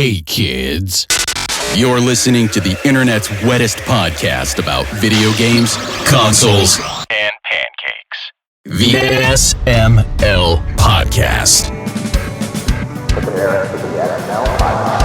Hey kids, you're listening to the internet's wettest podcast about video games, consoles, and pancakes. The SML Podcast. Prepare for the SML Podcast.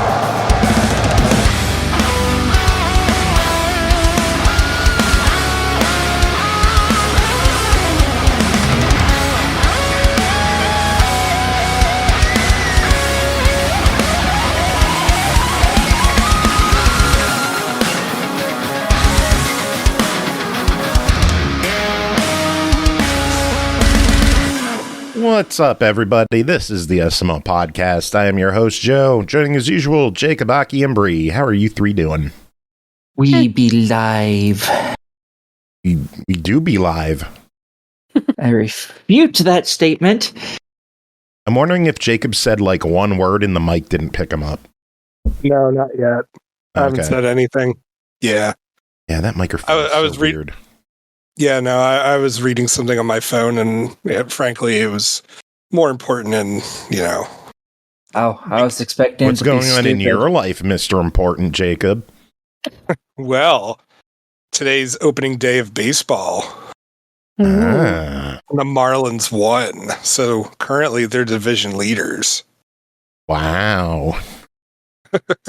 What's up, everybody? This is the SML Podcast. I am your host, Joe. Joining as usual, Jacob, Aki, and Bree. How are you three doing? We be live. We do be live. I refute that statement. I'm wondering if Jacob said like one word and the mic didn't pick him up. No, not yet. I haven't said anything. Yeah. Yeah, that microphone I was so weird. Yeah, no, I was reading something on my phone, and frankly, it was more important and, Oh, I was expecting What's to be going on in stupid. your life, Mr. Important Jacob? well, today's opening day of baseball. Ah, The Marlins won, so currently they're division leaders. wow.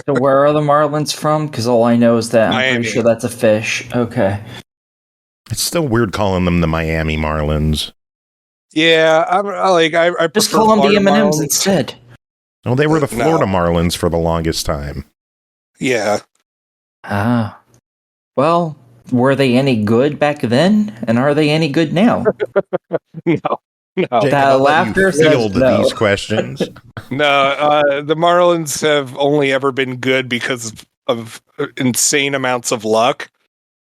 So where are the Marlins from? Because all I know is that I'm Miami. pretty sure that's a fish. Okay. It's still weird calling them the Miami Marlins. Yeah, I Just prefer call them the Florida M&Ms Marlins. instead. Oh, they were the No. Florida Marlins for the longest time. Yeah, Ah. Well, were they any good back then? And are they any good now? no. Jacob, That I'll let laughter you says field no. these questions. No, the Marlins have only ever been good because of insane amounts of luck.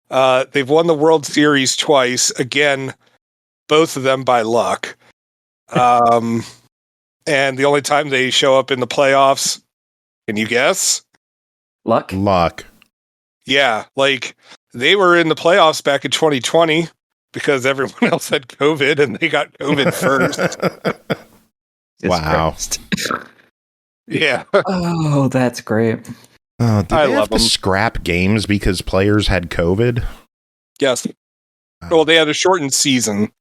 They've won the World Series twice. Again, both of them by luck. And the only time they show up in the playoffs, can you guess? Luck? Luck. Yeah, they were in the playoffs back in 2020 because everyone else had COVID and they got COVID first. Jesus Wow. Christ. Yeah. Oh, that's great. Oh, did I they have love to them. scrap games because players had COVID? Yes. Well, they had a shortened season.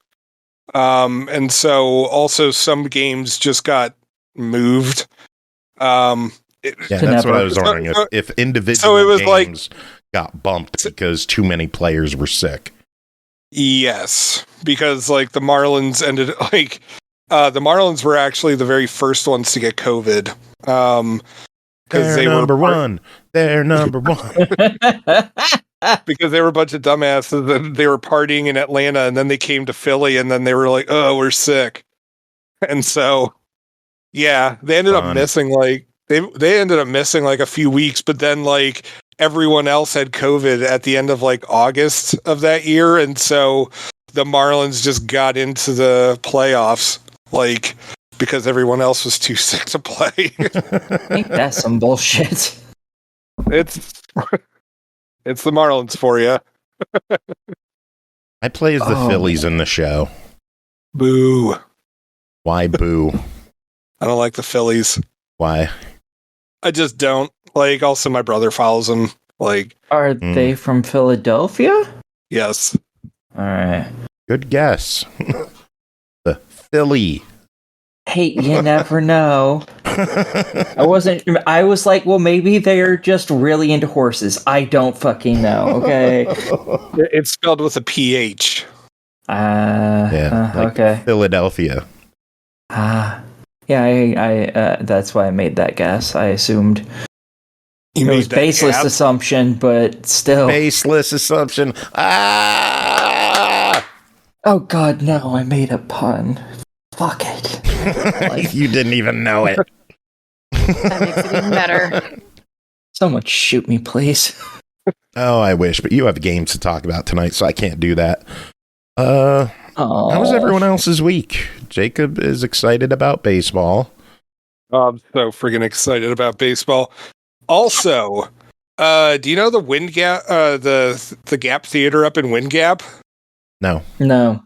And so also some games just got moved. Yeah, that's never. what I was wondering. So- If individual so it was games got bumped because too many players were sick. Yes, because the Marlins ended the Marlins were actually the very first ones to get COVID. They're they number were one. They're number one. because they were a bunch of dumbasses and they were partying in Atlanta and then they came to Philly and then they were like, "Oh, we're sick." And so yeah, they ended up Fun. missing they ended up missing a few weeks, but then everyone else had COVID at the end of August of that year, and so the Marlins just got into the playoffs because everyone else was too sick to play. Ain't that some bullshit? It's the Marlins for you. I play as the Oh, Phillies in the show. Boo. Why boo? I don't like the Phillies. Why? I just don't. Also my brother follows them. Are they from Philadelphia? Yes. Alright. Good guess. The Philly. Hey, you never know. I was like, well, maybe they're just really into horses. I don't fucking know, okay? It's spelled with a PH. Yeah, Okay. Philadelphia. Yeah, I that's why I made that guess. I assumed You it was that baseless gap. assumption, but still. Baseless assumption. Ah! Oh god, no, I made a pun. Fuck it. You didn't even know it. That makes it even better. Someone shoot me, please. Oh, I wish, but you have games to talk about tonight, so I can't do that. Oh. How was everyone else's week? Jacob is excited about baseball. I'm so friggin' excited about baseball. Also, do you know the Wind Gap, the Gap Theater up in Wind Gap? No. No.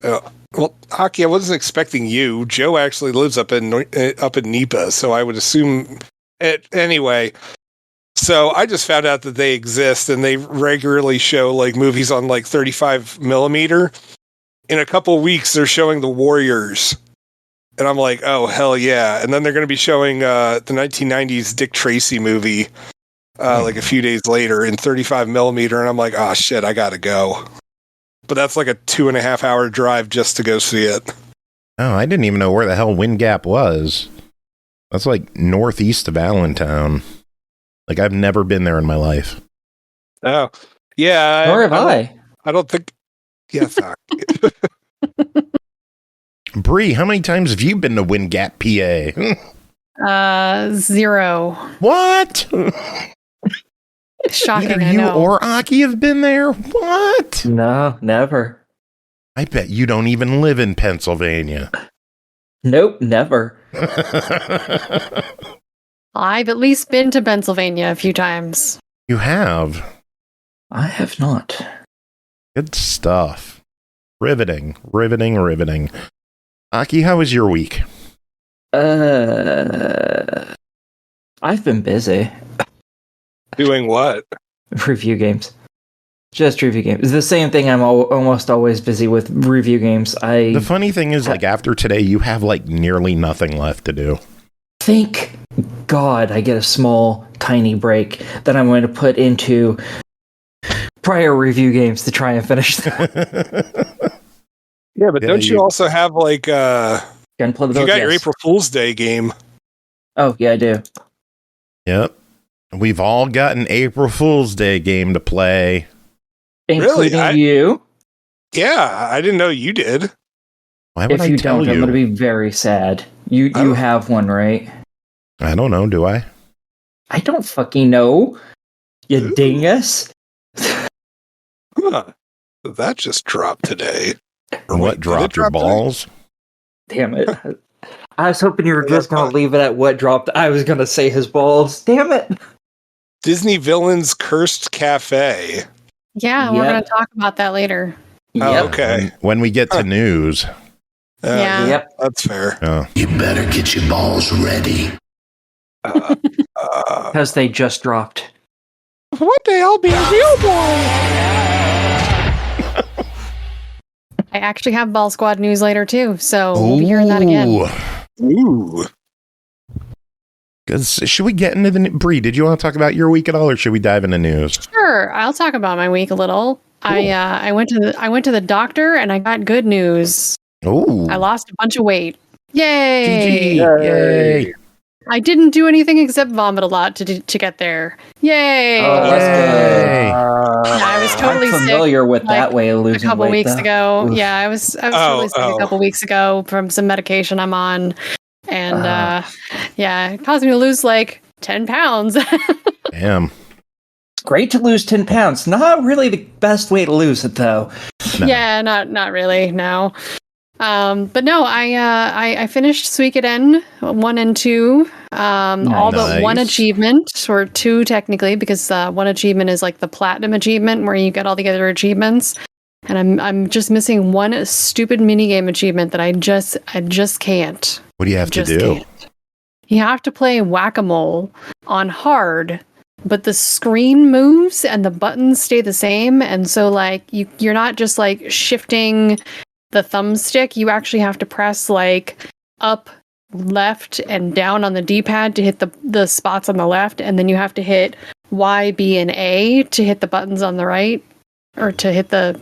Well, Aki, I wasn't expecting you. Joe actually lives up in NEPA, so I would assume Anyway, so I just found out that they exist, and they regularly show like movies on like 35 millimeter. In a couple weeks, they're showing The Warriors, and I'm like, oh hell yeah! And then they're going to be showing the 1990s Dick Tracy movie like a few days later in 35 millimeter, and I'm like, oh shit, I gotta go. But that's like a 2.5 hour drive just to go see it. Oh, I didn't even know where the hell Wind Gap was. That's like northeast of Allentown. Like, I've never been there in my life. Oh, yeah. Nor have I. I don't think. Yeah, fuck. Bree, how many times have you been to Wind Gap, PA? 0. What? Shocking, Neither I you know. or Aki have been there? What? No, never. I bet you don't even live in Pennsylvania. Nope, never. I've at least been to Pennsylvania a few times. You have. I have not. Good stuff. Riveting. Aki, how was your week? I've been busy. Doing what? Review games. Just review games. It's the same thing. I'm almost always busy with review games. The funny thing is, like, after today, you have, like, nearly nothing left to do. Thank God I get a small, tiny break that I'm going to put into prior review games to try and finish them. Yeah, but don't you also have, like, you got your April Fool's Day game? Oh, yeah, I do. Yep. We've all got an April Fool's Day game to play. Including you. Yeah, I didn't know you did. Why would If I you tell don't, you? I'm going to be very sad. You have one, right? I don't know, do I? I don't fucking know. You dingus. Huh. That just dropped today. Or What wait, dropped did it your drop today? balls? Damn it. I was hoping you were just going to leave it at what dropped. I was going to say his balls. Damn it. Disney Villains Cursed Cafe. Yeah, we're going to talk about that later. Oh, Yep. okay. When we get to news. Yeah. Yep. That's fair. You better get your balls ready. Because they just dropped. One day I'll be a real boy. I actually have Ball Squad news later, too, so we'll be hearing that again. Ooh. Should we get into the... Bree, did you want to talk about your week at all, or should we dive into news? Sure, I'll talk about my week a little. Cool. I went to the doctor, and I got good news. Ooh. I lost a bunch of weight. Yay! Yay! I didn't do anything except vomit a lot to get there. Yay! Oh, that's good. I was totally I'm familiar sick, with that way of losing a couple weight, weeks though. ago. Oof. Yeah, I was totally sick a couple weeks ago from some medication I'm on, and it caused me to lose like 10 pounds. Damn. Great to lose 10 pounds. Not really the best way to lose it, though. No. Yeah, not really. No. But no, I finished Suikoden 1 and 2. All but one achievement, or 2 technically, because one achievement is like the platinum achievement where you get all the other achievements. And I'm just missing one stupid minigame achievement that I just can't. What do you have to do? Can't. You have to play whack-a-mole on hard, but the screen moves and the buttons stay the same, and so like you're not just like shifting the thumbstick, you actually have to press like up, left, and down on the D-pad to hit the spots on the left, and then you have to hit Y, B, and A to hit the buttons on the right, or to hit the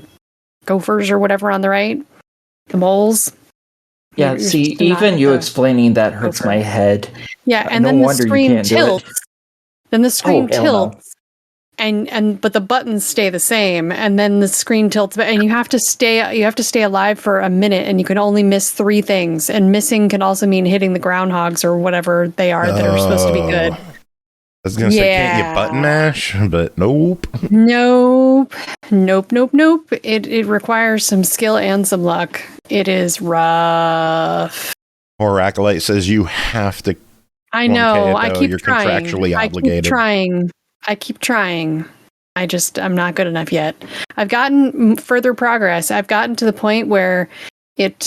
gophers or whatever on the right, the moles. Yeah, see, even you explaining that hurts my head. Yeah, and then the screen tilts. Then the screen tilts. But the buttons stay the same, and then the screen tilts, and you have to stay alive for a minute, and you can only miss 3 things, and missing can also mean hitting the groundhogs or whatever they are that are supposed to be good. I was gonna say, can't you button mash? But nope. Nope. It requires some skill and some luck. It is rough. Or Acolyte says you have to. I know. I keep You're trying. contractually obligated. I keep trying. I'm not good enough yet. I've gotten further progress. I've gotten to the point where it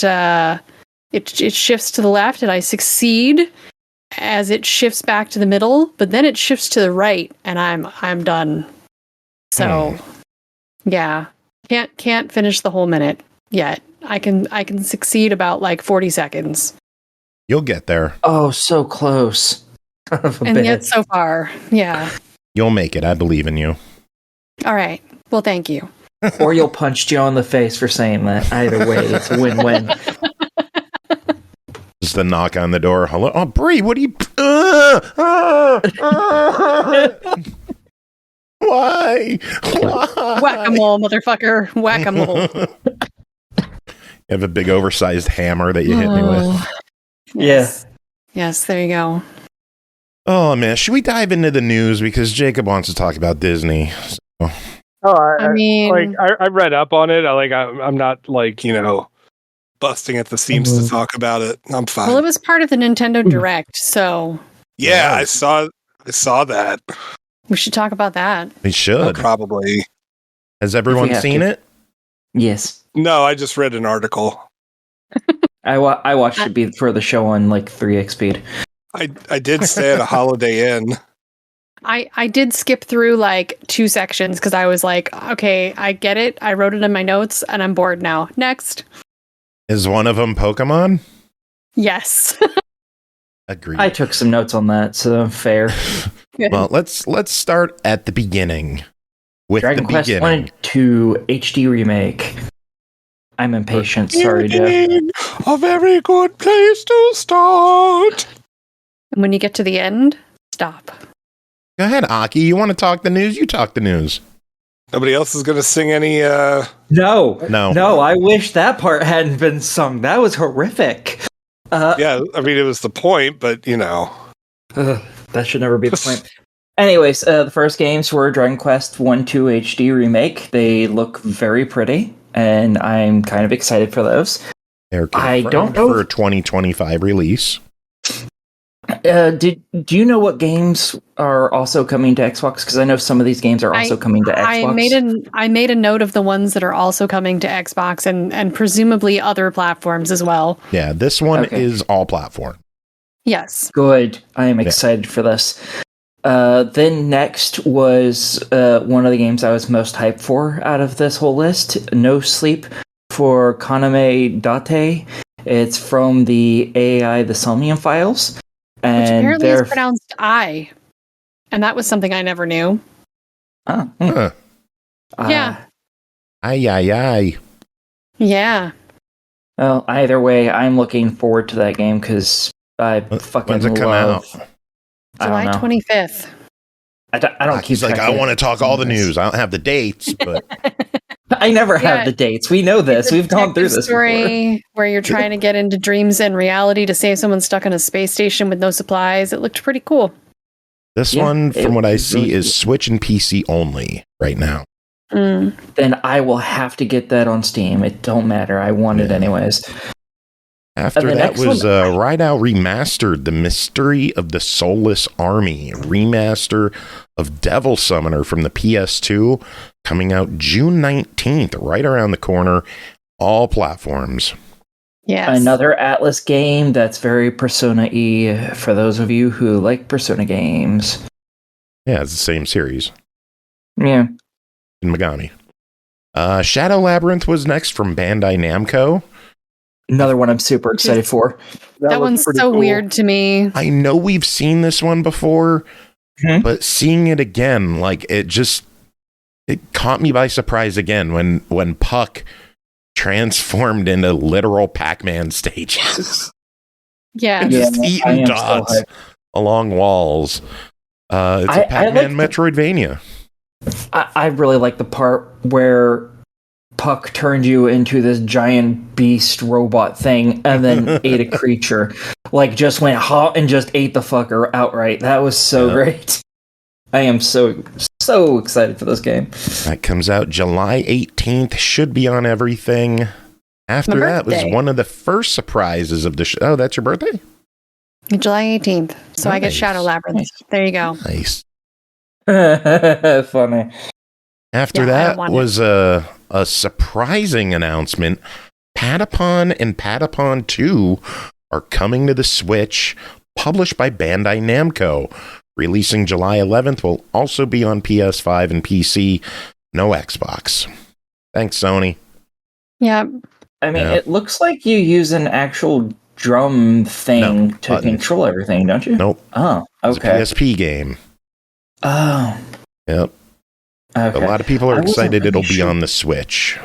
shifts to the left and I succeed. as it shifts back to the middle, but then it shifts to the right, and I'm done. So, yeah, can't finish the whole minute yet. I can succeed about like 40 seconds. You'll get there. Oh, so close. And yet so far, yeah. You'll make it. I believe in you. All right. Well, thank you. Or you'll punch Joe in the face for saying that. Either way, it's a win-win. Just the knock on the door. Hello? Oh, Bree, what are you... Why? Whack-a-mole, motherfucker. Whack-a-mole. You have a big oversized hammer that you hit me with. Yes. Yes, there you go. Oh, man. Should we dive into the news? Because Jacob wants to talk about Disney. So. I mean... I read up on it. I'm not like, busting at the seams to talk about it. I'm fine. Well, it was part of the Nintendo Direct, so... Yeah, I saw that. We should talk about that. We should. Probably. Has everyone seen it? Yes. No, I just read an article. I watched it before the show on like 3x speed. I did stay at a Holiday Inn. I did skip through like 2 sections because I was like, okay, I get it. I wrote it in my notes and I'm bored now. Next. Is one of them Pokemon? Yes. Agreed. I took some notes on that, so fair. Well, let's start at the beginning. With Dragon the Quest beginning. 1 and 2 HD remake. I'm impatient. Sorry, Jeff. A very good place to start. And when you get to the end, stop. Go ahead, Aki. You want to talk the news? You talk the news. Nobody else is going to sing any... No. No. I wish that part hadn't been sung. That was horrific. Yeah, I mean, it was the point, but, that should never be the point. Anyways, the first games were Dragon Quest 1-2 HD remake. They look very pretty, and I'm kind of excited for those. They're I don't know for a 2025 release. Do you know what games are also coming to Xbox? Because I know some of these games are also coming to Xbox. I made a note of the ones that are also coming to Xbox and presumably other platforms as well. Yeah, this one is all platform. Yes. Good. I am excited for this. Then next was one of the games I was most hyped for out of this whole list, No Sleep for Kaname Date. It's from the AI The Somnium Files. And which apparently is pronounced I. And that was something I never knew. Yeah. Aye. Yeah. Well, either way, I'm looking forward to that game because I fucking When's it come out? July 25th. I don't keep. He's like, I want to talk all the news. I don't have the dates, but I never have the dates. We know this. We've gone through this story before. Where you're trying to get into dreams and reality to save someone stuck on a space station with no supplies. It looked pretty cool. This one, from what I see, is Switch and PC only right now. Then I will have to get that on Steam. It don't matter. I want it anyways. After that was Rideout Remastered, The Mystery of the Soulless Army, remaster of Devil Summoner from the PS2, coming out June 19th, right around the corner, all platforms. Yes. Another Atlas game that's very Persona-y for those of you who like Persona games. Yeah, it's the same series. Yeah. In Megami. Shadow Labyrinth was next from Bandai Namco. Another one I'm super excited for. That one's so cool. Weird to me. I know we've seen this one before, but seeing it again, like it caught me by surprise again when Puck transformed into literal Pac-Man stages. Yeah. Just eating dots along walls. It's a Pac-Man Metroidvania. I really like the part where Puck turned you into this giant beast robot thing and then ate a creature. Like, just went hot and just ate the fucker outright. That was so great. I am so excited for this game. That comes out July 18th. Should be on everything. After that was one of the first surprises of the show. Oh, that's your birthday? July 18th. So I get Shadow Labyrinth. Nice. There you go. Nice. Funny. After that was a surprising announcement. Patapon and Patapon 2 are coming to the Switch published by Bandai Namco, releasing July 11th, will also be on PS5 and PC, no Xbox. Thanks, Sony. Yeah. I mean, it looks like you use an actual drum thing to buttons. control everything, don't you? Nope. Oh, okay. It's a PSP game. Oh. Yep. Okay. A lot of people are I wasn't excited really it'll be sure. on the Switch.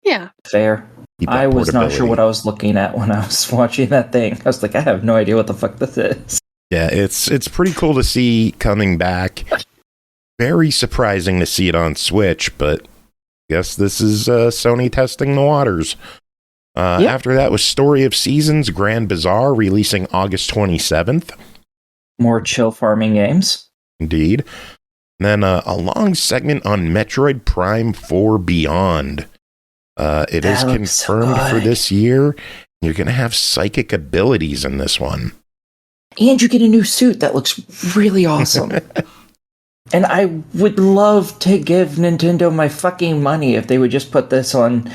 Yeah. Fair. Keep that I was not sure portability. what I was looking at when I was watching that thing. I was like, I have no idea what the fuck this is. Yeah, it's pretty cool to see coming back. Very surprising to see it on Switch, but I guess this is Sony testing the waters. Yep. After that was Story of Seasons Grand Bazaar, releasing August 27th. More chill farming games. Indeed. And then a long segment on Metroid Prime 4 Beyond. It is That looks so confirmed for good. this year. You're going to have psychic abilities in this one. And you get a new suit that looks really awesome. And I would love to give Nintendo my fucking money if they would just put this on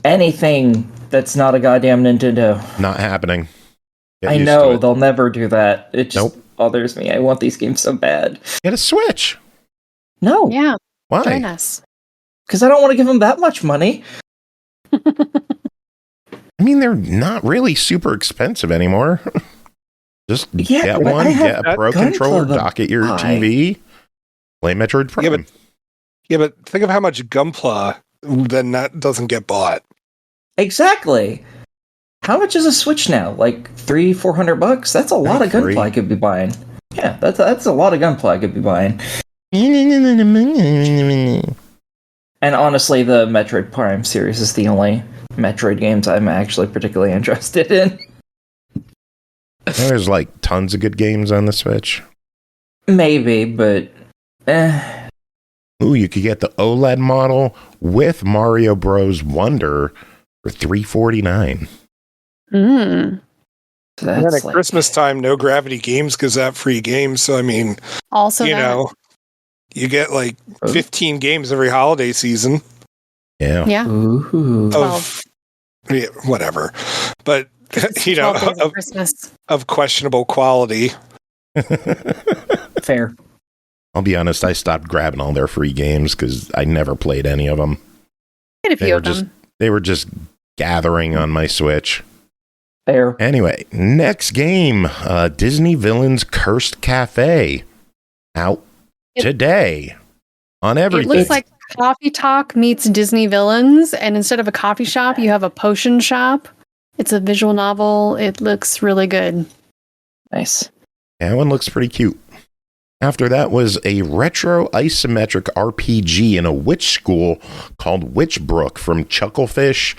anything that's not a goddamn Nintendo. Not happening. Get I used know, to it. they'll never do that. It just Nope. bothers me. I want these games so bad. Get a Switch. No, Yeah. Why? Join us. because I don't want to give them that much money. I mean, they're not really super expensive anymore. Just Yeah, get but one, I have get a that Pro gun controller, club dock at your buy. TV, play Metroid Prime. Yeah, but think of how much Gunpla then that doesn't get bought. Exactly. How much is a Switch now? Like $300-400? That's a lot of Free. Gunpla I could be buying. Yeah, that's a lot of Gunpla I could be buying. And honestly, the Metroid Prime series is the only Metroid games I'm actually particularly interested in. There's like tons of good games on the Switch. Maybe, but Ooh, you could get the OLED model with Mario Bros. Wonder for $349. Mm. so And then that's at like, Christmas time, No Gravity Games gives out free games. So I mean, Also, you that. know, you get like Oh. 15 games every holiday season Yeah. Yeah. ooh. of yeah, whatever, but It's you know, 12 days of of, Christmas. of questionable quality. Fair. I'll be honest, I stopped grabbing all their free games because I never played any of them. Get a They few were of just them. they were just gathering on my Switch. Fair. Anyway, next game, Disney Villains Cursed Cafe, out It- today on It everything. looks like Coffee Talk meets Disney Villains, and instead of a coffee shop, you have a potion shop. It's a visual novel. It looks really good. Nice. That one looks pretty cute. After that was a retro isometric RPG in a witch school called Witchbrook from Chucklefish.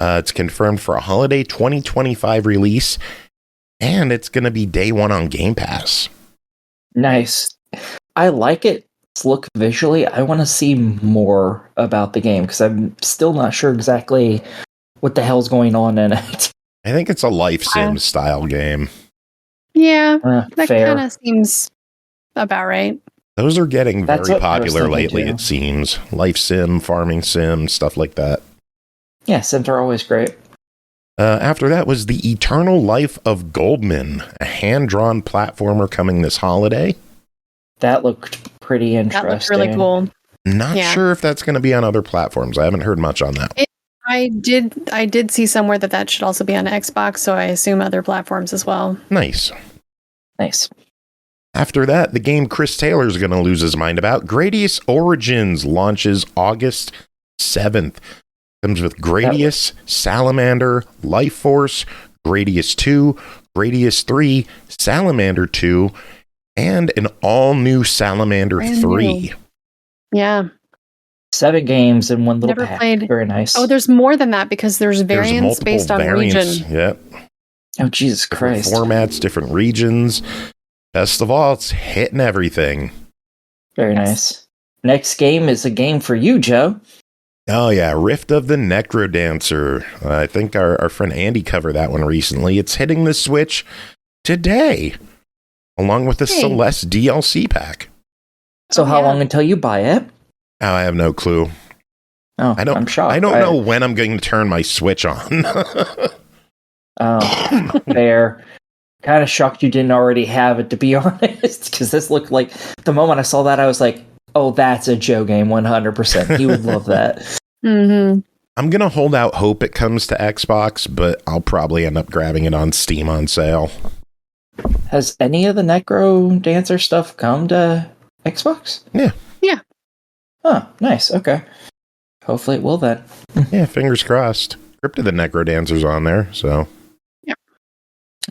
It's confirmed for a holiday 2025 release, and it's going to be day one on Game Pass. Nice. I like it. Look visually. I want to see more about the game because I'm still not sure exactly what the hell's going on in it. I think it's a life sim style game. Yeah, that Fair. kind of seems about right. Those are getting That's very what I was popular thinking, lately, too. it seems. Life sim, farming sim, stuff like that. Yeah, Sims are always great. After that was The Eternal Life of Goldman, a hand-drawn platformer coming this holiday. That looked pretty interesting. That looked really cool. Not Yeah. sure if that's going to be on other platforms. I haven't heard much on that. I did see somewhere that should also be on Xbox, so I assume other platforms as well. Nice. Nice. After that, the game Chris Taylor's going to lose his mind about, Gradius Origins, launches August 7th. Comes with Gradius, Salamander, Life Force, Gradius 2, Gradius 3, Salamander 2, and an all-new Salamander Brand 3. new. Yeah. 7 games in one little Never pack. played- Very nice. Oh, there's more than that because there's There's variants multiple based on variants. region. Yep. Oh, Jesus Different Christ. formats, different regions. Best of all, it's hitting everything. Very Yes. nice. Next game is a game for you, Joe. Oh, yeah. Rift of the Necrodancer. I think our friend Andy covered that one recently. It's hitting the Switch today, along with the Hey. Celeste DLC pack. So how yeah. long until you buy it? Oh, I have no clue. Oh, I'm shocked. I don't know when I'm going to turn my Switch on. Oh, fair. kind of shocked you didn't already have it, to be honest, because this looked like, the moment I saw that, I was like, oh, that's a Joe game 100%. He would love that. Mm-hmm. I'm going to hold out hope it comes to Xbox, but I'll probably end up grabbing it on Steam on sale. Has any of the Necro Dancer stuff come to Xbox? Yeah. Yeah. Oh, nice. Okay. Hopefully it will then. Yeah, fingers crossed. Crypt of the Necro Dancer's on there, so. Yep.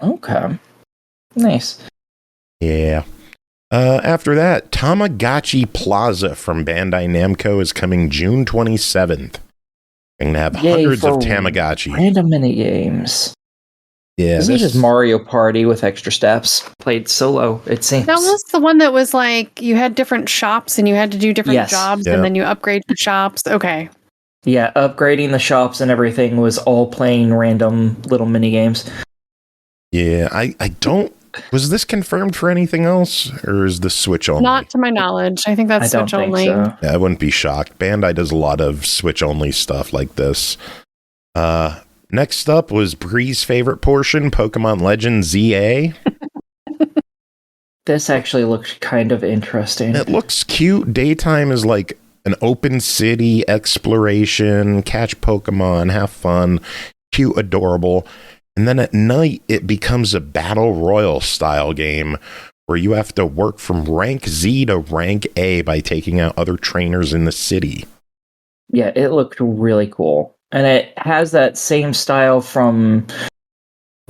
Okay. Nice. Yeah. After that, Tamagotchi Plaza from Bandai Namco is coming June 27th. Going to have hundreds of Tamagotchi. Random mini games. Yeah, this is just Mario Party with extra steps. Played solo, it seems. That was the one that was like, you had different shops and you had to do different jobs and then you upgrade the shops. Okay. Yeah, upgrading the shops and everything was all playing random little mini games. Yeah, I don't... Was this confirmed for anything else, or is the Switch only? Not to my knowledge. I think that's Switch only. So. Yeah, I wouldn't be shocked. Bandai does a lot of Switch only stuff like this. Next up was Bree's favorite portion, Pokemon Legends ZA. This actually looks kind of interesting. It looks cute. Daytime is like an open city exploration, catch Pokemon, have fun, cute, adorable. And then at night, it becomes a battle royal style game where you have to work from rank Z to rank A by taking out other trainers in the city. Yeah, it looked really cool. And it has that same style from,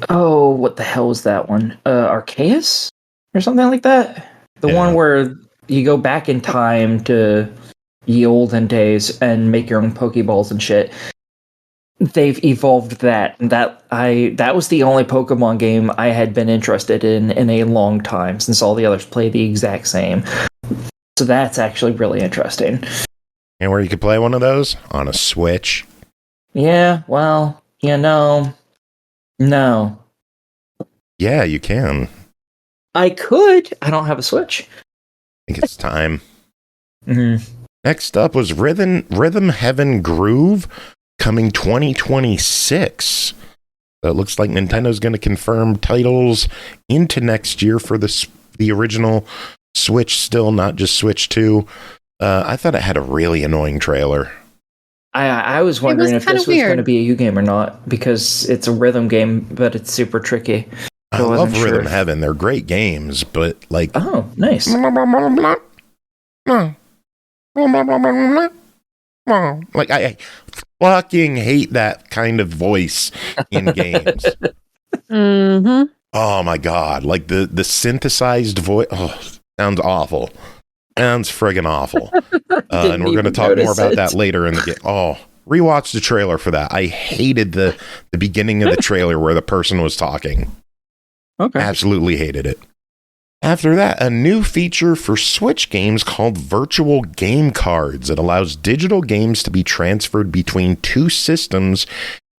oh, what the hell is that one? Arceus? Or something like that? The one where you go back in time to ye olden days and make your own Pokeballs and shit. They've evolved that. That was the only Pokemon game I had been interested in a long time, since all the others play the exact same. So that's actually really interesting. And where you could play one of those? On a Switch. Yeah, well, no. Yeah, you can. I could. I don't have a Switch. I think it's time. Mm-hmm. Next up was Rhythm Heaven Groove, coming 2026. So it looks like Nintendo's going to confirm titles into next year for the original Switch still, not just Switch 2. I thought it had a really annoying trailer. I was wondering if this was going to be a U game or not, because it's a rhythm game, but it's super tricky. I love Rhythm Heaven. They're great games, but like... Oh, nice. Like, I fucking hate that kind of voice in games. Mm-hmm. Oh my god. Like the synthesized voice. Oh, sounds awful. Sounds friggin' awful. And we're going to talk more about that later in the game. Oh, rewatch the trailer for that. I hated the beginning of the trailer where the person was talking. Okay. Absolutely hated it. After that, a new feature for Switch games called Virtual Game Cards. It allows digital games to be transferred between two systems,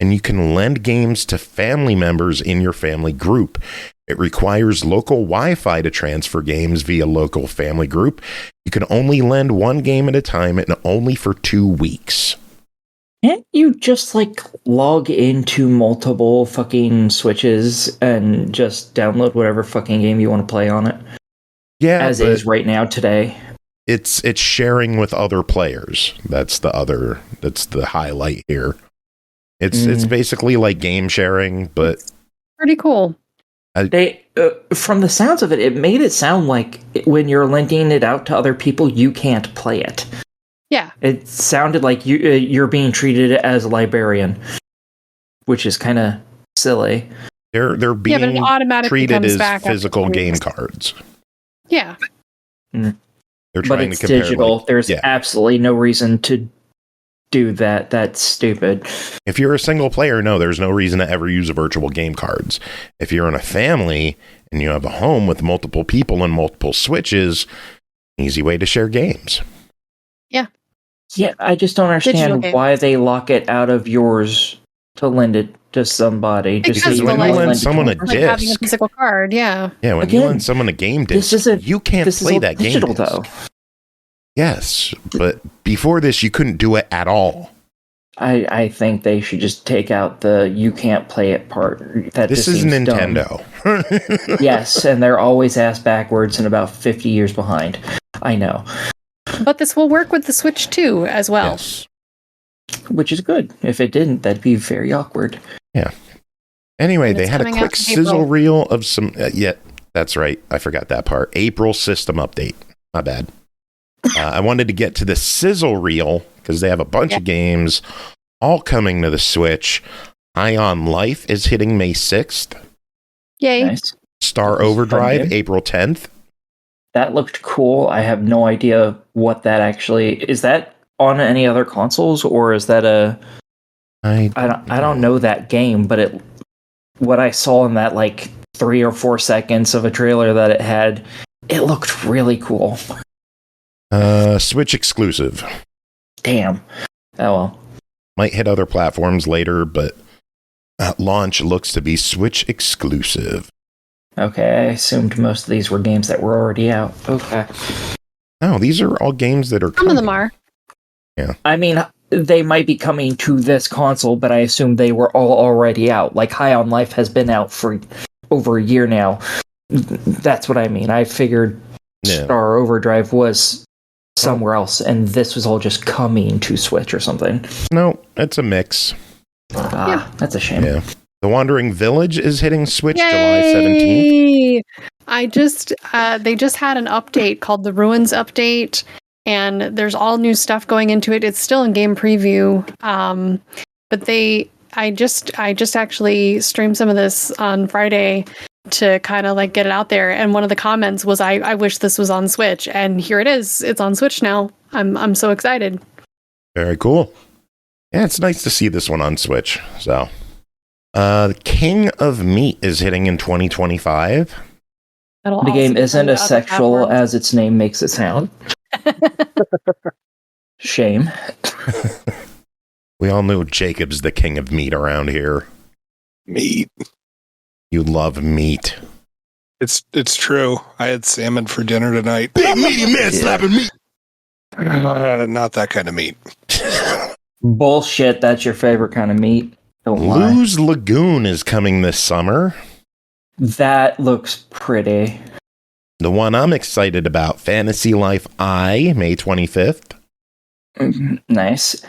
and you can lend games to family members in your family group. It requires local Wi-Fi to transfer games via local family group. You can only lend one game at a time and only for 2 weeks. Can't you just, log into multiple fucking Switches and just download whatever fucking game you want to play on it? Yeah, as is right now today. It's sharing with other players. That's the highlight here. It's basically like game sharing, but pretty cool. They from the sounds of it, it made it sound like when you're lending it out to other people, you can't play it. Yeah, it sounded like you're being treated as a librarian, which is kind of silly. They're being but it automatically treated comes as back physical game cards. Yeah, they're trying but it's to compare. Digital. There's absolutely no reason to do that. That's stupid. If you're a single player, no, there's no reason to ever use a virtual game cards. If you're in a family and you have a home with multiple people and multiple Switches, easy way to share games. Yeah, I just don't understand why they lock it out of yours to lend it to somebody. Because when you lend someone a disc, having a physical card, when you lend someone a game disc, you can't play that game disc. Though. Yes, but before this, you couldn't do it at all. I think they should just take out the "you can't play it" part. This is Nintendo. Yes, and they're always ass backwards and about 50 years behind. I know. But this will work with the Switch too, as well. Yes. Which is good. If it didn't, that'd be very awkward. Yeah. Anyway, And they it's had a coming out quick in April. sizzle reel of some. That's right. I forgot that part. April system update. My bad. I wanted to get to the sizzle reel because they have a bunch of games all coming to the Switch. Ion Life is hitting May 6th. Yay. Nice. Star That was a fun Overdrive, game. April 10th. That looked cool. I have no idea what that actually is. That on any other consoles, or is that a? I don't know that game, but what I saw in that like 3 or 4 seconds of a trailer that it had, it looked really cool. Switch exclusive. Damn. Oh well. Might hit other platforms later, but at launch looks to be Switch exclusive. Okay, I assumed most of these were games that were already out. Okay. No, these are all games that are Some of coming. them are. I mean, they might be coming to this console, but I assume they were all already out. Like High on Life has been out for over a year now. That's what I mean. I figured Star Overdrive was somewhere else, and this was all just coming to Switch or something. No, it's a mix. That's a shame. Yeah. The Wandering Village is hitting Switch Yay! July 17th. They just had an update called the Ruins update, and there's all new stuff going into it. It's still in game preview, but I just actually streamed some of this on Friday to kind of like get it out there. And one of the comments was, "I wish this was on Switch," and here it is. It's on Switch now. I'm so excited. Very cool. Yeah, it's nice to see this one on Switch. So, the King of Meat is hitting in 2025. The game isn't as sexual as its name makes it sound. Shame. We all know Jacob's the king of meat around here. Meat. You love meat. It's true. I had salmon for dinner tonight. Big meaty man slapping meat. Not that kind of meat. Bullshit, that's your favorite kind of meat. Don't lie. Blue's Lagoon is coming this summer. That looks pretty. The one I'm excited about, Fantasy Life I, May 25th. Nice.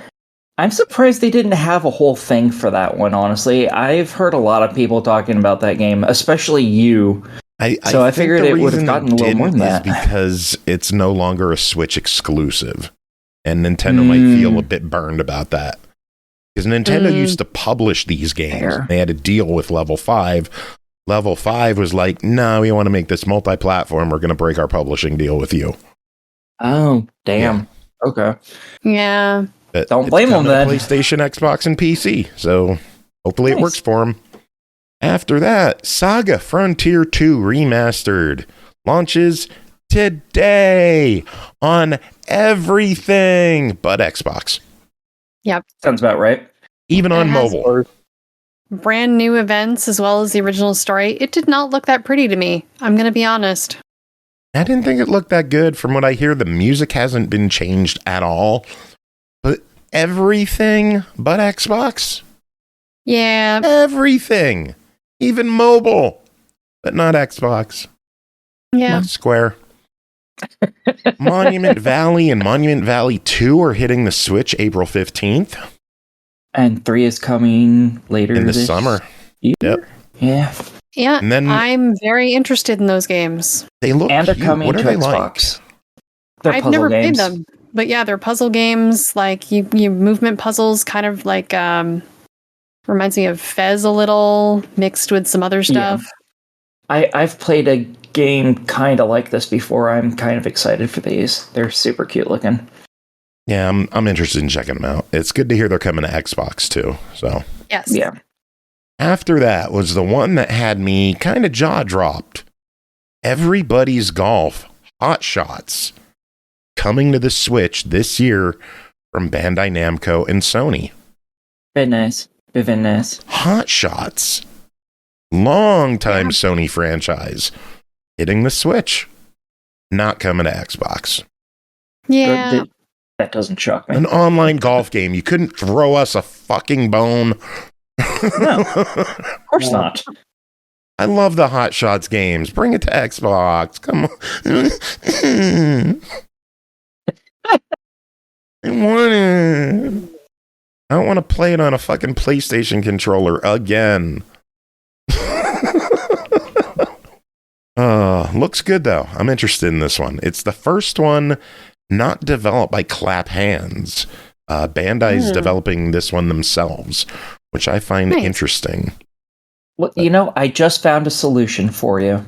I'm surprised they didn't have a whole thing for that one, honestly. I've heard a lot of people talking about that game, especially you. I think figured the it would have reason gotten a little more than didn't that. is because it's no longer a Switch exclusive. And Nintendo might feel a bit burned about that. Because Nintendo used to publish these games. Fair. They had a deal with Level 5. Level 5 was like, no, we want to make this multi-platform. We're going to break our publishing deal with you. Oh, damn. Okay. Yeah. But Don't it's blame them coming to then. PlayStation, Xbox, and PC. So hopefully it works for them. After that, Saga Frontier 2 Remastered launches today on everything but Xbox. Yep. Sounds about right. Even on It has- mobile. Brand new events as well as the original story. It did not look that pretty to me. I'm going to be honest. I didn't think it looked that good. From what I hear, the music hasn't been changed at all. But everything but Xbox? Yeah. Everything. Even mobile. But not Xbox. Yeah. Not Square. Monument Valley and Monument Valley 2 are hitting the Switch April 15th. And 3 is coming later In the this summer. year? Yep. Yeah. Yeah. And then I'm very interested in those games. they look And they're cute. coming What to are they Xbox. like? They're I've puzzle never games. played them. But yeah, they're puzzle games, like you movement puzzles, kind of like reminds me of Fez a little, mixed with some other stuff. I've played a game kind of like this before. I'm kind of excited for these. They're super cute looking. Yeah, I'm interested in checking them out. It's good to hear they're coming to Xbox too. So Yes. Yeah. after that was the one that had me kind of jaw dropped. Everybody's Golf Hot Shots coming to the Switch this year from Bandai Namco and Sony. Very nice. Very nice. Hot Shots, long time Sony franchise, hitting the Switch, not coming to Xbox. Yeah. That doesn't shock me. An online golf game. You couldn't throw us a fucking bone. No. Of course not. I love the Hot Shots games. Bring it to Xbox. Come on. I want it. I don't want to play it on a fucking PlayStation controller again. Looks good though. I'm interested in this one. It's the first one not developed by Clap Hands. Bandai's developing this one themselves, which I find interesting. Well, I just found a solution for you.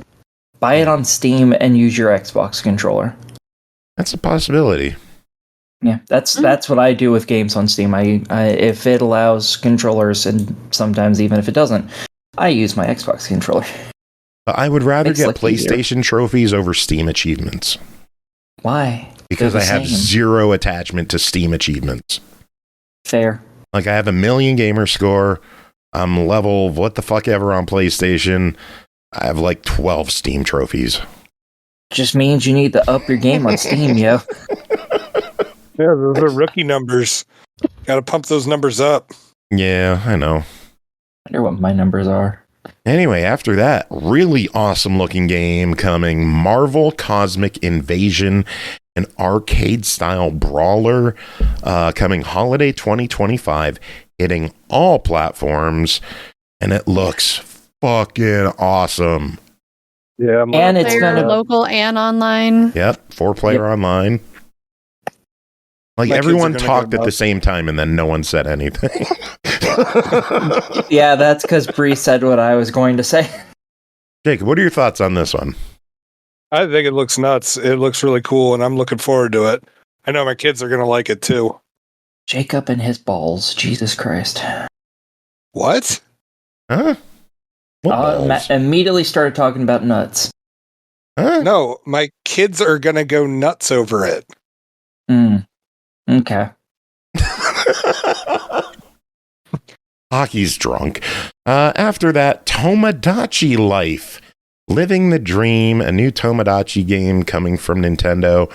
Buy it on Steam and use your Xbox controller. That's a possibility. Yeah, that's what I do with games on Steam. I if it allows controllers, and sometimes even if it doesn't, I use my Xbox controller. I would rather Makes get life PlayStation trophies over Steam achievements. Why? Because I have zero attachment to Steam achievements. Fair. Like, I have a 1,000,000 gamer score. I'm level what the fuck ever on PlayStation. I have like 12 Steam trophies. Just means you need to up your game on Steam, yo. Yeah, those are rookie numbers. Got to pump those numbers up. Yeah, I know. I wonder what my numbers are. Anyway, after that, really awesome looking game coming. Marvel Cosmic Invasion, an arcade style brawler, coming holiday 2025, hitting all platforms, and it looks fucking awesome. Yeah, and it's gonna local and online. Yep, 4-player online. Like, everyone talked at the same time, and then no one said anything. Yeah, that's because Bree said what I was going to say. Jacob, what are your thoughts on this one? I think it looks nuts. It looks really cool, and I'm looking forward to it. I know my kids are going to like it, too. Jacob and his balls. Jesus Christ. What? Huh? What balls? Immediately started talking about nuts. Huh? No, my kids are going to go nuts over it. Okay. Hockey's drunk. After that, Tomodachi Life. Living the Dream, a new Tomodachi game coming from Nintendo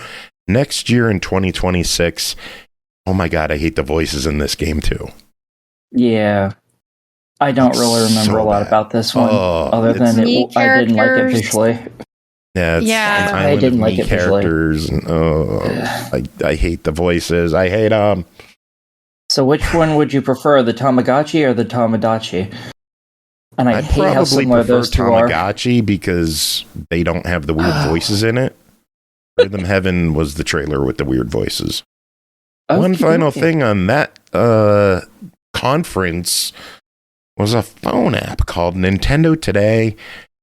next year in 2026. Oh my god, I hate the voices in this game too. Yeah. I don't really remember a lot about this one, other than I didn't like it visually. Yeah, I didn't like it characters. I hate the voices. I hate them. So which one would you prefer, the Tamagotchi or the Tomodachi? And I hate how similar those two are. Tamagotchi because they don't have the weird voices in it. Rhythm Heaven was the trailer with the weird voices. One final thing on that conference was a phone app called Nintendo Today.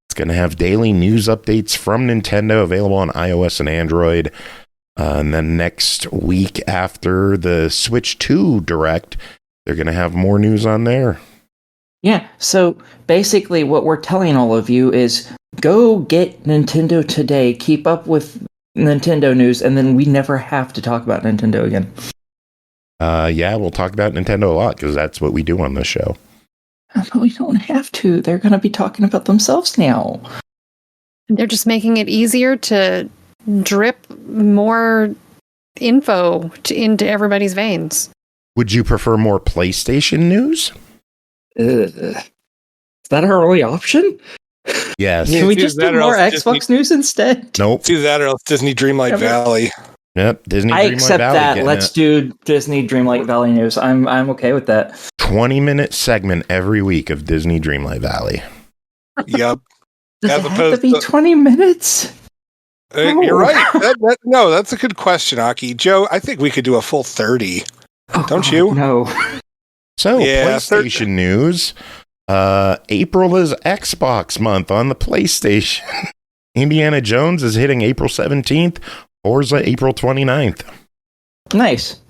It's going to have daily news updates from Nintendo available on iOS and Android. And then next week after the Switch 2 Direct, they're going to have more news on there. Yeah, so basically what we're telling all of you is go get Nintendo Today, keep up with Nintendo news, and then we never have to talk about Nintendo again. Yeah, we'll talk about Nintendo a lot because that's what we do on this show. But we don't have to. They're going to be talking about themselves now. They're just making it easier to drip more info into everybody's veins. Would you prefer more PlayStation news? Is that our only option? Yes. Can we just do more Xbox news instead? Nope. Do that or else Disney Dreamlight Valley. Yep, Disney I Dreamlight accept Valley that. Let's do Disney Dreamlight Valley news. I'm okay with that. 20-minute segment every week of Disney Dreamlight Valley. Yep. Does it have to be 20 minutes? You're right. No, that's a good question, Aki. Joe, I think we could do a full 30. Don't you? No. So, PlayStation news. April is Xbox month on the PlayStation. Indiana Jones is hitting April 17th. Forza April 29th. Nice.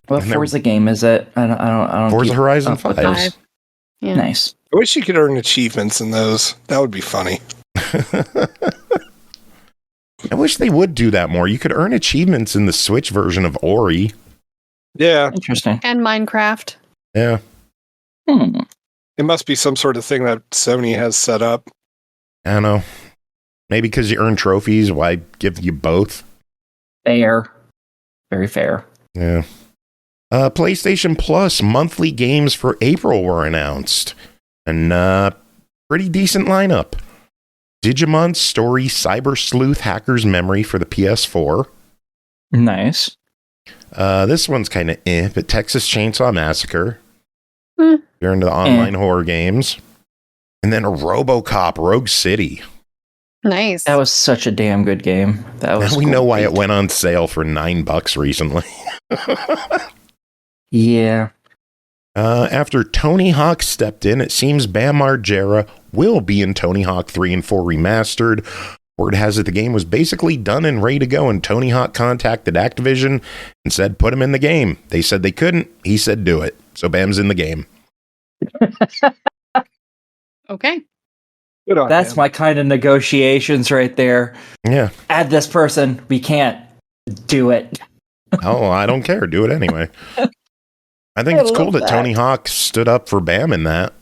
What Forza game is it? I don't Forza Horizon 5. Yeah. Nice. I wish you could earn achievements in those. That would be funny. I wish they would do that more. You could earn achievements in the Switch version of Ori. Yeah. Interesting. And Minecraft. Yeah. It must be some sort of thing that Sony has set up. I don't know. Maybe because you earn trophies, why give you both? Fair. Very fair. Yeah. PlayStation Plus monthly games for April were announced. And Pretty decent lineup. Digimon Story Cyber Sleuth Hacker's Memory for the PS4. Nice. This one's kind of but Texas Chainsaw Massacre. Mm. You're into the online horror games. And then a RoboCop Rogue City. Nice. That was such a damn good game. That was. Now we know why it went on sale for $9 recently. Yeah. After Tony Hawk stepped in, it seems Bam Margera will be in Tony Hawk 3 and 4 Remastered. Word has it the game was basically done and ready to go, and Tony Hawk contacted Activision and said, put him in the game. They said they couldn't. He said, do it. So Bam's in the game. Okay. Good on That's him. my kind of negotiations right there. Yeah. Add this person. We can't do it. Oh, I don't care. Do it anyway. I think it's cool that Tony Hawk stood up for Bam in that.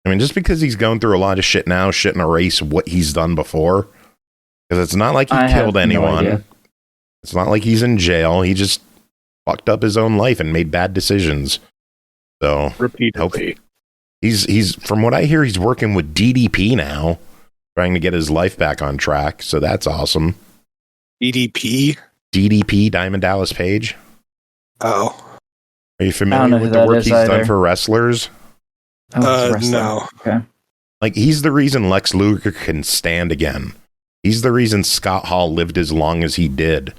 I mean, just because he's going through a lot of shit now shouldn't erase what he's done before. Because it's not like he killed anyone. It's not like he's in jail. He just fucked up his own life and made bad decisions. So, Repeatedly. He's from what I hear, he's working with DDP now, trying to get his life back on track. So that's awesome. DDP? DDP, Diamond Dallas Page. Oh. Are you familiar with the work he's done for wrestlers? No. Okay. Like, he's the reason Lex Luger can stand again. He's the reason Scott Hall lived as long as he did.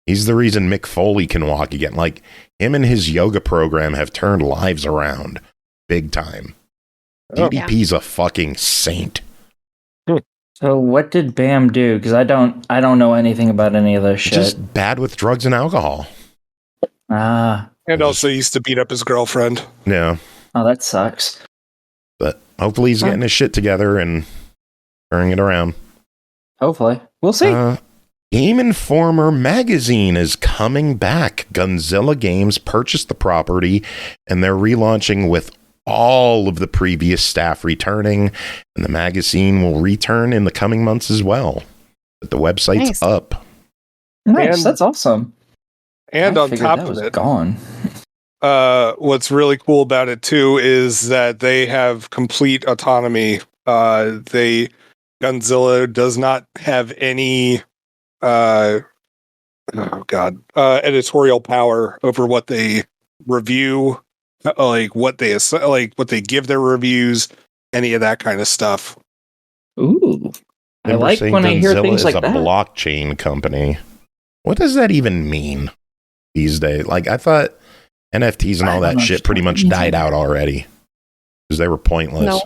He's the reason Mick Foley can walk again. Like, him and his yoga program have turned lives around big time. Oh. DDP's a fucking saint. So what did Bam do? Because I don't know anything about any of this shit. Just bad with drugs and alcohol. And also used to beat up his girlfriend. Yeah. Oh, that sucks. But hopefully he's getting his shit together and turning it around. Hopefully. We'll see. Game Informer magazine is coming back. Gunzilla Games purchased the property, and they're relaunching with all of the previous staff returning, and the magazine will return in the coming months as well. But the website's up. Nice, And- that's awesome. And I on figured top that of was it, gone. what's really cool about it too is that they have complete autonomy. Gunzilla does not have any editorial power over what they review, like what they give their reviews, any of that kind of stuff. Ooh. I Remember like saying when I hear Gunzilla things is like a that. blockchain company. What does that even mean these days? Like, I thought NFTs and all that shit pretty much died out already because they were pointless.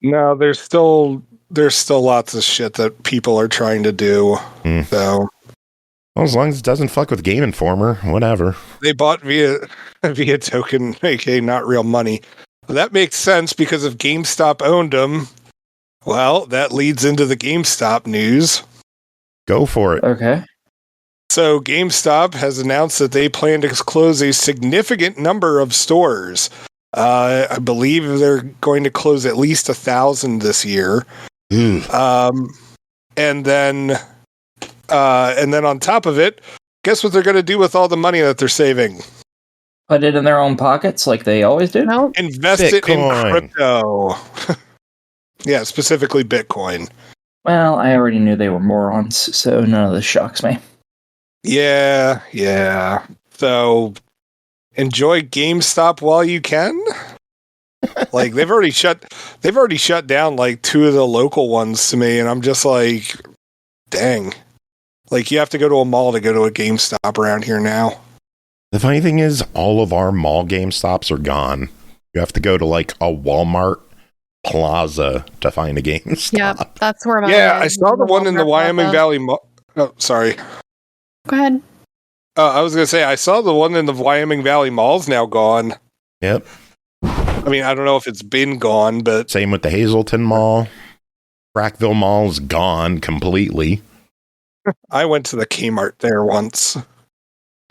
No, there's still lots of shit that people are trying to do. So, well, as long as it doesn't fuck with Game Informer, whatever. they bought via token, aka not real money. That makes sense because if GameStop owned them, well, that leads into the GameStop news. Go for it. Okay. So GameStop has announced that they plan to close a significant number of stores. I believe they're going to close at least 1,000 this year. And then on top of it, guess what they're going to do with all the money that they're saving? Put it in their own pockets like they always do? No. Invest it in Bitcoin. crypto. Yeah, specifically Bitcoin. Well, I already knew they were morons, so none of this shocks me. Yeah. So enjoy GameStop while you can. Like they've already shut down like 2 of the local ones to me, and I'm just like, dang. Like you have to go to a mall to go to a GameStop around here now. The funny thing is, all of our mall GameStops are gone. You have to go to like a Walmart Plaza to find a GameStop. Yeah, that's where my I saw the one in the Wyoming Valley Mall. Oh, sorry. Go ahead. I was gonna say I saw the one in the Wyoming Valley Mall's now gone. Yep. I mean, I don't know if it's been gone, but Same with the Hazleton Mall. Frackville Mall's gone completely. I went to the Kmart there once.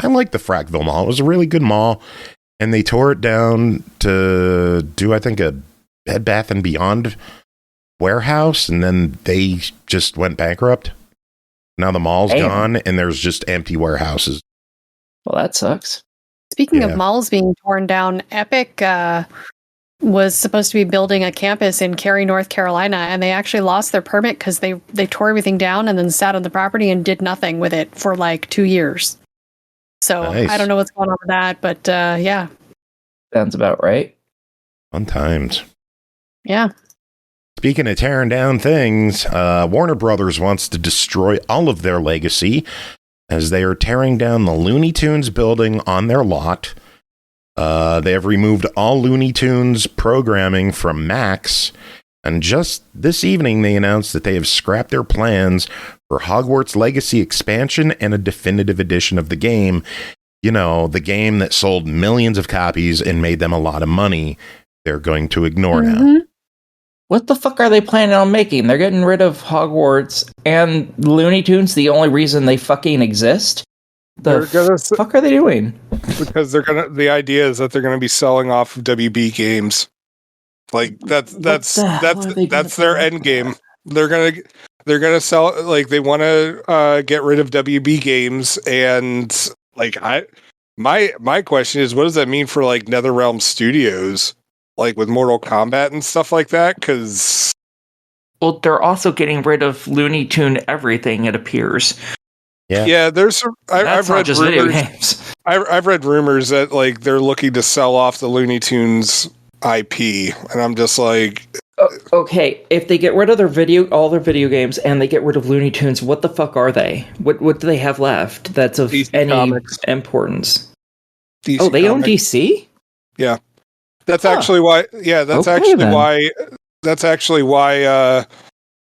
I like the Frackville Mall. It was a really good mall. And they tore it down to do, I think, a Bed Bath & Beyond warehouse. And then they just went bankrupt. Now the mall's Damn. gone and there's just empty warehouses. Well, that sucks. Speaking Yeah. of malls being torn down, Epic was supposed to be building a campus in Cary, North Carolina, and they actually lost their permit because they tore everything down and then sat on the property and did nothing with it for like 2 years. So Nice. I don't know what's going on with that, but yeah. Sounds about right. Fun times. Yeah. Speaking of tearing down things, Warner Brothers wants to destroy all of their legacy as they are tearing down the Looney Tunes building on their lot. They have removed all Looney Tunes programming from Max, and just this evening they announced that they have scrapped their plans for Hogwarts Legacy expansion and a definitive edition of the game. You know, the game that sold millions of copies and made them a lot of money. They're going to ignore now. What the fuck are they planning on making? They're getting rid of Hogwarts and Looney Tunes, the only reason they fucking exist? The fuck are they doing? Because the idea is that they're gonna be selling off WB games. Like that's their end game. They're gonna sell, like, they want to get rid of WB games, and like my question is, what does that mean for like NetherRealm Studios, like with Mortal Kombat and stuff like that? Because well, they're also getting rid of Looney Tune everything, it appears. Yeah. There's I've read just rumors. video games. I've read rumors that like they're looking to sell off the Looney Tunes IP, and I'm just like, okay, if they get rid of all their video games and they get rid of Looney Tunes, what the fuck are they? What do they have left that's of DC any Comics. importance? DC they own Comics. DC? Yeah, that's actually why. Yeah, that's Okay, actually then. why. That's actually why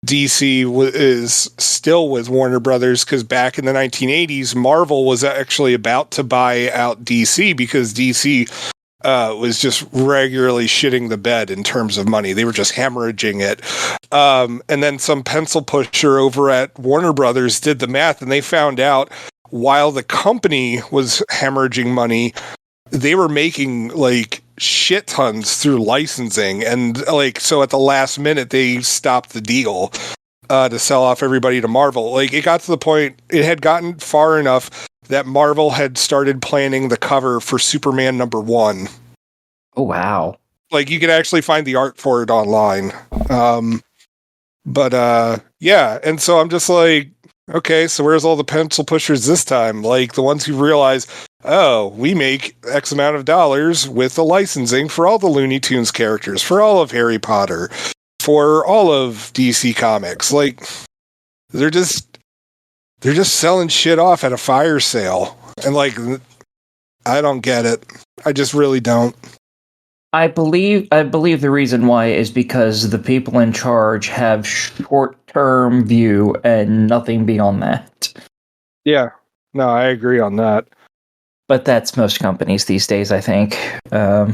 DC is still with Warner Brothers, because back in the 1980s, Marvel was actually about to buy out DC because DC was just regularly shitting the bed in terms of money. They were just hemorrhaging it. And then some pencil pusher over at Warner Brothers did the math, and they found out while the company was hemorrhaging money, they were making like shit tons through licensing, and like, so at the last minute they stopped the deal to sell off everybody to Marvel. Like, it got to the point, it had gotten far enough that Marvel had started planning the cover for Superman #1. Oh wow. Like, you could actually find the art for it online. Yeah, and so I'm just like, okay, so where's all the pencil pushers this time? Like, the ones who realize, oh, we make X amount of dollars with the licensing for all the Looney Tunes characters, for all of Harry Potter, for all of DC Comics. Like, they're just selling shit off at a fire sale. And like, I don't get it. I just really don't. I believe the reason why is because the people in charge have short-term view and nothing beyond that. Yeah. No, I agree on that. But that's most companies these days, I think. That's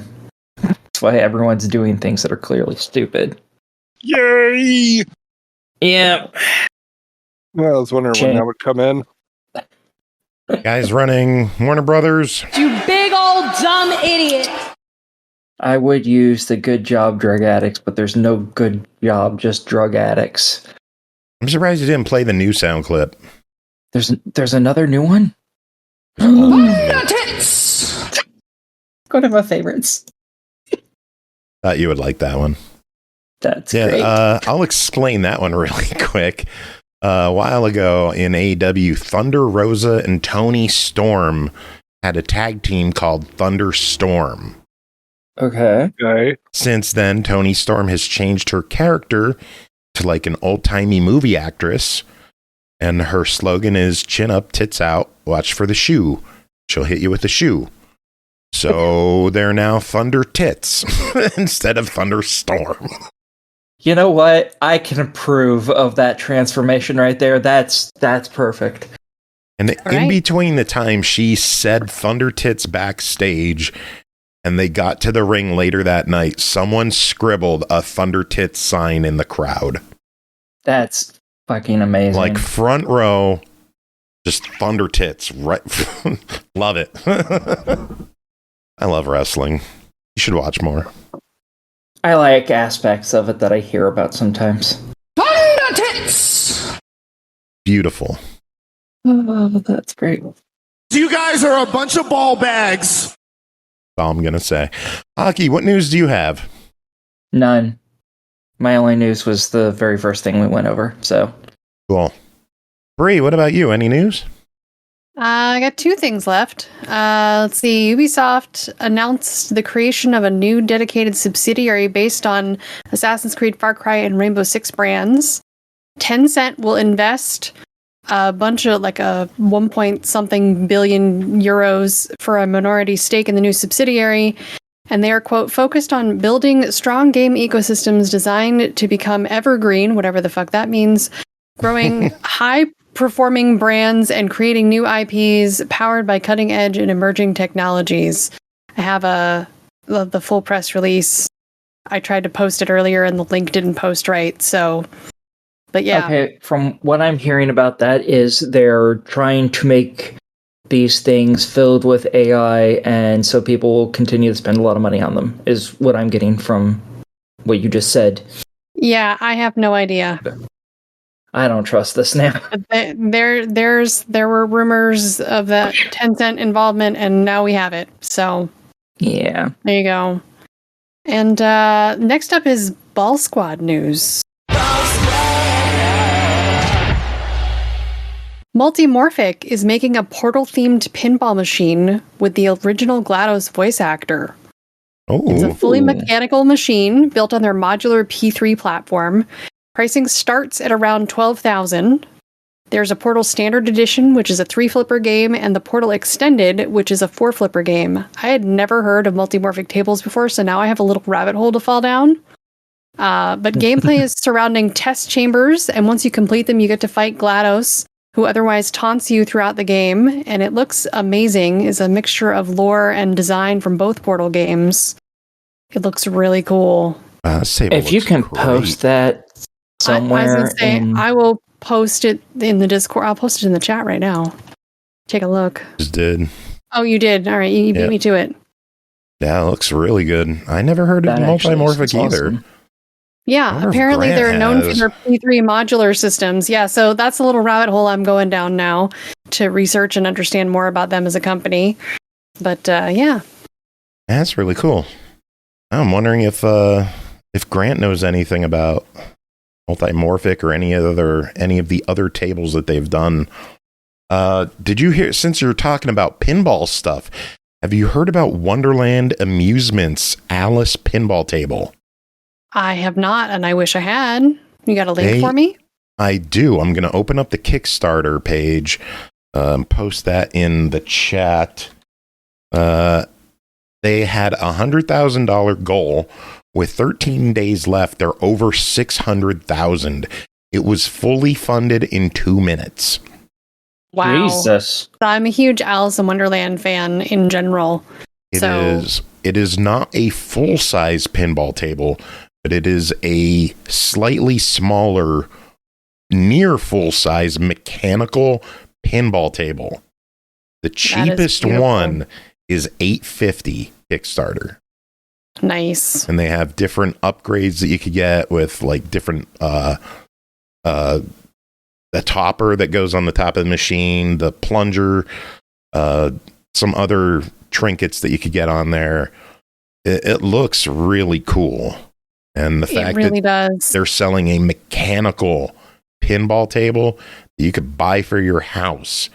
why everyone's doing things that are clearly stupid. Yay! Yeah. Well, I was wondering when that would come in. Guys running Warner Brothers. You big old dumb idiot. I would use the good job drug addicts, but there's no good job, just drug addicts. I'm surprised you didn't play the new sound clip. There's another new one? Tits. One of my favorites. Thought you would like that one. That's great. I'll explain that one really quick. A while ago in AEW, Thunder Rosa and Tony Storm had a tag team called Thunderstorm. Okay. Since then, Tony Storm has changed her character to like an old-timey movie actress, and her slogan is chin up, tits out, watch for the shoe. She'll hit you with the shoe. So they're now Thunder Tits instead of Thunderstorm. You know what? I can approve of that transformation right there. That's perfect. And in right. between the time she said Thunder Tits backstage and they got to the ring later that night, someone scribbled a Thunder Tits sign in the crowd. That's fucking amazing. Like front row, just Thunder Tits. Right. Love it. I love wrestling. You should watch more. I like aspects of it that I hear about sometimes. Thunder tits. Beautiful. Oh, that's great. You guys are a bunch of ball bags. That's all I'm going to say. Aki, what news do you have? None. My only news was the very first thing we went over. So Cool. Bree, what about you? Any news? I got 2 things left. Let's see. Ubisoft announced the creation of a new dedicated subsidiary based on Assassin's Creed, Far Cry, and Rainbow Six brands. Tencent will invest a bunch of like a 1 point something billion euros for a minority stake in the new subsidiary. And they are, quote, focused on building strong game ecosystems designed to become evergreen, whatever the fuck that means, growing high-performing brands and creating new IPs powered by cutting-edge and emerging technologies. I have the full press release. I tried to post it earlier and the link didn't post right, so... But yeah. Okay, from what I'm hearing about that is they're trying to make these things filled with AI, and so people will continue to spend a lot of money on them, is what I'm getting from what you just said. Yeah, I have no idea. I don't trust this now. There were rumors of that Tencent involvement, and now we have it. So Yeah. there you go. And next up is Ball Squad news. Multimorphic is making a Portal-themed pinball machine with the original GLaDOS voice actor. It's a fully mechanical machine built on their modular P3 platform. Pricing starts at around $12,000. There's a Portal Standard Edition, which is a 3-flipper game, and the Portal Extended, which is a 4-flipper game. I had never heard of multimorphic tables before, so now I have a little rabbit hole to fall down. But gameplay is surrounding test chambers, and once you complete them, you get to fight GLaDOS, who otherwise taunts you throughout the game, and it looks amazing. It's a mixture of lore and design from both Portal games. It looks really cool. If you can post that somewhere, I was gonna say, I will post it in the Discord. I'll post it in the chat right now. Take a look. Just did. Oh, you did. All right, you beat me to it. Yeah, it looks really good. I never heard of multimorphic either. Awesome. Yeah, apparently they're known for their P3 modular systems. Yeah, so that's a little rabbit hole I'm going down now to research and understand more about them as a company. But yeah. That's really cool. I'm wondering if Grant knows anything about multimorphic or any of the other tables that they've done. Did you hear, since you're talking about pinball stuff, have you heard about Wonderland Amusements Alice pinball table? I have not, and I wish I had. You got a link for me? I do. I'm going to open up the Kickstarter page, post that in the chat. They had a $100,000 goal. With 13 days left, they're over 600,000. It was fully funded in 2 minutes. Wow. Jesus. I'm a huge Alice in Wonderland fan in general. It is not a full-size pinball table, but it is a slightly smaller, near full-size mechanical pinball table. The cheapest one is $850 Kickstarter. Nice. And they have different upgrades that you could get with like different the topper that goes on the top of the machine, the plunger, some other trinkets that you could get on there. It looks really cool. And the fact that they're selling a mechanical pinball table that you could buy for your house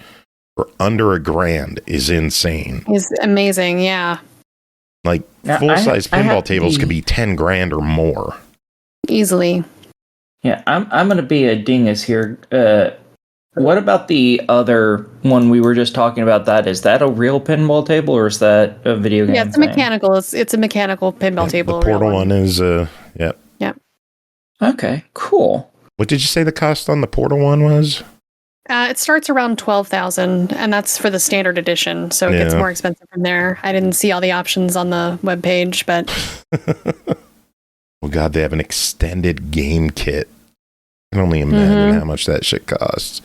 for under $1,000 is insane. It's amazing, yeah. Like full-size pinball tables could be $10,000 or more. Easily. Yeah, I'm going to be a dingus here. What about the other one we were just talking about? Is that a real pinball table or is that a video game? Yeah, it's a mechanical. It's a mechanical pinball table. The Portal one is yep. Yep. Okay, cool. What did you say the cost on the Portal one was? It starts around 12,000, and that's for the standard edition, so it gets more expensive from there. I didn't see all the options on the webpage, but well, God, they have an extended game kit. I can only imagine how much that shit costs.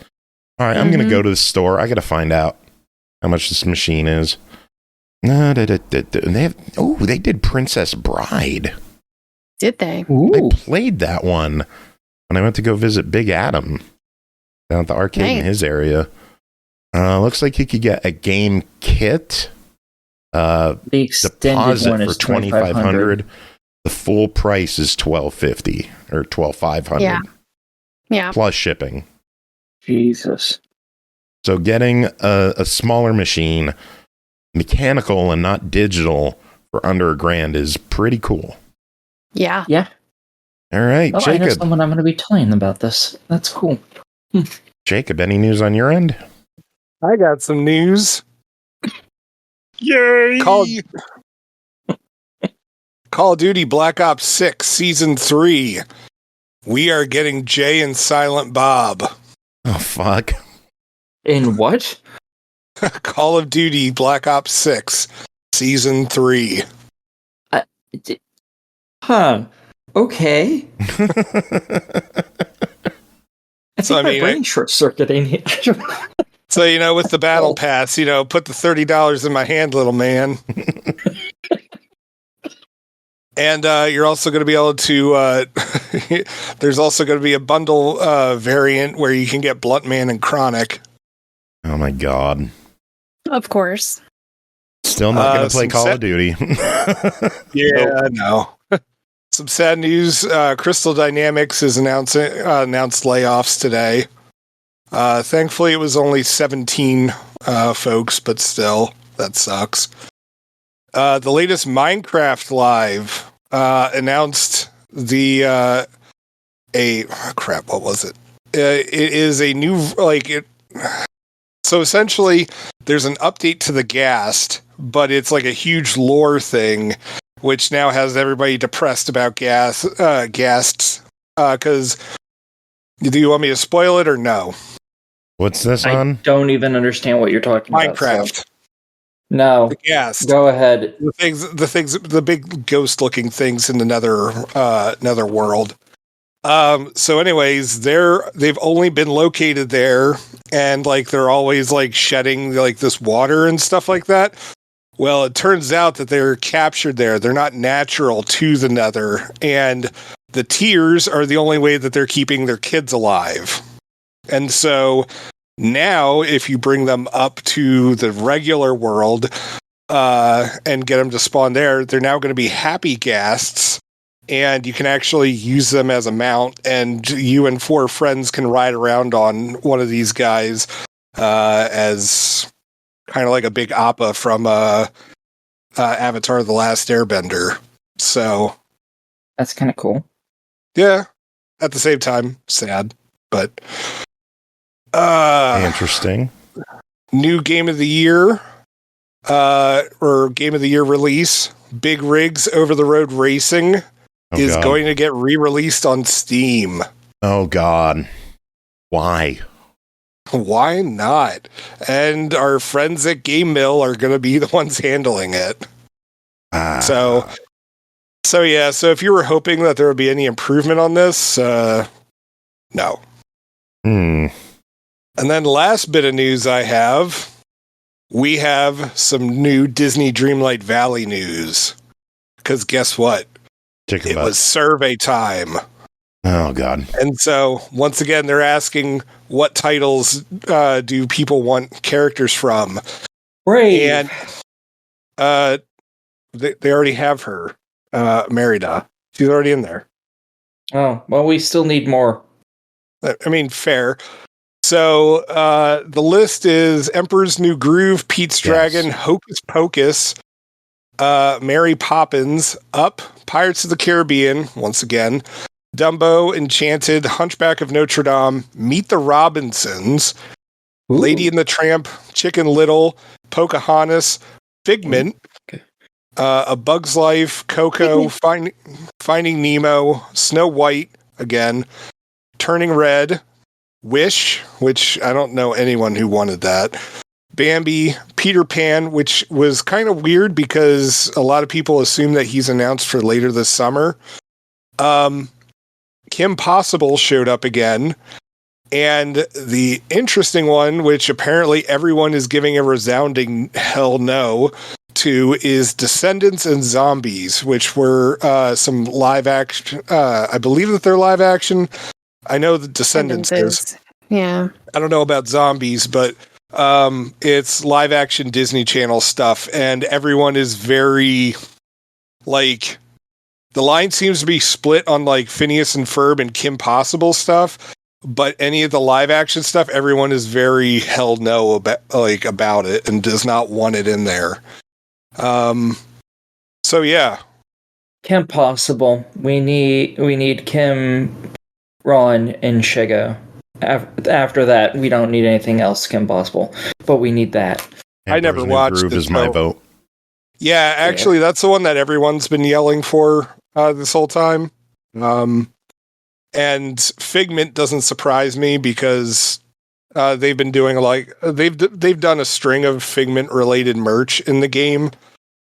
All right, I'm going to go to the store. I got to find out how much this machine is. They did Princess Bride. Did they? Ooh. I played that one when I went to go visit Big Adam down at the arcade in his area. Looks like you could get a game kit. The extended deposit one is for $2,500. The full price is $12.50 or $12,500. Yeah. Plus shipping. Jesus. So getting a smaller machine, mechanical and not digital, for under $1,000 is pretty cool. Yeah. Yeah. All right, Oh, I know Jacob. someone I'm going to be telling about this. That's cool. Jacob, any news on your end? I got some news. Yay! Call of Duty Black Ops 6 Season 3. We are getting Jay and Silent Bob. Oh, fuck. In what? Call of Duty Black Ops 6 Season 3. Huh. Okay. I think my brain short-circuiting. So, with the battle pass, put the $30 in my hand, little man. And you're also going to be able to, there's also going to be a bundle variant where you can get Blunt Man and Chronic. Oh my God. Of course. Still not going to play Call of Duty. Yeah, I know. Some sad news. Crystal Dynamics has announced layoffs today. Thankfully, it was only 17 folks, but still, that sucks. The latest Minecraft Live announced what was it? It is a new, so essentially, there's an update to the Ghast, but it's like a huge lore thing, which now has everybody depressed about Ghasts. Because, do you want me to spoil it or no? What's this on? I don't even understand what you're talking about. Minecraft. So. No. The Ghast. Go ahead. The big ghost-looking things in the nether world. So anyways, they've only been located there, and they're always shedding this water and stuff like that. Well, it turns out that they're captured there. They're not natural to the nether, and the tears are the only way that they're keeping their kids alive. And so now, if you bring them up to the regular world and get them to spawn there, they're now going to be happy Ghasts, and you can actually use them as a mount, and you and 4 friends can ride around on one of these guys as kind of like a big Appa from Avatar: The Last Airbender. So that's kind of cool. Yeah. At the same time, sad, but interesting. New Game of the Year, or Game of the Year release, Big Rigs Over the Road Racing is going to get re-released on Steam. Oh God. Why? Why not? And our friends at Game Mill are going to be the ones handling it. So yeah, so if you were hoping that there would be any improvement on this, no. And then last bit of news I have, we have some new Disney Dreamlight Valley news. Because guess what? It was survey time. Oh, God. And so, once again, they're asking what titles do people want characters from? Brave. And they already have her, Merida. She's already in there. Oh, well, we still need more. I mean, fair. So, the list is Emperor's New Groove, Pete's Dragon, Hocus Pocus, Mary Poppins, Up, Pirates of the Caribbean, once again, Dumbo, Enchanted, Hunchback of Notre Dame, Meet the Robinsons, Lady and the Tramp, Chicken Little, Pocahontas, Figment, A Bug's Life, Coco, Finding Nemo, Snow White, again, Turning Red, Wish, which I don't know anyone who wanted that, Bambi, Peter Pan, which was kind of weird because a lot of people assume that he's announced for later this summer. Kim Possible showed up again. And the interesting one, which apparently everyone is giving a resounding hell no to, is Descendants and Zombies, which were some live action. I believe that they're live action. I know the Descendants is. Yeah. I don't know about Zombies, but it's live action Disney Channel stuff, and everyone is very The line seems to be split on like Phineas and Ferb and Kim Possible stuff, but any of the live action stuff, everyone is very hell no about it and does not want it in there. So yeah. Kim Possible. We need Kim, Ron, and Shigo. After that, we don't need anything else Kim Possible, but we need that. I never watched Groove it, is my vote. Yeah, actually, that's the one that everyone's been yelling for this whole time. And Figment doesn't surprise me because they've been doing they've done a string of Figment related merch in the game.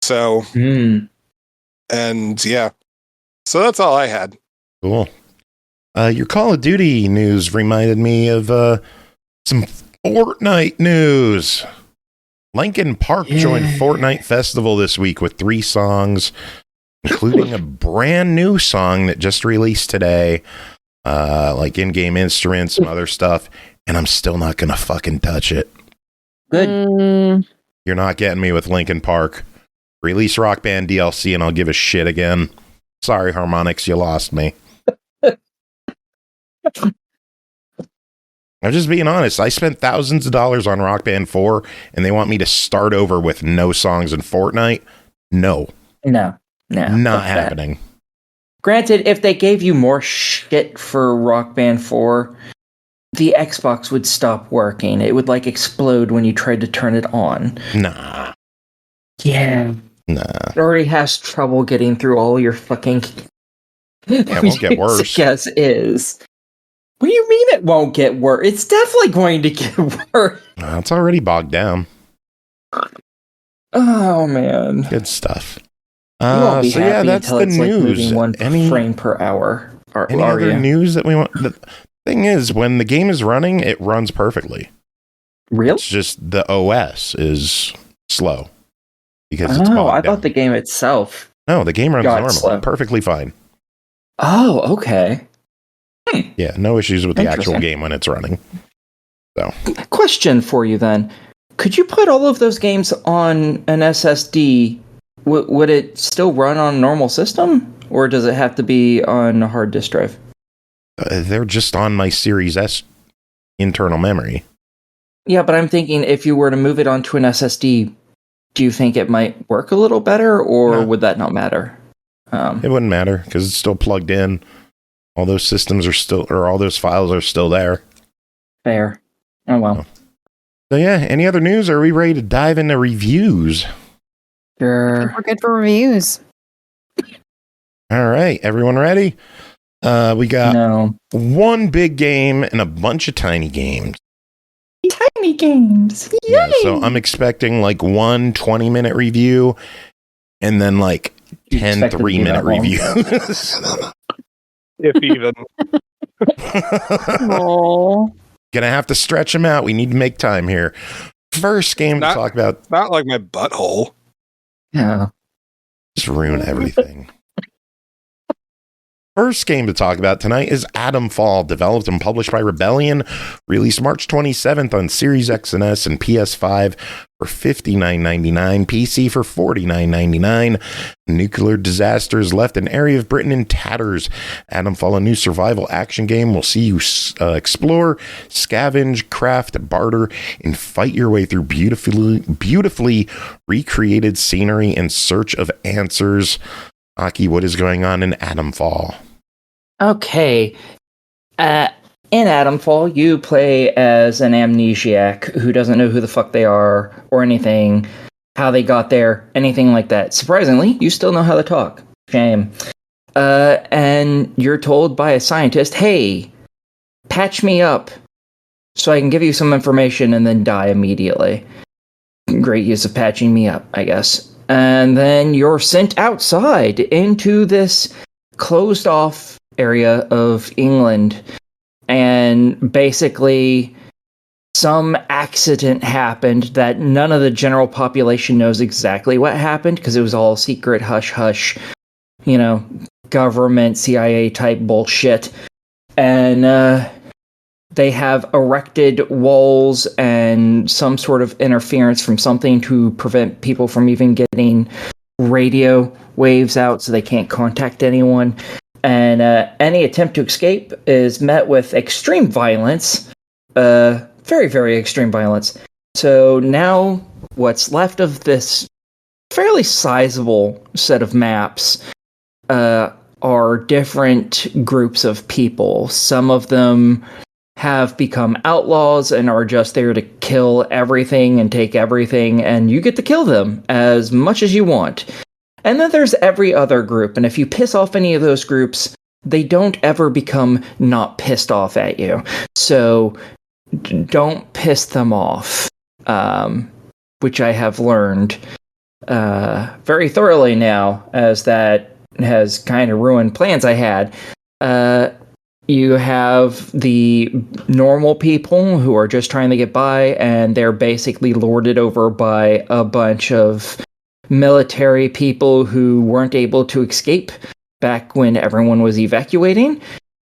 So, and yeah, so that's all I had. Cool. Your Call of Duty news reminded me of some Fortnite news. Linkin Park joined Fortnite Festival this week with 3 songs, including a brand new song that just released today, like in-game instruments, some other stuff, and I'm still not gonna fucking touch it. Good. You're not getting me with Linkin Park. Release Rock Band DLC and I'll give a shit again. Sorry, Harmonix, you lost me. I'm just being honest. I spent thousands of dollars on Rock Band 4 and they want me to start over with no songs in Fortnite? No. No. Not happening. Granted, if they gave you more shit for Rock Band 4, the Xbox would stop working. It would like explode when you tried to turn it on. Nah. Yeah. Nah. It already has trouble getting through all your fucking... It won't get worse. Yes, is. What do you mean it won't get worse? It's definitely going to get worse. It's already bogged down. Oh, man. Good stuff. You won't be happy that's until the it's news. Like moving 1 frame per hour. Any other news that we want? The thing is, when the game is running, it runs perfectly. Really? It's just the OS is slow. Because it's I bogged down. thought the game itself... No, the game runs normal. Slow. Perfectly fine. Oh, okay. Yeah, no issues with the actual game when it's running. So, question for you then: could you put all of those games on an SSD? Would it still run on a normal system, or does it have to be on a hard disk drive? They're just on my Series S internal memory. Yeah, but I'm thinking if you were to move it onto an SSD, do you think it might work a little better, or would that not matter? It wouldn't matter because it's still plugged in. All those systems are still, or all those files are still there. Fair. Oh, well. So yeah, any other news? Or are we ready to dive into reviews? Sure. We're good for reviews. All right, everyone ready? We got one big game and a bunch of tiny games. Tiny games. Yay! Yeah, so I'm expecting like 1 20-minute review and then like 10 3-minute reviews. If even. Gonna have to stretch them out. We need to make time here. First game to talk about. Not like my butthole. Yeah. Just ruin everything. First game to talk about tonight is ATOMFALL, developed and published by Rebellion, released March 27th on Series X and S and PS5 for $59.99, PC for $49.99. Nuclear disasters left an area of Britain in tatters. ATOMFALL, a new survival action game, will see you explore, scavenge, craft, barter, and fight your way through beautifully recreated scenery in search of answers. Aki, what is going on in ATOMFALL? Okay. In ATOMFALL, you play as an amnesiac who doesn't know who the fuck they are or anything, how they got there, anything like that. Surprisingly, you still know how to talk. Shame. And you're told by a scientist, hey, patch me up so I can give you some information and then die immediately. Great use of patching me up, I guess. And then you're sent outside into this closed off area of England. And basically, some accident happened that none of the general population knows exactly what happened because it was all secret hush-hush, government, CIA type bullshit. And they have erected walls and some sort of interference from something to prevent people from even getting radio waves out so they can't contact anyone. And any attempt to escape is met with extreme violence. Very, very extreme violence. So now what's left of this fairly sizable set of maps are different groups of people. Some of them have become outlaws and are just there to kill everything and take everything, and you get to kill them as much as you want. And then there's every other group, and if you piss off any of those groups, they don't ever become not pissed off at you. So don't piss them off, which I have learned very thoroughly now, as that has kind of ruined plans I had. You have the normal people who are just trying to get by, and they're basically lorded over by a bunch of military people who weren't able to escape back when everyone was evacuating.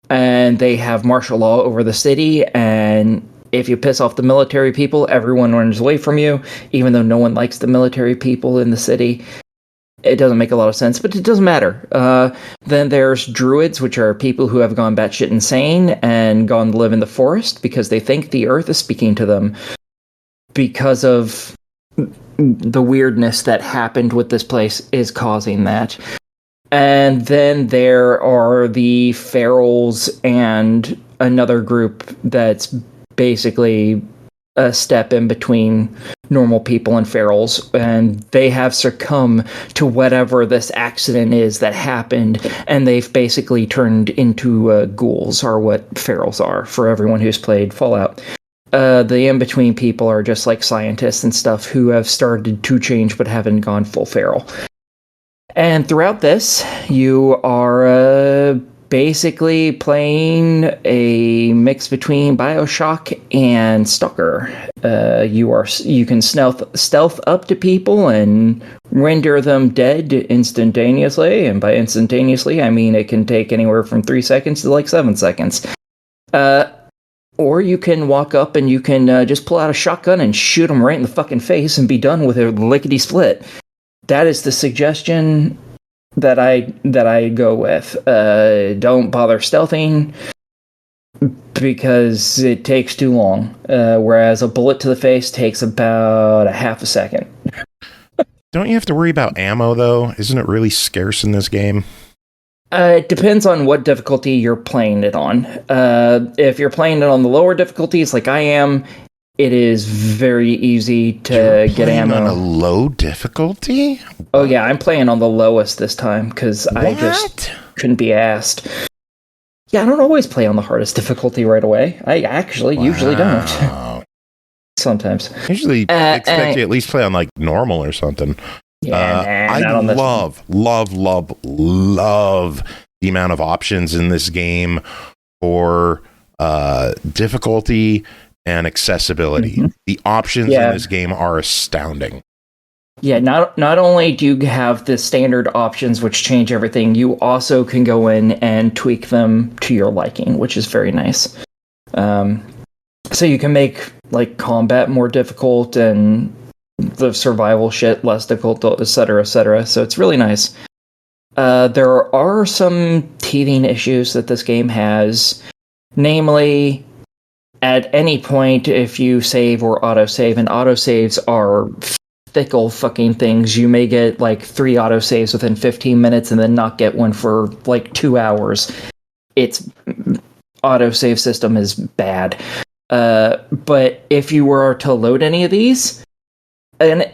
And they have martial law over the city, and if you piss off the military people, everyone runs away from you, even though no one likes the military people in the city. It doesn't make a lot of sense, but it doesn't matter. Then there's druids, which are people who have gone batshit insane and gone to live in the forest because they think the earth is speaking to them because of the weirdness that happened with this place is causing that. And then there are the ferals and another group that's basically a step in between normal people and ferals, and they have succumbed to whatever this accident is that happened, and they've basically turned into ghouls, are what ferals are, for everyone who's played Fallout. The in-between people are just like scientists and stuff who have started to change but haven't gone full feral. And throughout this, you are basically playing a mix between BioShock and Stalker. You can stealth up to people and render them dead instantaneously, and by instantaneously I mean it can take anywhere from 3 seconds to like 7 seconds. Or you can walk up and you can just pull out a shotgun and shoot them right in the fucking face and be done with it lickety-split. That is the suggestion that I go with. Don't bother stealthing because it takes too long. Whereas a bullet to the face takes about a half a second. Don't you have to worry about ammo, though? Isn't it really scarce in this game? It depends on what difficulty you're playing it on. If you're playing it on the lower difficulties, like I am, it is very easy to get ammo. On a low difficulty? Oh yeah, I'm playing on the lowest this time because I just couldn't be asked. Yeah, I don't always play on the hardest difficulty right away. I actually usually don't. Sometimes. Usually expect you at least play on like normal or something. Yeah, I love the amount of options in this game for difficulty and accessibility. Mm-hmm. The options in this game are astounding. Yeah, not only do you have the standard options which change everything, you also can go in and tweak them to your liking, which is very nice. So you can make like combat more difficult and the survival shit less difficult, etc., etc. So it's really nice. There are some teething issues that this game has, namely, at any point if you save or autosave, and autosaves are fickle fucking things. You may get like 3 autosaves within 15 minutes and then not get one for like 2 hours. Its autosave system is bad. But if you were to load any of these, and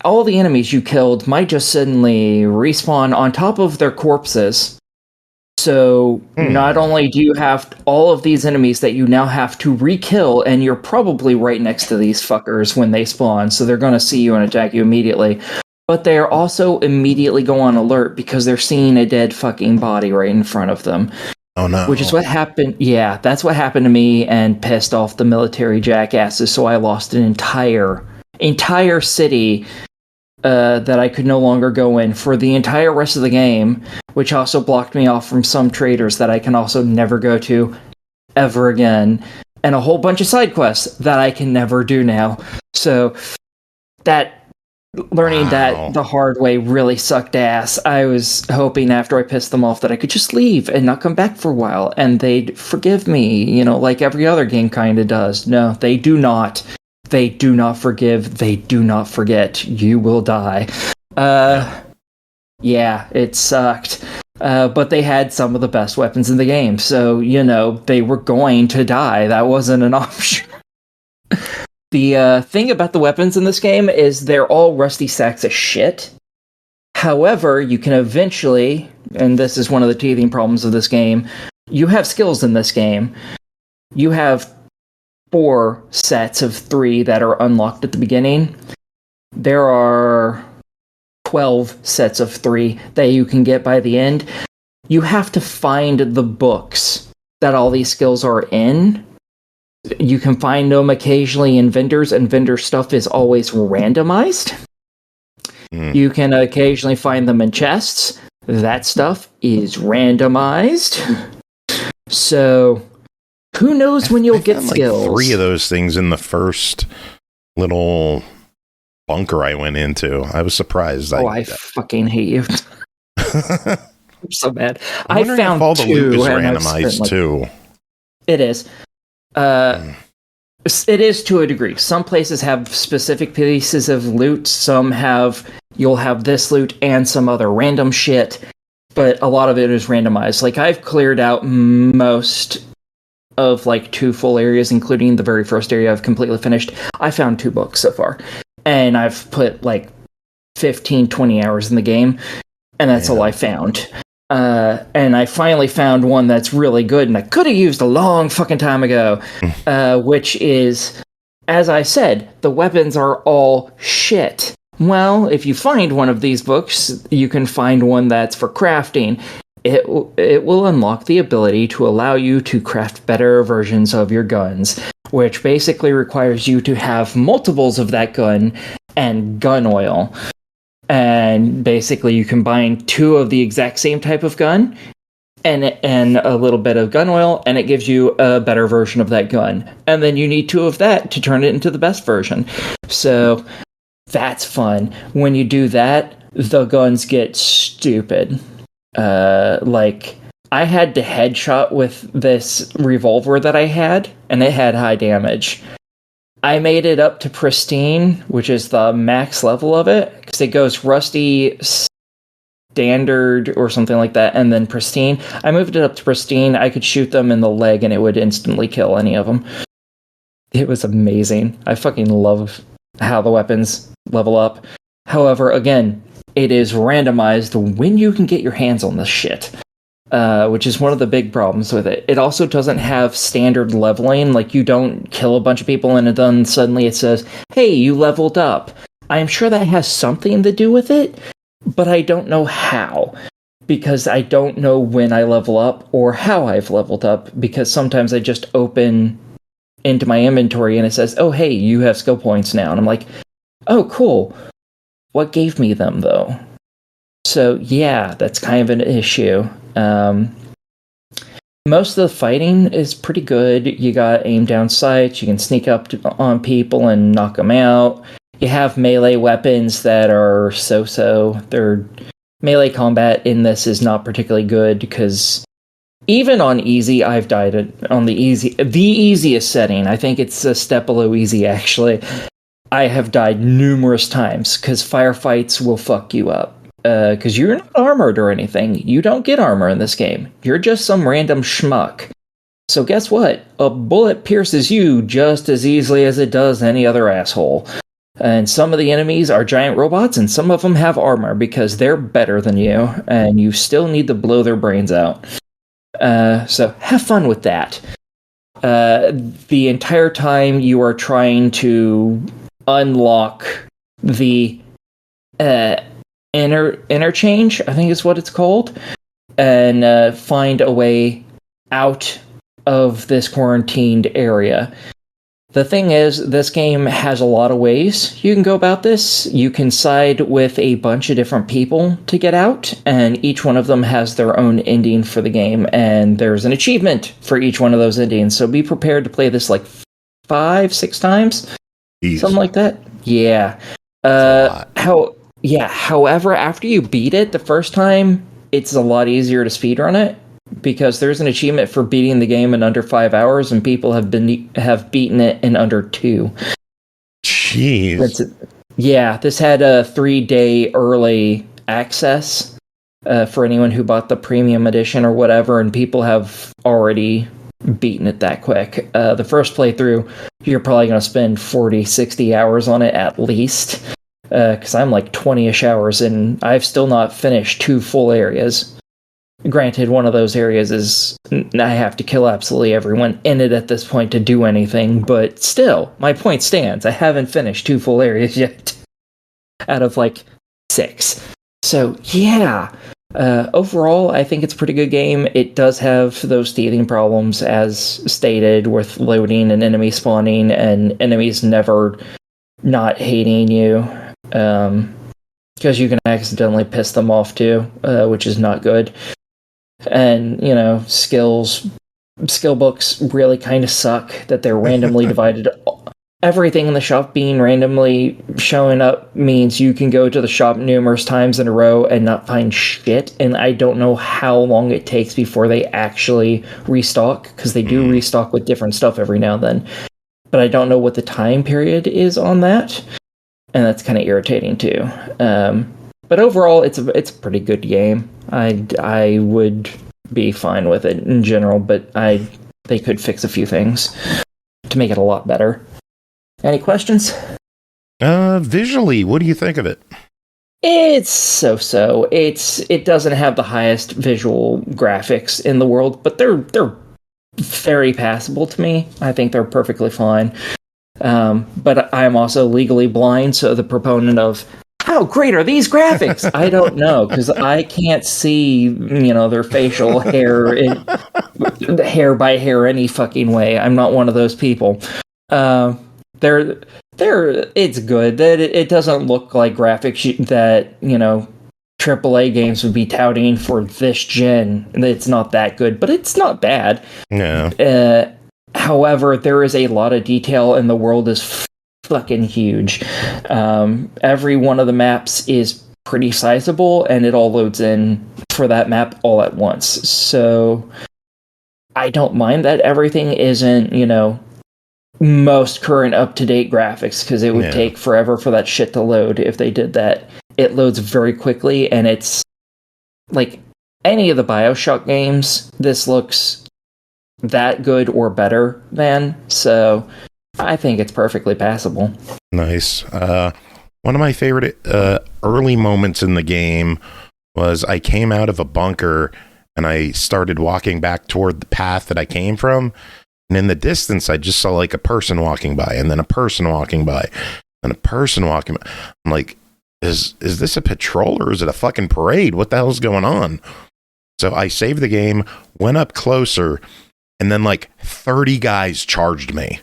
all the enemies you killed might just suddenly respawn on top of their corpses. So not only do you have all of these enemies that you now have to re-kill, and you're probably right next to these fuckers when they spawn, so they're going to see you and attack you immediately, but they're also immediately go on alert because they're seeing a dead fucking body right in front of them. Oh no. Which is what happened. Yeah, that's what happened to me and pissed off the military jackasses, so I lost an entire city that I could no longer go in for the entire rest of the game, which also blocked me off from some traders that I can also never go to ever again, and a whole bunch of side quests that I can never do now. So that Learning that the hard way really sucked ass. I was hoping after I pissed them off that I could just leave and not come back for a while, and they'd forgive me, like every other game kind of does. No, they do not. They do not forgive. They do not forget. You will die. Yeah, it sucked. But they had some of the best weapons in the game, so, they were going to die. That wasn't an option. The thing about the weapons in this game is they're all rusty sacks of shit. However, you can eventually, and this is one of the teething problems of this game, you have skills in this game. You have 4 sets of 3 that are unlocked at the beginning. There are 12 sets of 3 that you can get by the end. You have to find the books that all these skills are in. You can find them occasionally in vendors, and vendor stuff is always randomized. You can occasionally find them in chests. That stuff is randomized. So, who knows when you'll get skills? 3 of those things in the first little bunker I went into. I was surprised. I fucking hate you. I'm so mad. I found if all the 2 loot is and randomized too. It is. It is to a degree. Some places have specific pieces of loot. Some you'll have this loot and some other random shit. But a lot of it is randomized. Like, I've cleared out most of 2 full areas, including the very first area I've completely finished. I found 2 books so far. And I've put 15, 20 hours in the game. And that's all I found. And I finally found one that's really good, and I could have used a long fucking time ago, which is, as I said, the weapons are all shit. Well, if you find one of these books, you can find one that's for crafting. It will unlock the ability to allow you to craft better versions of your guns, which basically requires you to have multiples of that gun and gun oil. And basically you combine 2 of the exact same type of gun and a little bit of gun oil, and it gives you a better version of that gun. And then you need 2 of that to turn it into the best version. So that's fun. When you do that, the guns get stupid. I had to headshot with this revolver that I had, and it had high damage. I made it up to pristine, which is the max level of it, because it goes rusty, standard, or something like that, and then pristine. I moved it up to pristine. I could shoot them in the leg, and it would instantly kill any of them. It was amazing. I fucking love how the weapons level up. However, again, it is randomized when you can get your hands on this shit. Which is one of the big problems with it. It also doesn't have standard leveling. You don't kill a bunch of people and then suddenly it says, hey, you leveled up. I'm sure that has something to do with it, but I don't know how. Because I don't know when I level up or how I've leveled up, because sometimes I just open into my inventory and it says, oh, hey, you have skill points now. And I'm like, oh, cool. What gave me them, though? So, yeah, that's kind of an issue. Most of the fighting is pretty good. You got aim down sights, you can sneak up on people and knock them out. You have melee weapons that are so-so. Their melee combat in this is not particularly good, because even on easy, I've died on the easiest setting. I think it's a step below easy, actually. I have died numerous times, because firefights will fuck you up. Because you're not armored or anything. You don't get armor in this game. You're just some random schmuck. So guess what? A bullet pierces you just as easily as it does any other asshole. And some of the enemies are giant robots, and some of them have armor because they're better than you, and you still need to blow their brains out. So have fun with that. The entire time you are trying to unlock the interchange, I think is what it's called, and find a way out of this quarantined area. The thing is, this game has a lot of ways you can go about this. You can side with a bunch of different people to get out, and each one of them has their own ending for the game, and there's an achievement for each one of those endings, so be prepared to play this 5-6 times. Jeez. Something like that. Yeah. However, after you beat it the first time, it's a lot easier to speedrun it because there's an achievement for beating the game in under 5 hours, and people have beaten it in under 2. Jeez. This had a 3-day early access for anyone who bought the premium edition or whatever, and people have already beaten it that quick. The first playthrough, you're probably going to spend 40, 60 hours on it at least, because I'm like 20-ish hours, and I've still not finished 2 full areas. Granted, one of those areas is I have to kill absolutely everyone in it at this point to do anything, but still, my point stands. I haven't finished 2 full areas yet out of like 6. So, yeah. Overall, I think it's a pretty good game. It does have those teething problems, as stated, with loading and enemy spawning, and enemies never not hating you, because you can accidentally piss them off too, which is not good. And, skill books really kind of suck that they're randomly divided. Everything in the shop being randomly showing up means you can go to the shop numerous times in a row and not find shit, and I don't know how long it takes before they actually restock, because they do restock with different stuff every now and then. But I don't know what the time period is on that, and that's kind of irritating too. But overall, it's a pretty good game. I would be fine with it in general, but they could fix a few things to make it a lot better. Any questions? Visually, what do you think of it? It's so-so. It doesn't have the highest visual graphics in the world, but they're very passable to me. I think they're perfectly fine. But I'm also legally blind, so the proponent of how great are these graphics? I don't know, because I can't see, their facial hair, hair by hair any fucking way. I'm not one of those people. It's good. That it doesn't look like graphics that, AAA games would be touting for this gen. It's not that good, but it's not bad. Yeah. However, there is a lot of detail, and the world is fucking huge. Every one of the maps is pretty sizable, and it all loads in for that map all at once. So I don't mind that everything isn't, most current up-to-date graphics, because it would take forever for that shit to load if they did that. It loads very quickly, and it's like any of the BioShock games, this looks that good or better than, so I think it's perfectly passable. Nice. One of my favorite early moments in the game was I came out of a bunker and I started walking back toward the path that I came from. And in the distance, I just saw like a person walking by, and then a person walking by, and a person walking by. I'm like, is this a patrol or is it a fucking parade? What the hell's going on? So I saved the game, went up closer, and then like 30 guys charged me.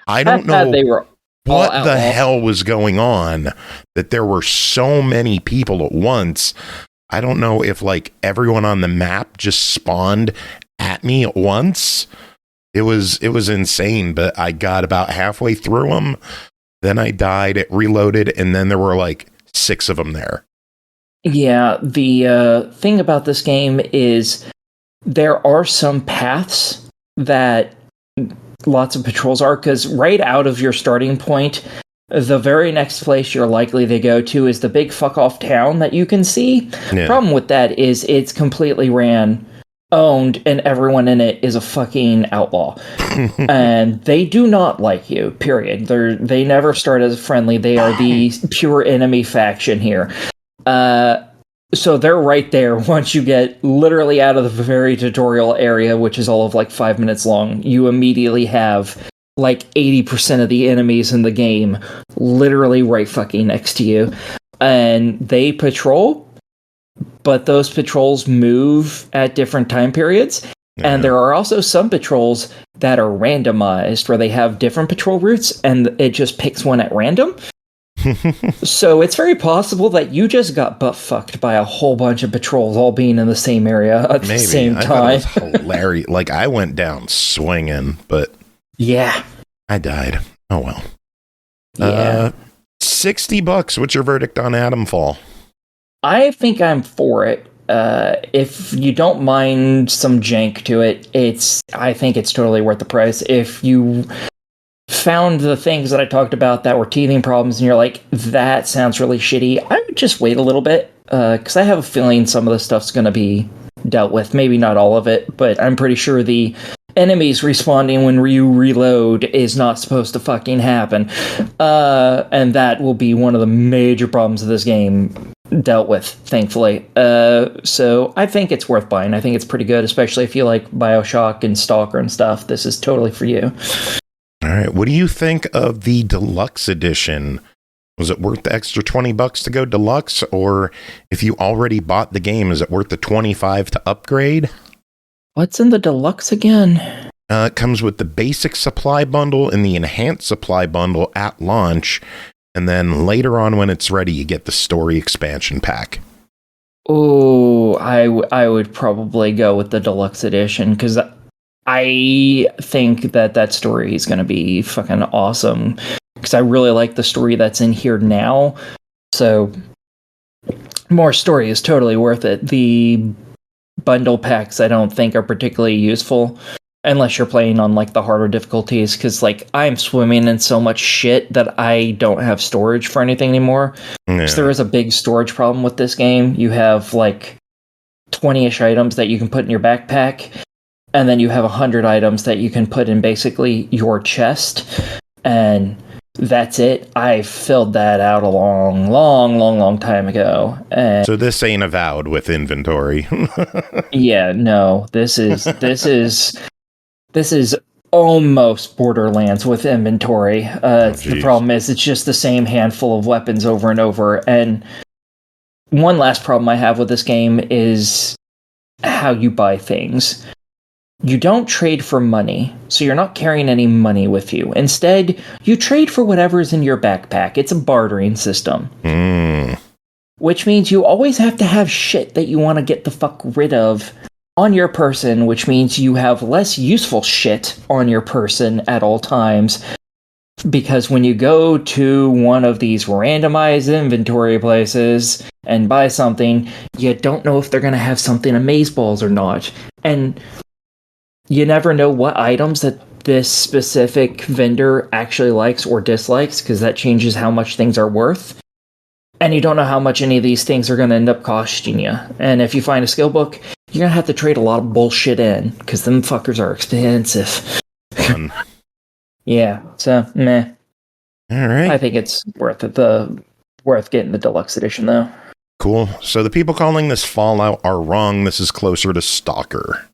I don't know They were what the hell was going on, that there were so many people at once. I don't know if like everyone on the map just spawned at me at once. It was insane, but I got about halfway through them. Then I died, it reloaded, and then there were like 6 of them there. Yeah, the thing about this game is there are some paths that lots of patrols are, because right out of your starting point, the very next place you're likely to go to is the big fuck-off town that you can see. Yeah. Problem with that is it's completely owned, and everyone in it is a fucking outlaw. And they do not like you, period. They never start as friendly. They are the pure enemy faction here. So they're right there once you get literally out of the very tutorial area, which is all of like 5 minutes long. You immediately have like 80% of the enemies in the game literally right fucking next to you. And they patrol, but those patrols move at different time periods. And there are also some patrols that are randomized, where they have different patrol routes, and it just picks one at random. So it's very possible that you just got butt-fucked by a whole bunch of patrols all being in the same area at the same time. I thought it was hilarious. Like, I went down swinging, but... Yeah. I died. Oh, well. Yeah. $60. What's your verdict on ATOMFALL? I think I'm for it. If you don't mind some jank to it, I think it's totally worth the price. If you found the things that I talked about that were teething problems and you're like, that sounds really shitty, I would just wait a little bit, because I have a feeling some of the stuff's going to be dealt with. Maybe not all of it, but I'm pretty sure the enemies responding when you reload is not supposed to fucking happen. And that will be one of the major problems of this game dealt with, thankfully. So I think it's worth buying. I think it's pretty good, especially if you like BioShock and Stalker and stuff. This is totally for you. All right. What do you think of the deluxe edition? Was it worth the extra $20 to go deluxe? Or if you already bought the game, is it worth the $25 to upgrade? What's in the deluxe again? It comes with the basic supply bundle and the enhanced supply bundle at launch. And then later on when it's ready, you get the story expansion pack. Oh, I would probably go with the deluxe edition, because I think that story is going to be fucking awesome, because I really like the story that's in here now. So more story is totally worth it. The bundle packs I don't think are particularly useful unless you're playing on like the harder difficulties, because like I'm swimming in so much shit that I don't have storage for anything anymore. Yeah. So there is a big storage problem with this game. You have like 20-ish items that you can put in your backpack, and then you have 100 items that you can put in basically your chest, and that's it. I filled that out a long time ago. And so this ain't Avowed with inventory. yeah, no, this is almost Borderlands with inventory. The problem is it's just the same handful of weapons over and over. And one last problem I have with this game is how you buy things. You don't trade for money, so you're not carrying any money with you. Instead, you trade for whatever's in your backpack. It's a bartering system. Which means you always have to have shit that you want to get the fuck rid of on your person, which means you have less useful shit on your person at all times. Because when you go to one of these randomized inventory places and buy something, you don't know if they're going to have something amazeballs or not. And you never know what items that this specific vendor actually likes or dislikes, because that changes how much things are worth. And you don't know how much any of these things are going to end up costing you. And if you find a skill book, you're going to have to trade a lot of bullshit in, because them fuckers are expensive. Yeah, so, meh. All right. I think it's worth it. Worth getting the deluxe edition, though. Cool. So the people calling this Fallout are wrong. This is closer to Stalker.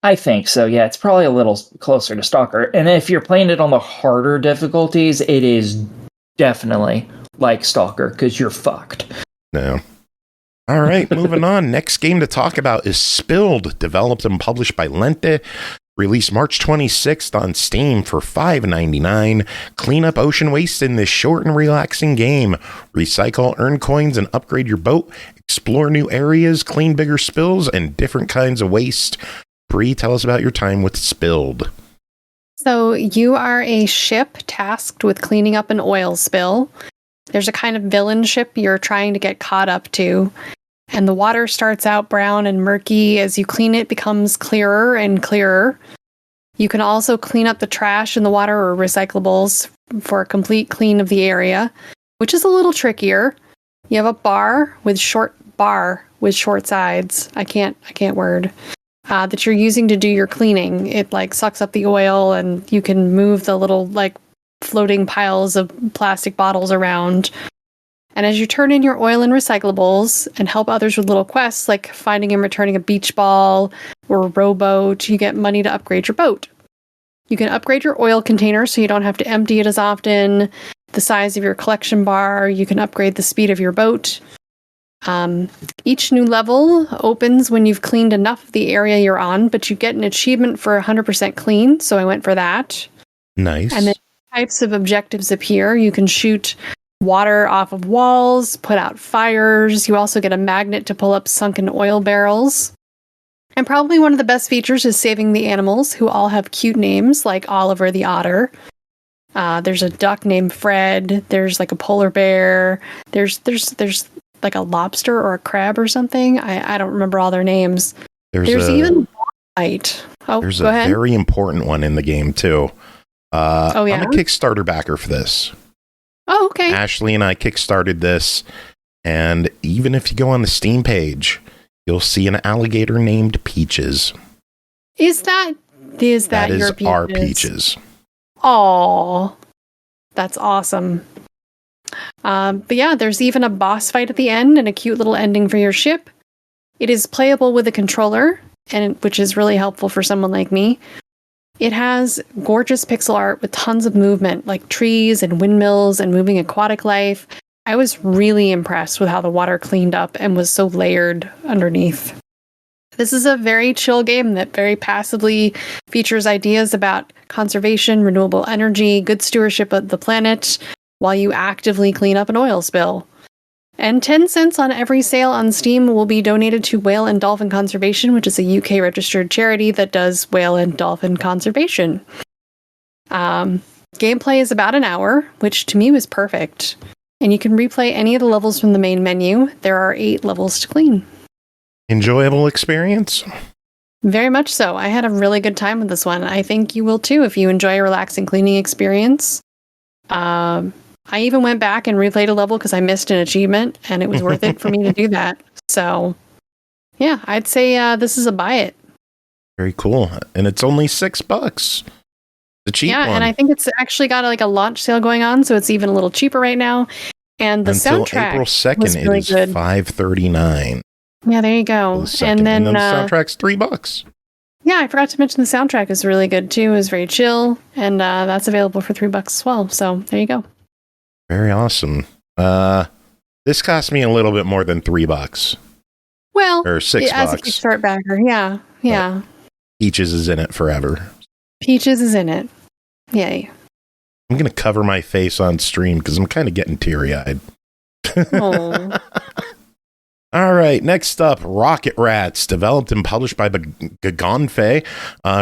I think so, yeah. It's probably a little closer to Stalker. And if you're playing it on the harder difficulties, it is definitely like Stalker, because you're fucked. No. All right, moving on. Next game to talk about is Spilled, developed and published by Lente. Released March 26th on Steam for $5.99. Clean up ocean waste in this short and relaxing game. Recycle, earn coins, and upgrade your boat. Explore new areas, clean bigger spills, and different kinds of waste. Bree, tell us about your time with Spilled. So you are a ship tasked with cleaning up an oil spill. There's a kind of villain ship you're trying to get caught up to. And the water starts out brown and murky. As you clean it, becomes clearer and clearer. You can also clean up the trash in the water or recyclables for a complete clean of the area, which is a little trickier. You have a bar with short sides. I can't word. That you're using to do your cleaning. It like sucks up the oil, and you can move the little like floating piles of plastic bottles around. And as you turn in your oil and recyclables and help others with little quests like finding and returning a beach ball or a rowboat, you get money to upgrade your boat. You can upgrade your oil container so you don't have to empty it as often, the size of your collection bar, you can upgrade the speed of your boat. Each new level opens when you've cleaned enough of the area you're on, but you get an achievement for 100% clean, so I went for that. Nice. And then types of objectives appear. You can shoot water off of walls, put out fires. You also get a magnet to pull up sunken oil barrels. And probably one of the best features is saving the animals, who all have cute names, like Oliver the Otter. There's a duck named Fred. There's like a polar bear. There's like a lobster or a crab or something. I don't remember all their names. There's even White. Oh, there's go a ahead. very important one in the game too. Oh yeah. I'm a Kickstarter backer for this. Oh, okay. Ashley and I kickstarted this, and even if you go on the Steam page, you'll see an alligator named Peaches. Is that your Peaches? Our Peaches. Oh, that's awesome. But yeah, there's even a boss fight at the end and a cute little ending for your ship. It is playable with a controller, which is really helpful for someone like me. It has gorgeous pixel art with tons of movement, like trees and windmills and moving aquatic life. I was really impressed with how the water cleaned up and was so layered underneath. This is a very chill game that very passively features ideas about conservation, renewable energy, good stewardship of the planet, while you actively clean up an oil spill. And 10 cents on every sale on Steam will be donated to Whale and Dolphin Conservation, which is a UK-registered charity that does whale and dolphin conservation. Gameplay is about an hour, which to me was perfect. And you can replay any of the levels from the main menu. There are 8 levels to clean. Enjoyable experience? Very much so. I had a really good time with this one. I think you will too if you enjoy a relaxing cleaning experience. I even went back and replayed a level because I missed an achievement, and it was worth it for me to do that. So, yeah, I'd say this is a buy it. Very cool. And it's only $6. The cheap one. Yeah, and I think it's actually got like a launch sale going on, so it's even a little cheaper right now. And the Until soundtrack April 2nd, was really it is good. $5.39. Yeah, there you go. And then the soundtrack's $3. Yeah, I forgot to mention the soundtrack is really good too. It was very chill, and that's available for $3 as well. So there you go. Very awesome. This cost me a little bit more than $3. Well, or $6. As a Kickstart backer, yeah. But Peaches is in it forever. Peaches is in it. Yay. I'm going to cover my face on stream because I'm kind of getting teary-eyed. All right, next up, Rocket Rats, developed and published by Gagonfe,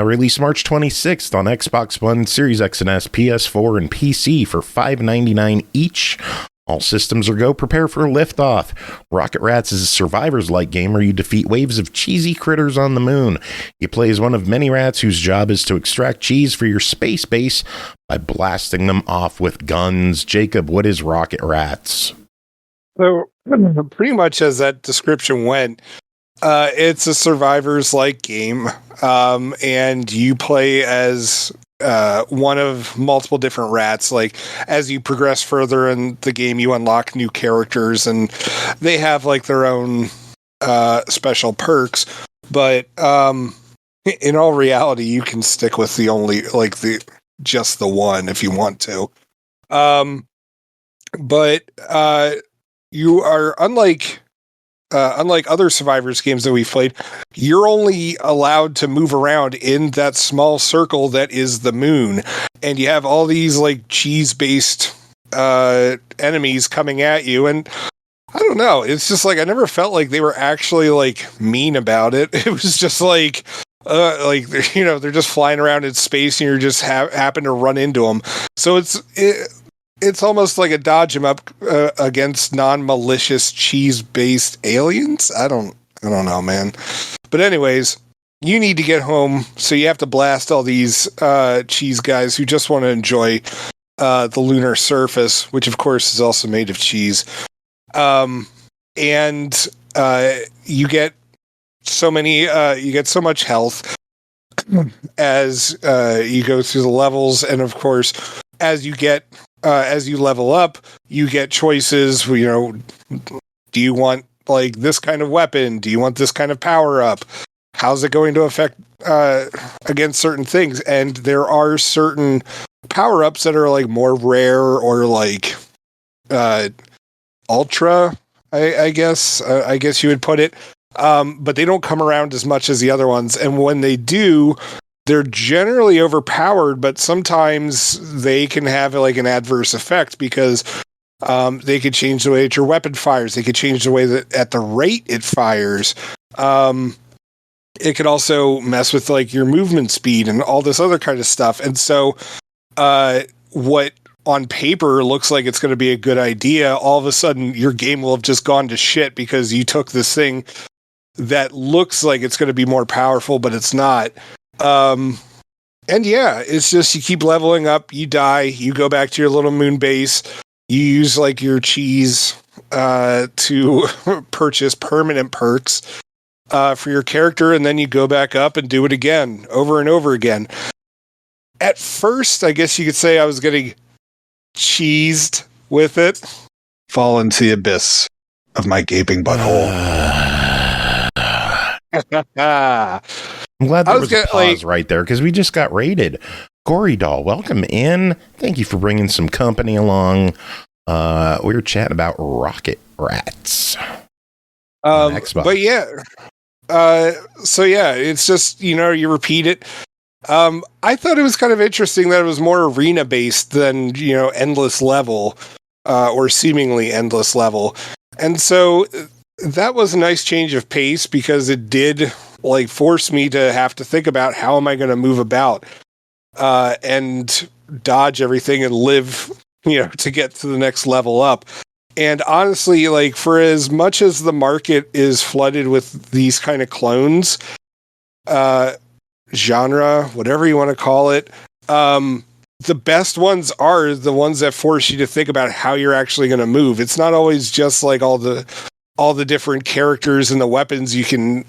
released March 26th on Xbox One, Series X and S, PS4, and PC for $5.99 each. All systems are go. Prepare for liftoff. Rocket Rats is a survivors-like game where you defeat waves of cheesy critters on the moon. You play as one of many rats whose job is to extract cheese for your space base by blasting them off with guns. Jacob, what is Rocket Rats? So, pretty much as that description went, it's a survivors-like game, and you play as one of multiple different rats. Like, as you progress further in the game, you unlock new characters, and they have like their own special perks. But in all reality, you can stick with just the one if you want to. But you are unlike other survivors games that we've played, you're only allowed to move around in that small circle that is the moon, and you have all these like cheese-based enemies coming at you, and I don't know, it's just like I never felt like they were actually like mean about it. It was just like they're just flying around in space, and you're just happen to run into them. So it's almost like a dodge 'em up against non-malicious cheese-based aliens. I don't know, man. But anyways, you need to get home, so you have to blast all these cheese guys who just want to enjoy the lunar surface, which of course is also made of cheese. And you get so much health as you go through the levels, and of course, as you level up, you get choices. You know, do you want like this kind of weapon? Do you want this kind of power up? How's it going to affect against certain things? And there are certain power ups that are like more rare or like ultra. I guess you would put it. But they don't come around as much as the other ones. And when they do, they're generally overpowered, but sometimes they can have like an adverse effect because they could change the way that your weapon fires. They could change the way that at the rate it fires. It could also mess with like your movement speed and all this other kind of stuff. And so what on paper looks like it's going to be a good idea, all of a sudden your game will have just gone to shit because you took this thing that looks like it's going to be more powerful, but it's not. And yeah, it's just you keep leveling up, you die, you go back to your little moon base, you use like your cheese to purchase permanent perks for your character, and then you go back up and do it again, over and over again. At first, I guess you could say I was getting cheesed with it. Fall into the abyss of my gaping butthole. I'm glad there was a pause right there because we just got raided. Gory Doll, welcome in. Thank you for bringing some company along. We were chatting about Rocket Rats. But yeah. So yeah, it's just, you repeat it. I thought it was kind of interesting that it was more arena based than, endless level, or seemingly endless level. And so that was a nice change of pace because it did force me to have to think about how am I going to move about, and dodge everything and live, to get to the next level up. And honestly, for as much as the market is flooded with these kind of clones, genre, whatever you want to call it, the best ones are the ones that force you to think about how you're actually going to move. It's not always just all the different characters and the weapons you can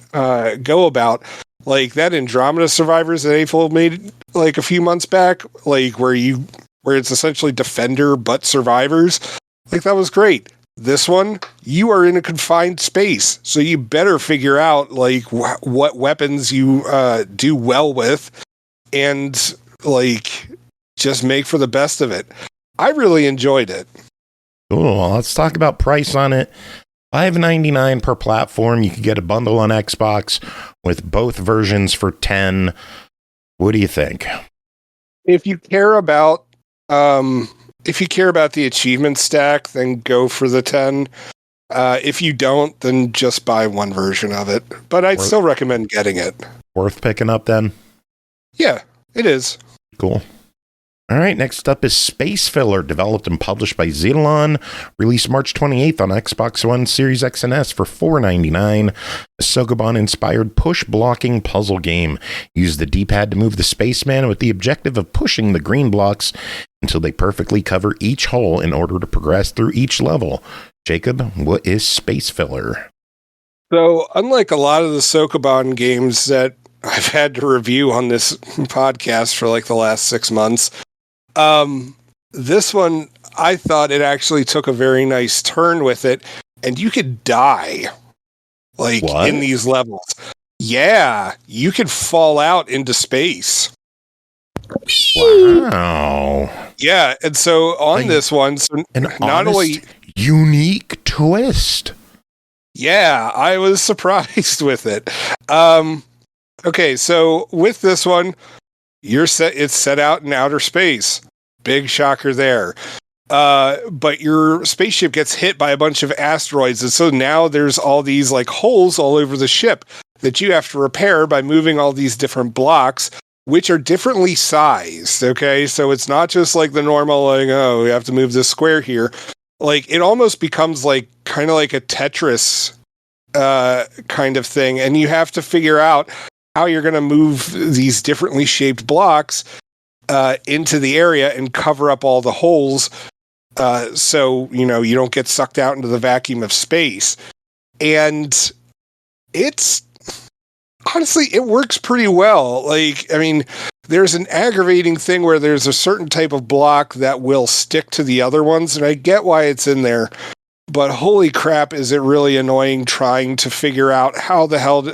go about. Like that Andromeda Survivors that AFIL made a few months back, where it's essentially Defender but survivors. That was great. This one, you are in a confined space, so you better figure out what weapons you do well with, and just make for the best of it. I really enjoyed it. Cool. Well, let's talk about price on it. $5.99 per platform. You can get a bundle on Xbox with both versions for $10. What do you think? If you care about the achievement stack, then go for the 10. If you don't, then just buy one version of it. But I'd still recommend getting it. Worth picking up then? Yeah, it is. Cool. All right, next up is Space Filler, developed and published by Xitilon, released March 28th on Xbox One, Series X and S for $4.99. A Sokoban-inspired push-blocking puzzle game. Use the D-pad to move the spaceman with the objective of pushing the green blocks until they perfectly cover each hole in order to progress through each level. Jacob, what is Space Filler? So, unlike a lot of the Sokoban games that I've had to review on this podcast for the last 6 months, this one, I thought it actually took a very nice turn with it, and you could die, what? In these levels. Yeah, you could fall out into space. Wow. Yeah, and so on this one, so not only unique twist. Yeah, I was surprised with it. Okay, so with this one, it's set out in outer space. Big shocker there. But your spaceship gets hit by a bunch of asteroids, and so now there's all these holes all over the ship that you have to repair by moving all these different blocks, which are differently sized. Okay, so it's not just the normal we have to move this square here. It almost becomes kind of like a Tetris kind of thing, and you have to figure out how you're going to move these differently shaped blocks into the area and cover up all the holes, so you don't get sucked out into the vacuum of space. And it's honestly, it works pretty well. There's an aggravating thing where there's a certain type of block that will stick to the other ones, and I get why it's in there, but holy crap, is it really annoying trying to figure out how the hell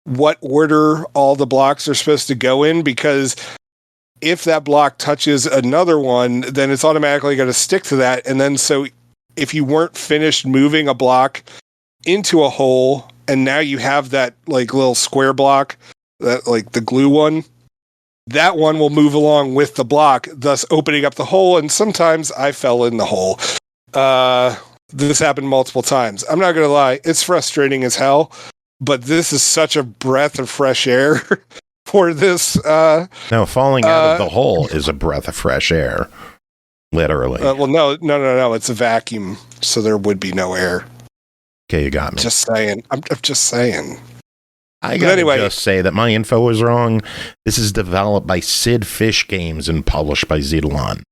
what order all the blocks are supposed to go in, because if that block touches another one, then it's automatically going to stick to that. And then so if you weren't finished moving a block into a hole, and now you have that little square block, that the glue one, that one will move along with the block, thus opening up the hole. And sometimes I fell in the hole. This happened multiple times. I'm not going to lie. It's frustrating as hell. But this is such a breath of fresh air for this. No, falling out of the hole is a breath of fresh air. Literally. Well, no. It's a vacuum, so there would be no air. Okay, you got me. Just saying. I'm just saying. I gotta just say that my info was wrong. This is developed by Sid Fish Games and published by Xitilon.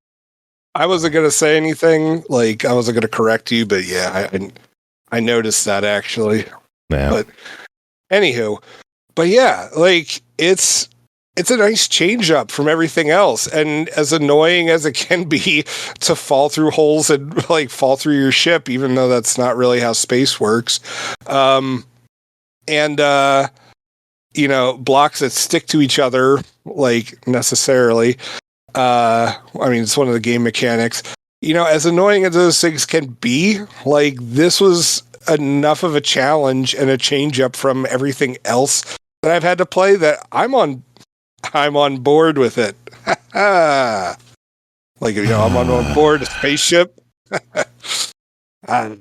I wasn't going to say anything. Like, I wasn't going to correct you, but yeah, I noticed that actually. Yeah. But anywho, but yeah, like it's a nice change up from everything else. And as annoying as it can be to fall through holes and like fall through your ship, even though that's not really how space works. Blocks that stick to each other, like necessarily. I mean, it's one of the game mechanics. As annoying as those things can be, like this was enough of a challenge and a change up from everything else that I've had to play that I'm on board with it. I'm on board a spaceship. Got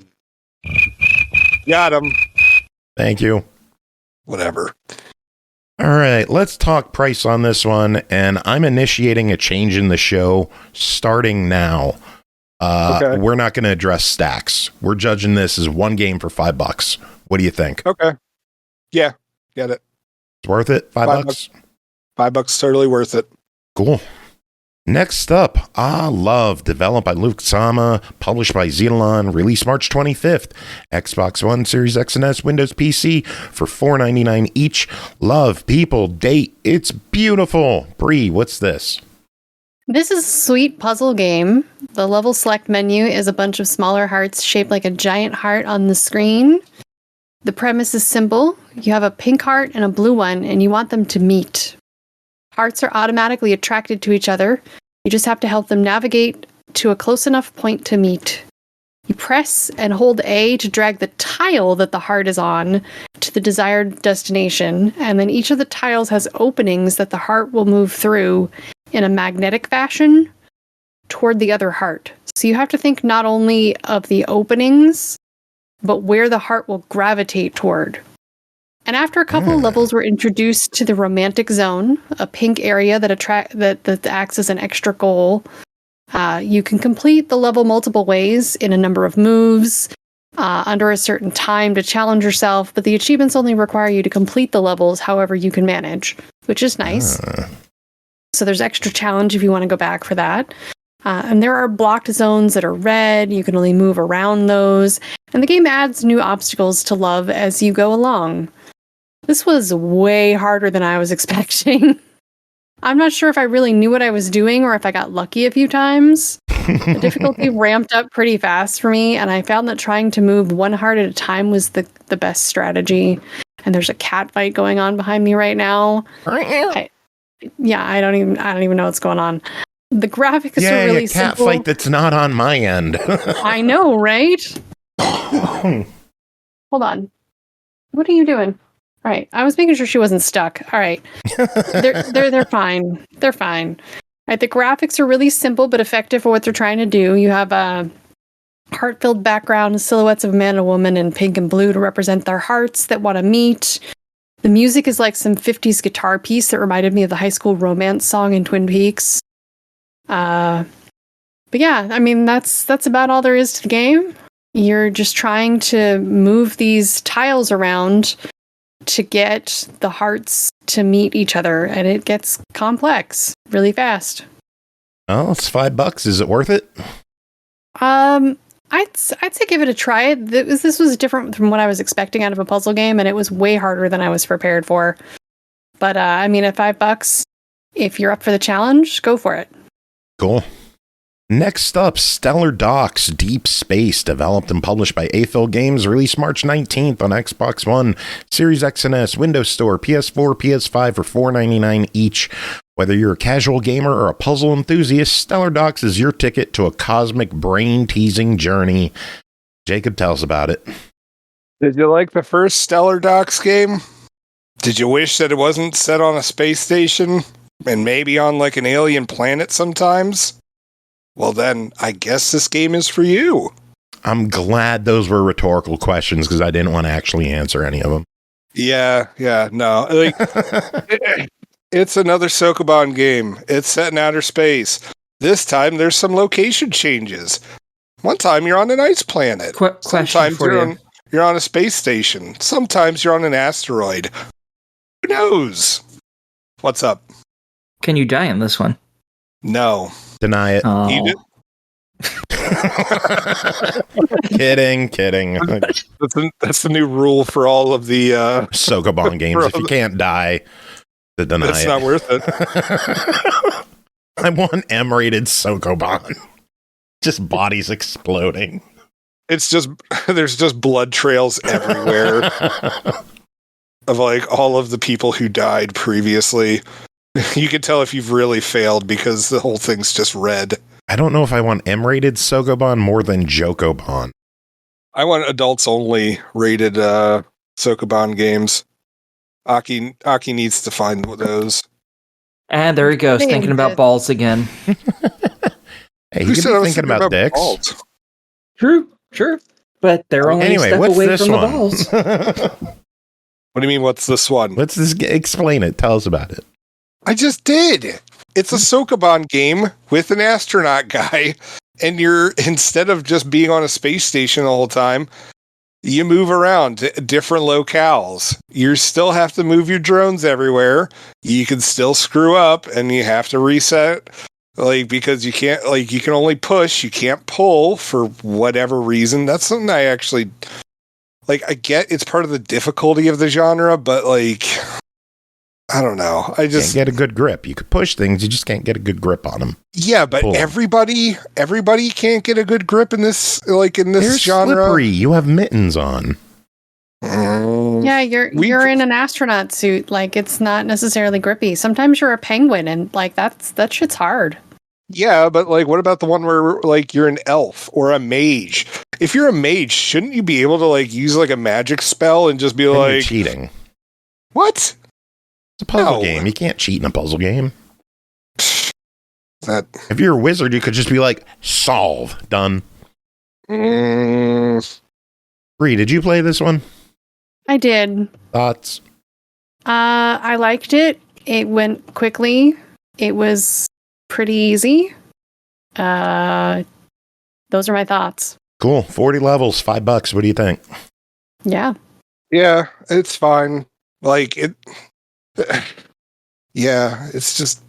him. Thank you. Whatever. All right, let's talk price on this one, and I'm initiating a change in the show starting now. Okay. We're not going to address stacks. We're judging this as one game for $5. What do you think? Okay. Yeah, get it. It's worth it? $5? $5 totally worth it. Cool. Next up, Love, developed by Lovixsama, published by Xitilon, released March 25th. Xbox One, Series X and S, Windows PC for $4.99 each. Love, people, date. It's beautiful. Bree, what's this? This is a sweet puzzle game. The level select menu is a bunch of smaller hearts shaped like a giant heart on the screen. The premise is simple. You have a pink heart and a blue one, and you want them to meet. Hearts are automatically attracted to each other. You just have to help them navigate to a close enough point to meet. You press and hold A to drag the tile that the heart is on to the desired destination, and then each of the tiles has openings that the heart will move through in a magnetic fashion toward the other heart. So you have to think not only of the openings, but where the heart will gravitate toward. And after a couple levels were introduced to the romantic zone, a pink area that acts as an extra goal, you can complete the level multiple ways in a number of moves, under a certain time to challenge yourself, but the achievements only require you to complete the levels however you can manage, which is nice. So there's extra challenge if you want to go back for that. And there are blocked zones that are red. You can only move around those. And the game adds new obstacles to Love as you go along. This was way harder than I was expecting. I'm not sure if I really knew what I was doing or if I got lucky a few times. The difficulty ramped up pretty fast for me, and I found that trying to move one heart at a time was the best strategy. And there's a cat fight going on behind me right now. I don't even know what's going on. The graphics are really simple. Yeah, cat fight that's not on my end. I know, right? Hold on. What are you doing? All right. I was making sure she wasn't stuck. All right. They're fine. They're fine. All right. The graphics are really simple but effective for what they're trying to do. You have a heart-filled background, silhouettes of a man and a woman in pink and blue to represent their hearts that want to meet. The music is like some 50s guitar piece that reminded me of the high school romance song in Twin Peaks. But yeah, I mean, that's about all there is to the game. You're just trying to move these tiles around to get the hearts to meet each other, and it gets complex really fast. Oh, it's $5. Is it worth it? I'd say give it a try. This was different from what I was expecting out of a puzzle game, and it was way harder than I was prepared for. But I mean, at $5, if you're up for the challenge, go for it. Cool. Next up, Stellar Docks Deep Space, developed and published by AFIL Games, released March 19th on Xbox One, Series X and S, Windows Store, PS4, PS5 for $4.99 each. Whether you're a casual gamer or a puzzle enthusiast, Stellar Docks is your ticket to a cosmic brain-teasing journey. Jacob, tell us about it. Did you like the first Stellar Docks game? Did you wish that it wasn't set on a space station and maybe on like an alien planet sometimes? Well, then, I guess this game is for you. I'm glad those were rhetorical questions because I didn't want to actually answer any of them. Yeah, no. Like, It's another Sokoban game. It's set in outer space. This time, there's some location changes. One time, you're on an ice planet. Sometimes you're on a space station. Sometimes you're on an asteroid. Who knows? What's up? Can you die in this one? No. Deny it. Oh. You did? Kidding. That's the new rule for all of the Sokoban games. If you can't die, to deny it's it. not worth it. I want M-rated Sokoban. Just bodies exploding. It's just there's just blood trails everywhere of like all of the people who died previously. You can tell if you've really failed because the whole thing's just red. I don't know if I want M-rated Sokoban more than Jokoban. I want adults only rated Sokoban games. Aki needs to find those. And there he goes, thinking about balls again. Hey, you can be thinking about dicks. Balls? True. But they're only a step what's away this from one? the balls. What do you mean, what's this one? Let's just explain it. Tell us about it. I just did. It's a Sokoban game with an astronaut guy, and instead of just being on a space station the whole time, you move around to different locales. You still have to move your drones everywhere. You can still screw up, and you have to reset, because you can't, you can only push, you can't pull for whatever reason. That's something I actually, I get it's part of the difficulty of the genre, but, I don't know. I just can't get a good grip. You could push things, you just can't get a good grip on them. Yeah, but everybody can't get a good grip in this, They're genre. Slippery. You have mittens on. Yeah, you're in an astronaut suit. It's not necessarily grippy. Sometimes you're a penguin, and that shit's hard. Yeah, but what about the one where you're an elf or a mage? If you're a mage, shouldn't you be able to use a magic spell and just be Then you're cheating. What? It's a puzzle game. You can't cheat in a puzzle game. That if you're a wizard, you could just be solve, done. Bree, did you play this one? I did. Thoughts? I liked it. It went quickly. It was pretty easy. Those are my thoughts. Cool. 40 levels, $5. What do you think? Yeah. Yeah, it's fine. Yeah, it's just...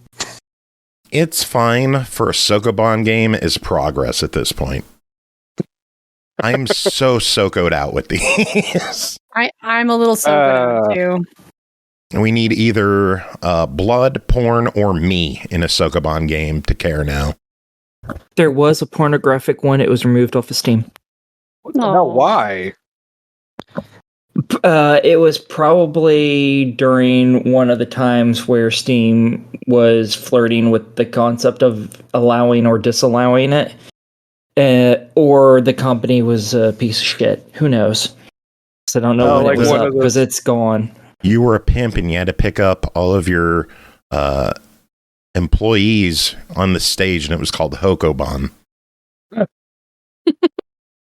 It's fine for a Sokoban game as progress at this point. I'm so Sokoed out with these. I'm a little so too. We need either blood, porn, or me in a Sokoban game to care now. There was a pornographic one. It was removed off of Steam. No, why? It was probably during one of the times where Steam was flirting with the concept of allowing or disallowing it. Or the company was a piece of shit. Who knows? So I don't know when it was up because it's gone. You were a pimp and you had to pick up all of your employees on the stage, and it was called Hokoban.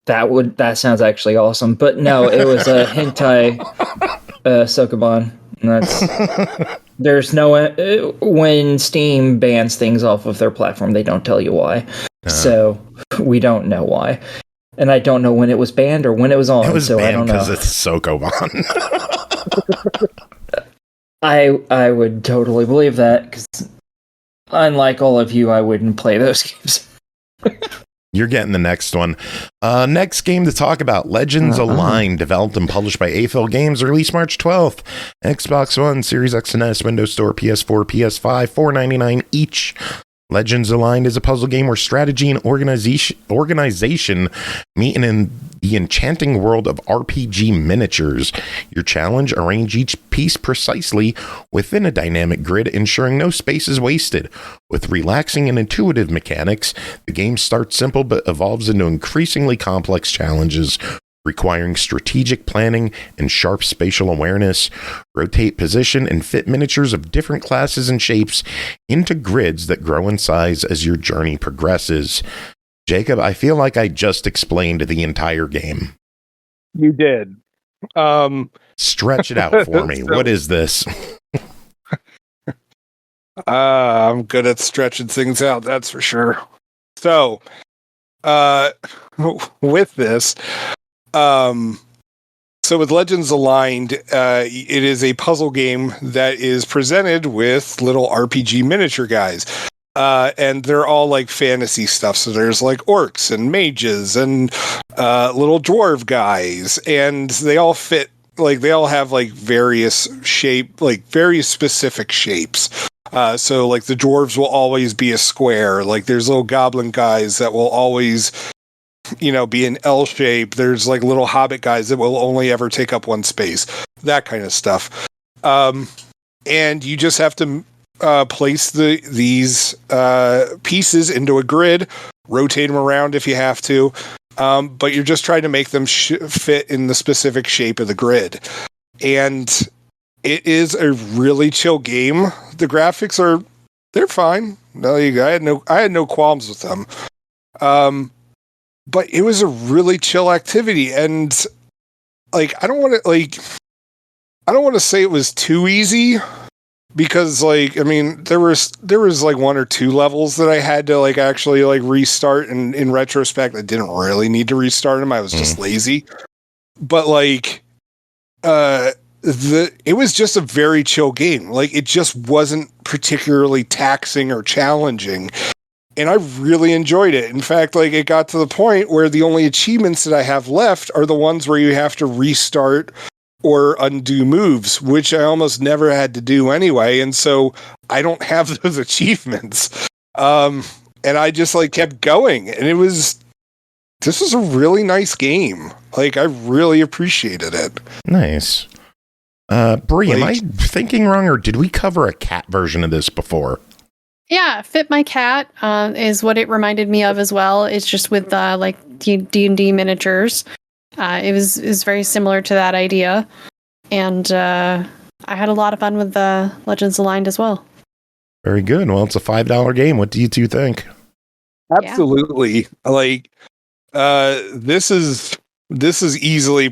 That sounds actually awesome. But no, it was a hentai Sokoban. There's no when Steam bans things off of their platform, they don't tell you why. So we don't know why. And I don't know when it was banned or when it was on. It was so banned I don't know. because it's Sokoban. I would totally believe that because unlike all of you, I wouldn't play those games. You're getting the next one. Next game to talk about, Legends Align, developed and published by AFIL Games, released March 12th. Xbox One, Series X and S, Windows Store, PS4, PS5, $4.99 each. Legends Align is a puzzle game where strategy and organization meet in the enchanting world of RPG miniatures. Your challenge, arrange each piece precisely within a dynamic grid, ensuring no space is wasted. With relaxing and intuitive mechanics, the game starts simple but evolves into increasingly complex challenges, requiring strategic planning and sharp spatial awareness. Rotate, position, and fit miniatures of different classes and shapes into grids that grow in size as your journey progresses. Jacob, I feel like I just explained the entire game. You did. Stretch it out for me. What is this? I'm good at stretching things out, that's for sure. So, with this, so with Legends Aligned, it is a puzzle game that is presented with little RPG miniature guys. And they're all like fantasy stuff. So there's like orcs and mages and little dwarf guys. And they all fit, like they all have like various shape, like very specific shapes. So like the dwarves will always be a square. Like there's little goblin guys that will always, be an L shape. There's like little hobbit guys that will only ever take up one space. That kind of stuff. And you just have to place these pieces into a grid, rotate them around if you have to. But you're just trying to make them fit in the specific shape of the grid. And it is a really chill game. The graphics they're fine. I had no qualms with them. But it was a really chill activity, and like I don't want to say it was too easy, because like I mean there was like one or two levels that I had to like actually like restart, and in retrospect I didn't really need to restart them. I was just lazy. But like it was just a very chill game. Like it just wasn't particularly taxing or challenging. And I really enjoyed it. In fact, like it got to the point where the only achievements that I have left are the ones where you have to restart or undo moves, which I almost never had to do anyway. And so I don't have those achievements. And I just like kept going. And this was a really nice game. Like I really appreciated it. Nice. Bree, am I thinking wrong, or did we cover a cat version of this before? Yeah, Fit My Cat is what it reminded me of as well. It's just with like D&D miniatures. It was very similar to that idea, and I had a lot of fun with Legends Aligned as well. Very good. Well, it's a $5 game. What do you two think? Absolutely. Yeah. Like this is easily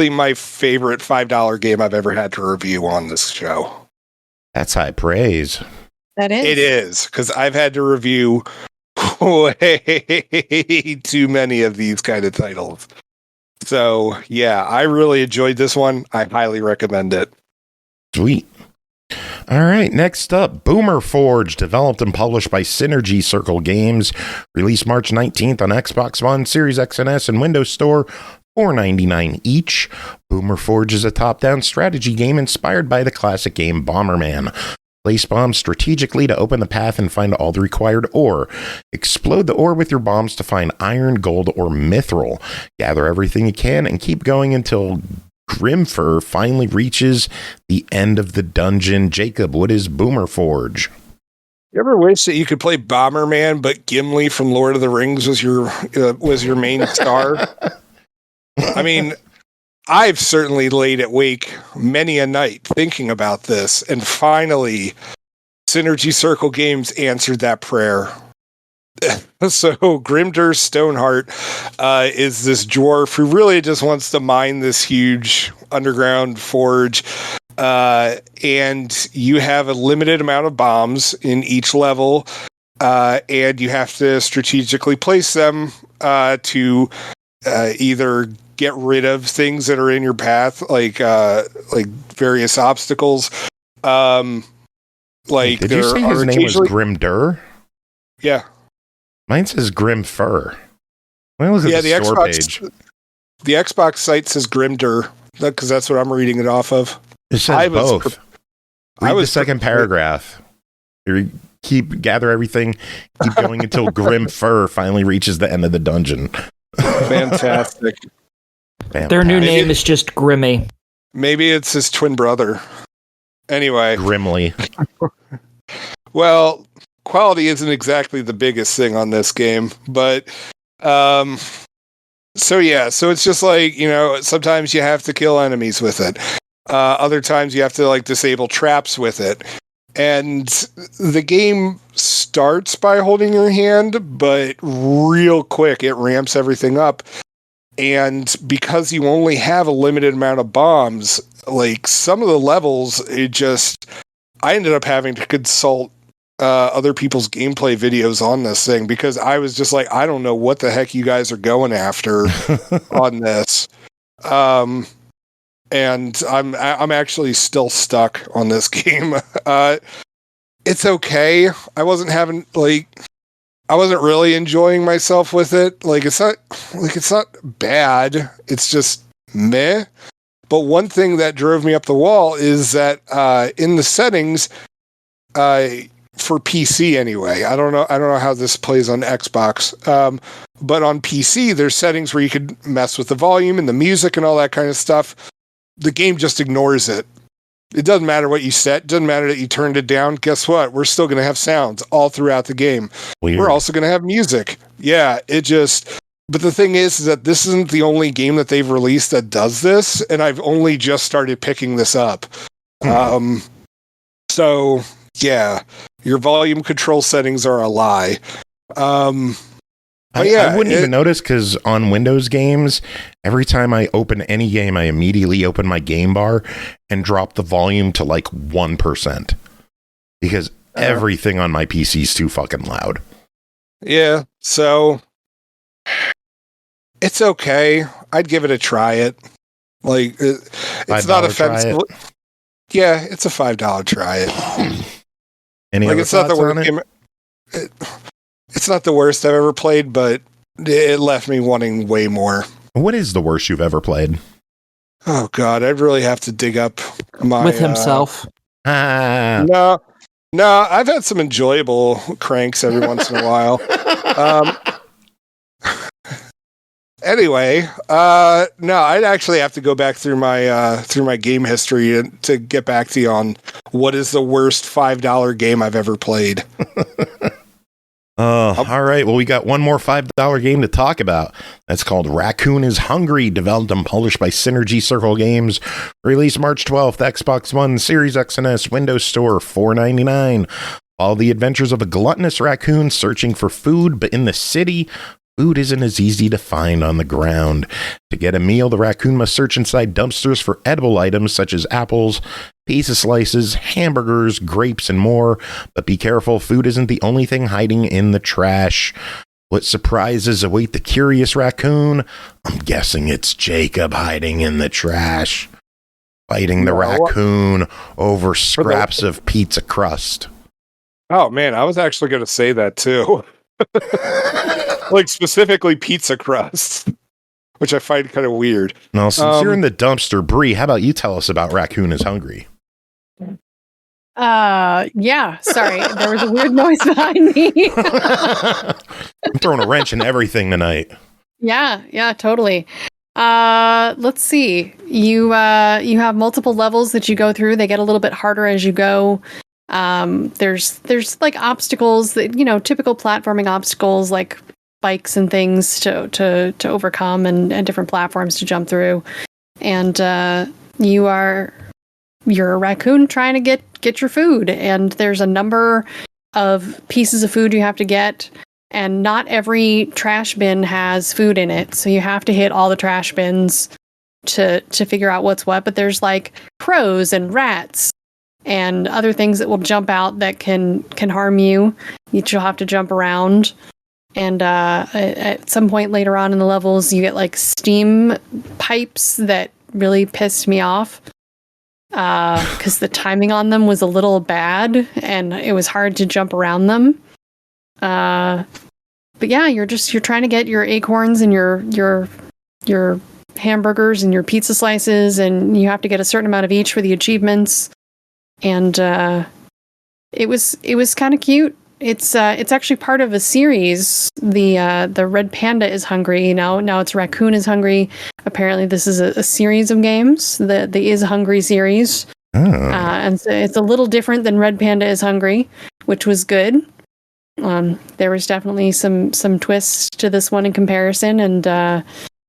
my favorite $5 game I've ever had to review on this show. That's high praise. That is. It is, because I've had to review way too many of these kind of titles. So, yeah, I really enjoyed this one. I highly recommend it. Sweet. All right, next up, Boomerforge, developed and published by Synnergy Circle Games, released March 19th on Xbox One, Series X and S, and Windows Store, $4.99 each. Boomerforge is a top-down strategy game inspired by the classic game Bomberman. Place bombs strategically to open the path and find all the required ore. Explode the ore with your bombs to find iron, gold, or mithril. Gather everything you can and keep going until Grimfur finally reaches the end of the dungeon. Jacob, what is Boomerforge? You ever wish that you could play Bomberman, but Gimli from Lord of the Rings was your main star? I mean, I've certainly laid awake many a night thinking about this, and finally, Synnergy Circle Games answered that prayer. So, Grimdur Stoneheart is this dwarf who really just wants to mine this huge underground forge, and you have a limited amount of bombs in each level, and you have to strategically place them to either get rid of things that are in your path, like various obstacles. Did you say his name was Grimdur? Yeah. Mine says Grimfur. Well, look at the store page. The Xbox site says Grimdur, because that's what I'm reading it off of. It says both. Read the second paragraph. Gather everything, keep going until Grimfur finally reaches the end of the dungeon. Fantastic. Their new name is just Grimmy. Maybe it's his twin brother. Anyway. Grimly. Well, quality isn't exactly the biggest thing on this game, but so it's just like, sometimes you have to kill enemies with it. Other times you have to like disable traps with it. And the game starts by holding your hand, but real quick it ramps everything up. And because you only have a limited amount of bombs, like some of the levels, I ended up having to consult other people's gameplay videos on this thing because I was just like, I don't know what the heck you guys are going after on this. And I'm actually still stuck on this game. It's okay. I wasn't really enjoying myself with it. It's not bad. It's just meh. But one thing that drove me up the wall is that in the settings, for PC anyway, I don't know how this plays on Xbox, but on PC, there's settings where you could mess with the volume and the music and all that kind of stuff. The game just ignores it. It doesn't matter what you set. It doesn't matter that you turned it down. Guess what? We're still going to have sounds all throughout the game. Weird. We're also going to have music. Yeah, but the thing is that this isn't the only game that they've released that does this, and I've only just started picking this up. So, yeah, your volume control settings are a lie. I wouldn't even notice because on Windows games, every time I open any game, I immediately open my game bar and drop the volume to 1% because everything on my PC is too fucking loud. Yeah, so it's okay. I'd give it a try. It's not offensive. Yeah, it's a $5 try. Any other it's not the thoughts worst on game. It's not the worst I've ever played, but it left me wanting way more. What is the worst you've ever played? Oh God, I'd really have to dig up my with himself. No, I've had some enjoyable cranks every once in a while. Anyway, no, I'd actually have to go back through my game history to get back to you on what is the worst $5 game I've ever played. All right. Well, we got one more $5 game to talk about. That's called Raccoon is Hungry, developed and published by Synnergy Circle Games. Released March 12th, Xbox One, Series X and S, Windows Store, $4.99. Follow the adventures of a gluttonous raccoon searching for food, but in the city, food isn't as easy to find on the ground. To get a meal, the raccoon must search inside dumpsters for edible items such as apples, pizza slices, hamburgers, grapes, and more. But be careful, food isn't the only thing hiding in the trash. What surprises await the curious raccoon? I'm guessing it's Jacob hiding in the trash, fighting the raccoon over scraps of pizza crust. Oh man, I was actually going to say that too. Specifically pizza crust, which I find kind of weird. Now, since you're in the dumpster, Bree, how about you tell us about Raccoon is Hungry? Yeah, sorry. There was a weird noise behind me. I'm throwing a wrench in everything tonight. Yeah, totally. Let's see. You have multiple levels that you go through. They get a little bit harder as you go. There's obstacles that, typical platforming obstacles like bikes and things to overcome and different platforms to jump through. And you're a raccoon trying to get your food, and there's a number of pieces of food you have to get, and not every trash bin has food in it, so you have to hit all the trash bins to figure out what's what. But there's crows and rats and other things that will jump out that can harm you. You'll have to jump around. And at some point later on in the levels, you get steam pipes that really pissed me off because the timing on them was a little bad and it was hard to jump around them. But yeah, you're trying to get your acorns and your hamburgers and your pizza slices, and you have to get a certain amount of each for the achievements. And it was kind of cute. It's actually part of a series. The Red Panda is Hungry. Now it's Raccoon is Hungry. Apparently this is a series of games, the Is Hungry series. And so it's a little different than Red Panda is Hungry, which was good. There was definitely some twists to this one in comparison, and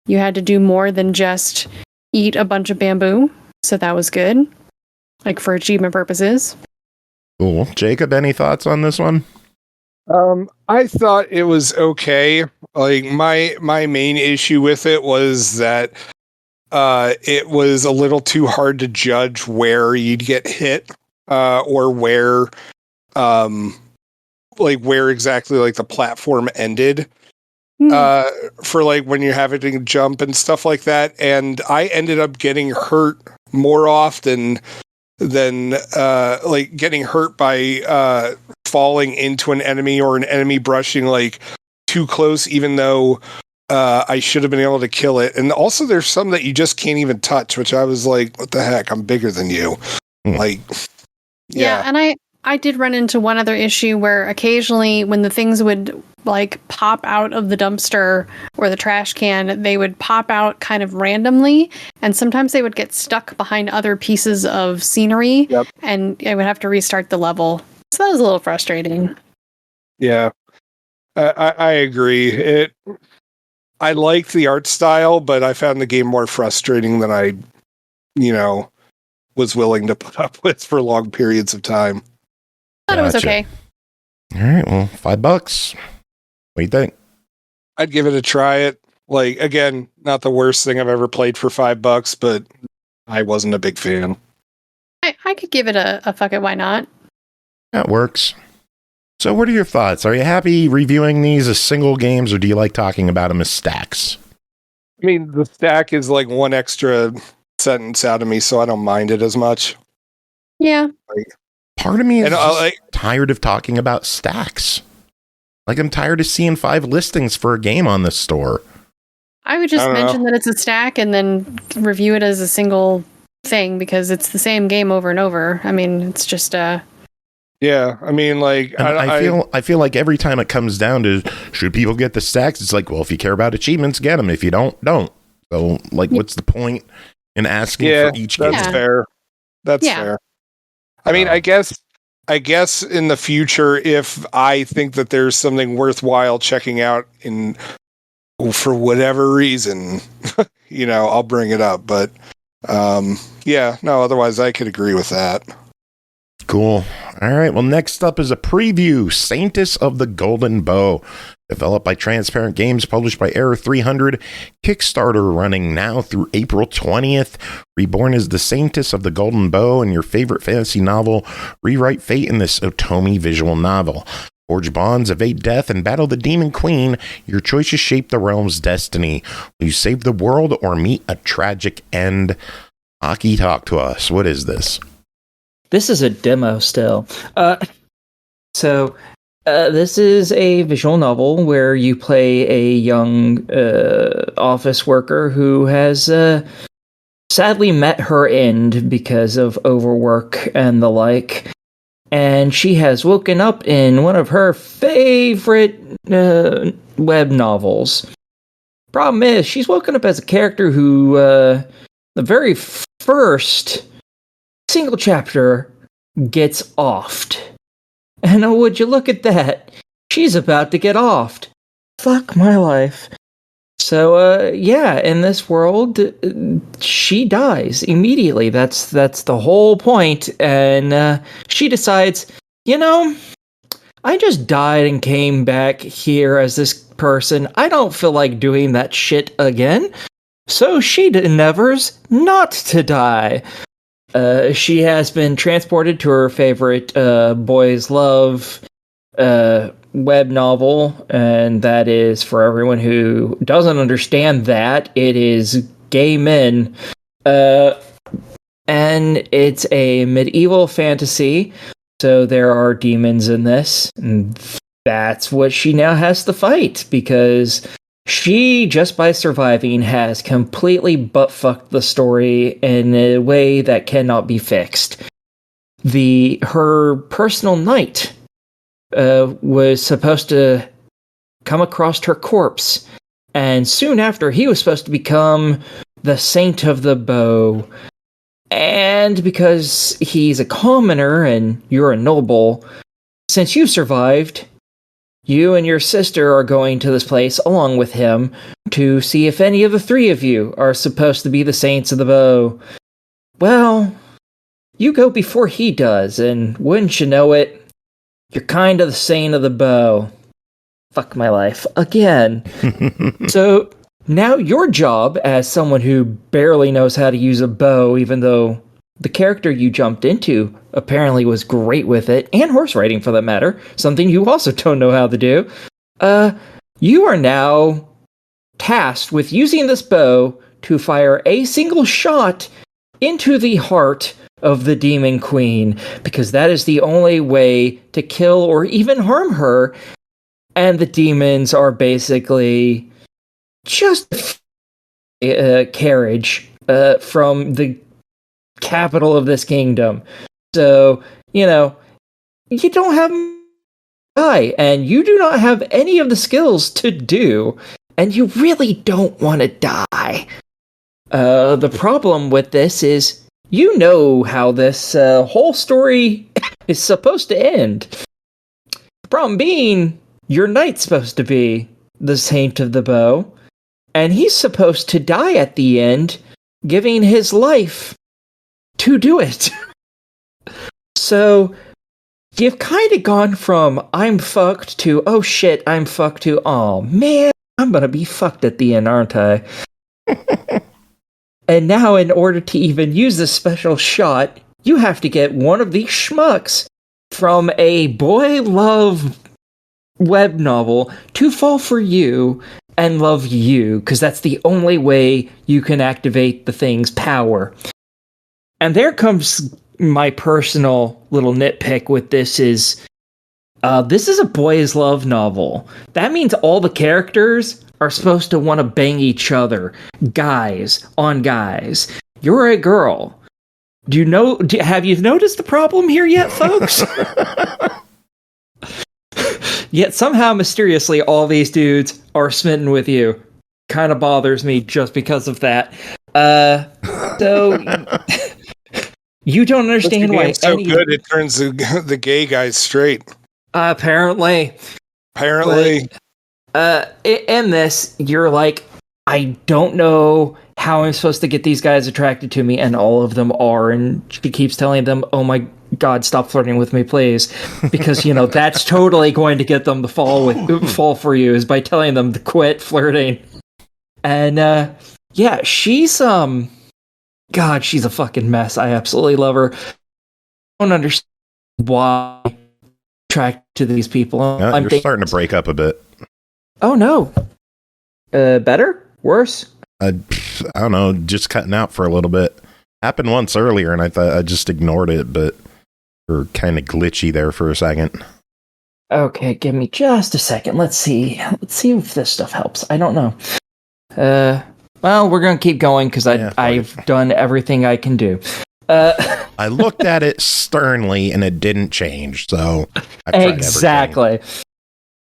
you had to do more than just eat a bunch of bamboo, so that was good, for achievement purposes. Cool. Jacob, any thoughts on this one? I thought it was okay. My main issue with it was that it was a little too hard to judge where you'd get hit. or where where exactly like the platform ended for like when you're having to jump and stuff like that. And I ended up getting hurt more often than like getting hurt by falling into an enemy or an enemy brushing like too close, even though I should have been able to kill it. And also there's some that you just can't even touch, which I was like, what the heck? I'm bigger than you. Like, yeah. And I did run into one other issue where occasionally when the things would like pop out of the dumpster or the trash can, they would pop out kind of randomly. And sometimes they would get stuck behind other pieces of scenery. Yep. And I would have to restart the level. So that was a little frustrating. Yeah. I agree. I liked the art style, but I found the game more frustrating than I, was willing to put up with for long periods of time. I thought it was okay. All right, well, $5. What do you think? I'd give it a try. It like again, not the worst thing I've ever played for $5, but I wasn't a big fan. I could give it a fuck it, why not? That works. So what are your thoughts? Are you happy reviewing these as single games, or do you like talking about them as stacks? I mean, the stack is like one extra sentence out of me, so I don't mind it as much. Yeah. Part of me is tired of talking about stacks. Like, I'm tired of seeing 5 listings for a game on this store. I would just mention that it's a stack and then review it as a single thing because it's the same game over and over. I mean, it's just yeah, I mean, like, I feel like every time it comes down to should people get the stacks, it's like, well, if you care about achievements, get them. If you don't. So, like, what's the point in asking for each game? That's fair. That's fair. I mean, I guess in the future, if I think that there's something worthwhile checking out for whatever reason, I'll bring it up. But otherwise I could agree with that. Cool. All right. Well, next up is a preview, Saintess of the Golden Bow. Developed by Transparent Games, published by Error 300. Kickstarter running now through April 20th. Reborn as the Saintess of the Golden Bow in your favorite fantasy novel. Rewrite fate in this Otomi visual novel. Forge bonds, evade death, and battle the Demon Queen. Your choices shape the realm's destiny. Will you save the world or meet a tragic end? Aki, talk to us. What is this? This is a demo still. This is a visual novel where you play a young office worker who has sadly met her end because of overwork and the like. And she has woken up in one of her favorite web novels. Problem is, she's woken up as a character who, the very first single chapter gets offed. And oh, would you look at that? She's about to get offed. Fuck my life. So, in this world, she dies immediately. That's the whole point. And she decides, I just died and came back here as this person. I don't feel like doing that shit again. So she endeavors not to die. She has been transported to her favorite boys' love web novel, and that is, for everyone who doesn't understand that, it is gay men. And it's a medieval fantasy, so there are demons in this, and that's what she now has to fight, because she, just by surviving, has completely butt-fucked the story in a way that cannot be fixed. Her personal knight was supposed to come across her corpse, and soon after, he was supposed to become the Saint of the Bow. And because he's a commoner and you're a noble, since you survived, you and your sister are going to this place along with him to see if any of the 3 of you are supposed to be the Saints of the Bow. Well, you go before he does, and wouldn't you know it, you're kind of the Saint of the Bow. Fuck my life. Again. So, now your job, as someone who barely knows how to use a bow, even though the character you jumped into apparently was great with it, and horse riding for that matter, something you also don't know how to do. You are now tasked with using this bow to fire a single shot into the heart of the Demon Queen, because that is the only way to kill or even harm her. And the demons are basically just a carriage from the capital of this kingdom. So, you don't have die, and you do not have any of the skills to do, and you really don't want to die. The problem with this is, how this whole story is supposed to end. The problem being, your knight's supposed to be the Saint of the Bow, and he's supposed to die at the end, giving his life to do it. So, you've kind of gone from, I'm fucked, to, oh shit, I'm fucked, to, oh man, I'm gonna be fucked at the end, aren't I? And now, in order to even use this special shot, you have to get one of these schmucks from a boy love web novel to fall for you and love you, because that's the only way you can activate the thing's power. And there comes my personal little nitpick with this is, this is a boys love novel. That means all the characters are supposed to want to bang each other, guys on guys. You're a girl. Have you noticed the problem here yet, folks? Yet somehow, mysteriously, all these dudes are smitten with you. Kind of bothers me just because of that. So you don't understand why it's so good it turns the gay guys straight. Apparently. In this, you're like, I don't know how I'm supposed to get these guys attracted to me, and all of them are, and she keeps telling them, oh my god, stop flirting with me, please, because, that's totally going to get them to fall for you, is by telling them to quit flirting. And, she's, God, she's a fucking mess. I absolutely love her. I don't understand why I'm attracted to these people. Yeah, you're starting to break up a bit. Oh, no. Better? Worse? I don't know, just cutting out for a little bit. Happened once earlier, and I thought I just ignored it, but we're kind of glitchy there for a second. Okay, give me just a second. Let's see if this stuff helps. I don't know. Well, we're going to keep going, because I've done everything I can do. I looked at it sternly, and it didn't change, so I tried exactly. Everything.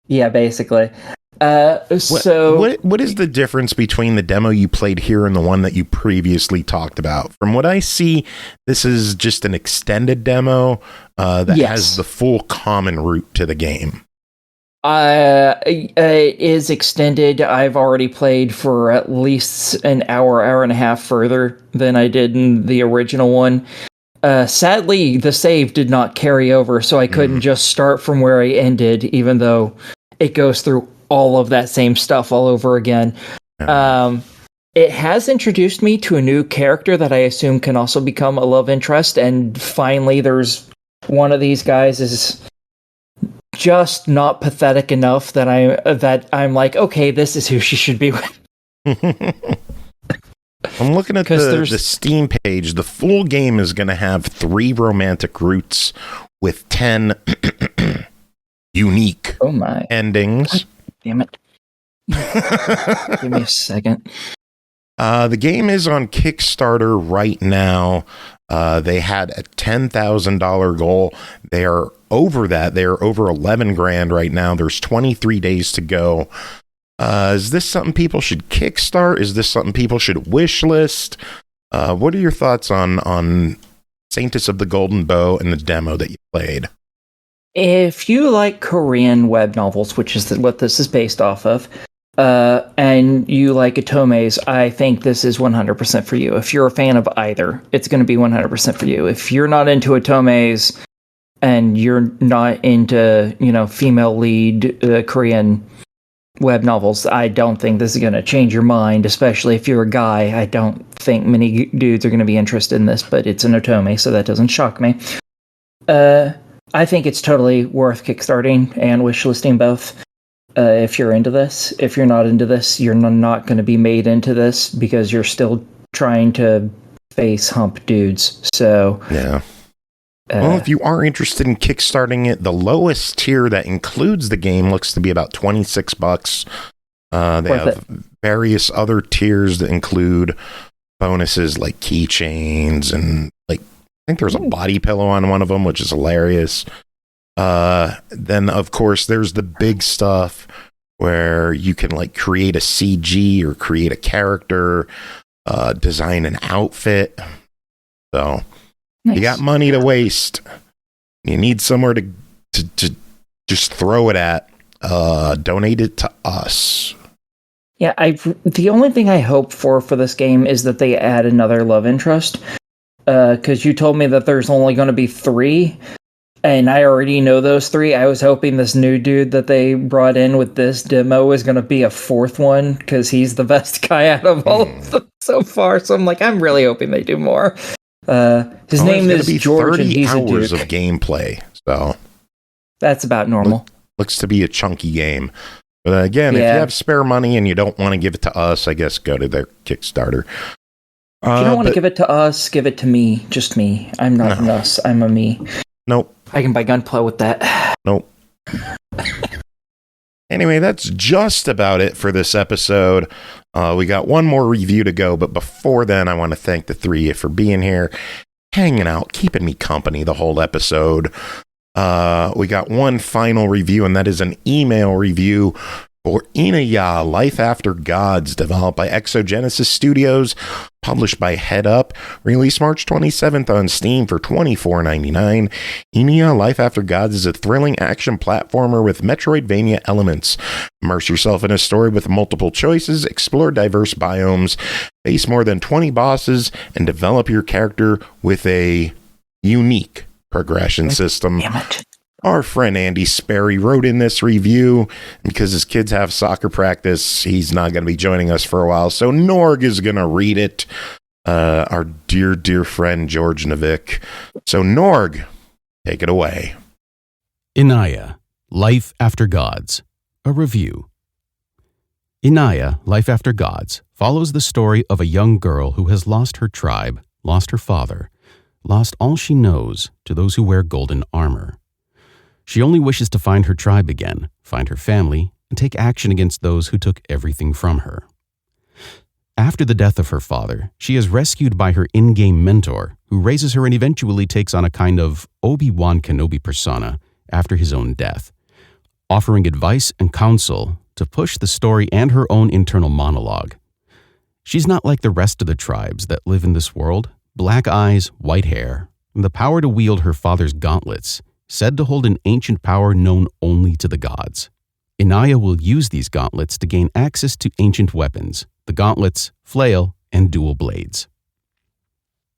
Yeah, basically. What is the difference between the demo you played here and the one that you previously talked about? From what I see, this is just an extended demo that has the full common route to the game. It is extended. I've already played for at least an hour and a half further than I did in the original one. Sadly, the save did not carry over, so I couldn't just start from where I ended, even though it goes through all of that same stuff all over again. It has introduced me to a new character that I assume can also become a love interest, and finally there's one of these guys is just not pathetic enough that I'm like, okay, this is who she should be with. I'm looking at the Steam page. The full game is going to have 3 romantic routes with 10 unique endings. God damn it. Give me a second. The game is on Kickstarter right now. They had a $10,000 goal. They are over that. They are over 11 grand right now. There's 23 days to go. Is this something people should kickstart? Is this something people should wish list? What are your thoughts on Saintess of the Golden Bow and the demo that you played? If you like Korean web novels, which is what this is based off of, and you like Atomes, I think this is 100% for you. If you're a fan of either, it's going to be 100% for you. If you're not into Atomes and you're not into, female lead Korean web novels, I don't think this is going to change your mind, especially if you're a guy. I don't think many dudes are going to be interested in this, but it's an Otome, so that doesn't shock me. I think it's totally worth kickstarting and wishlisting both. If you're into this. If you're not into this, you're not going to be made into this because you're still trying to face hump dudes. So yeah. Well, if you are interested in kickstarting it, the lowest tier that includes the game looks to be about $26. They have various other tiers that include bonuses like keychains and like I think there's a body pillow on one of them, which is hilarious. Then of course there's the big stuff where you can like create a CG or create a character, design an outfit. So you got money to waste. You need somewhere to just throw it at. Donate it to us. Yeah, the only thing I hope for this game is that they add another love interest. Because you told me that there's only going to be 3. And I already know those 3. I was hoping this new dude that they brought in with this demo was going to be a 4th one, because he's the best guy out of all of them so far. So I'm like, I'm really hoping they do more. His name is George, and he's 30 hours a duke. of gameplay. So that's about normal. Looks to be a chunky game. But again, if you have spare money and you don't want to give it to us, I guess go to their Kickstarter. If you don't want to give it to us, give it to me. Just me. I'm not an us. I'm a me. Nope. I can buy Gunpla with that. Nope. Anyway, that's just about it for this episode. We got one more review to go, but before then, I want to thank the 3 of you for being here, hanging out, keeping me company the whole episode. We got one final review, and that is an email review for INAYAH, Life After Gods, developed by ExoGenesis Studios, published by Headup, released March 27th on Steam for $24.99. INAYAH, Life After Gods is a thrilling action platformer with Metroidvania elements. Immerse yourself in a story with multiple choices, explore diverse biomes, face more than 20 bosses, and develop your character with a unique progression system. Damn it. Our friend Andy Sperry wrote in this review. Because his kids have soccer practice, he's not going to be joining us for a while, so Norg is going to read it. Our dear friend George Novick. So Norg, take it away. INAYAH, Life After Gods, a review. INAYAH, Life After Gods, follows the story of a young girl who has lost her tribe, lost her father, lost all she knows to those who wear golden armor. She only wishes to find her tribe again, find her family, and take action against those who took everything from her. After the death of her father, she is rescued by her in-game mentor, who raises her and eventually takes on a kind of Obi-Wan Kenobi persona after his own death, offering advice and counsel to push the story and her own internal monologue. She's not like the rest of the tribes that live in this world. Black eyes, white hair, and the power to wield her father's gauntlets, said to hold an ancient power known only to the gods. INAYAH will use these gauntlets to gain access to ancient weapons, the gauntlets, flail, and dual blades.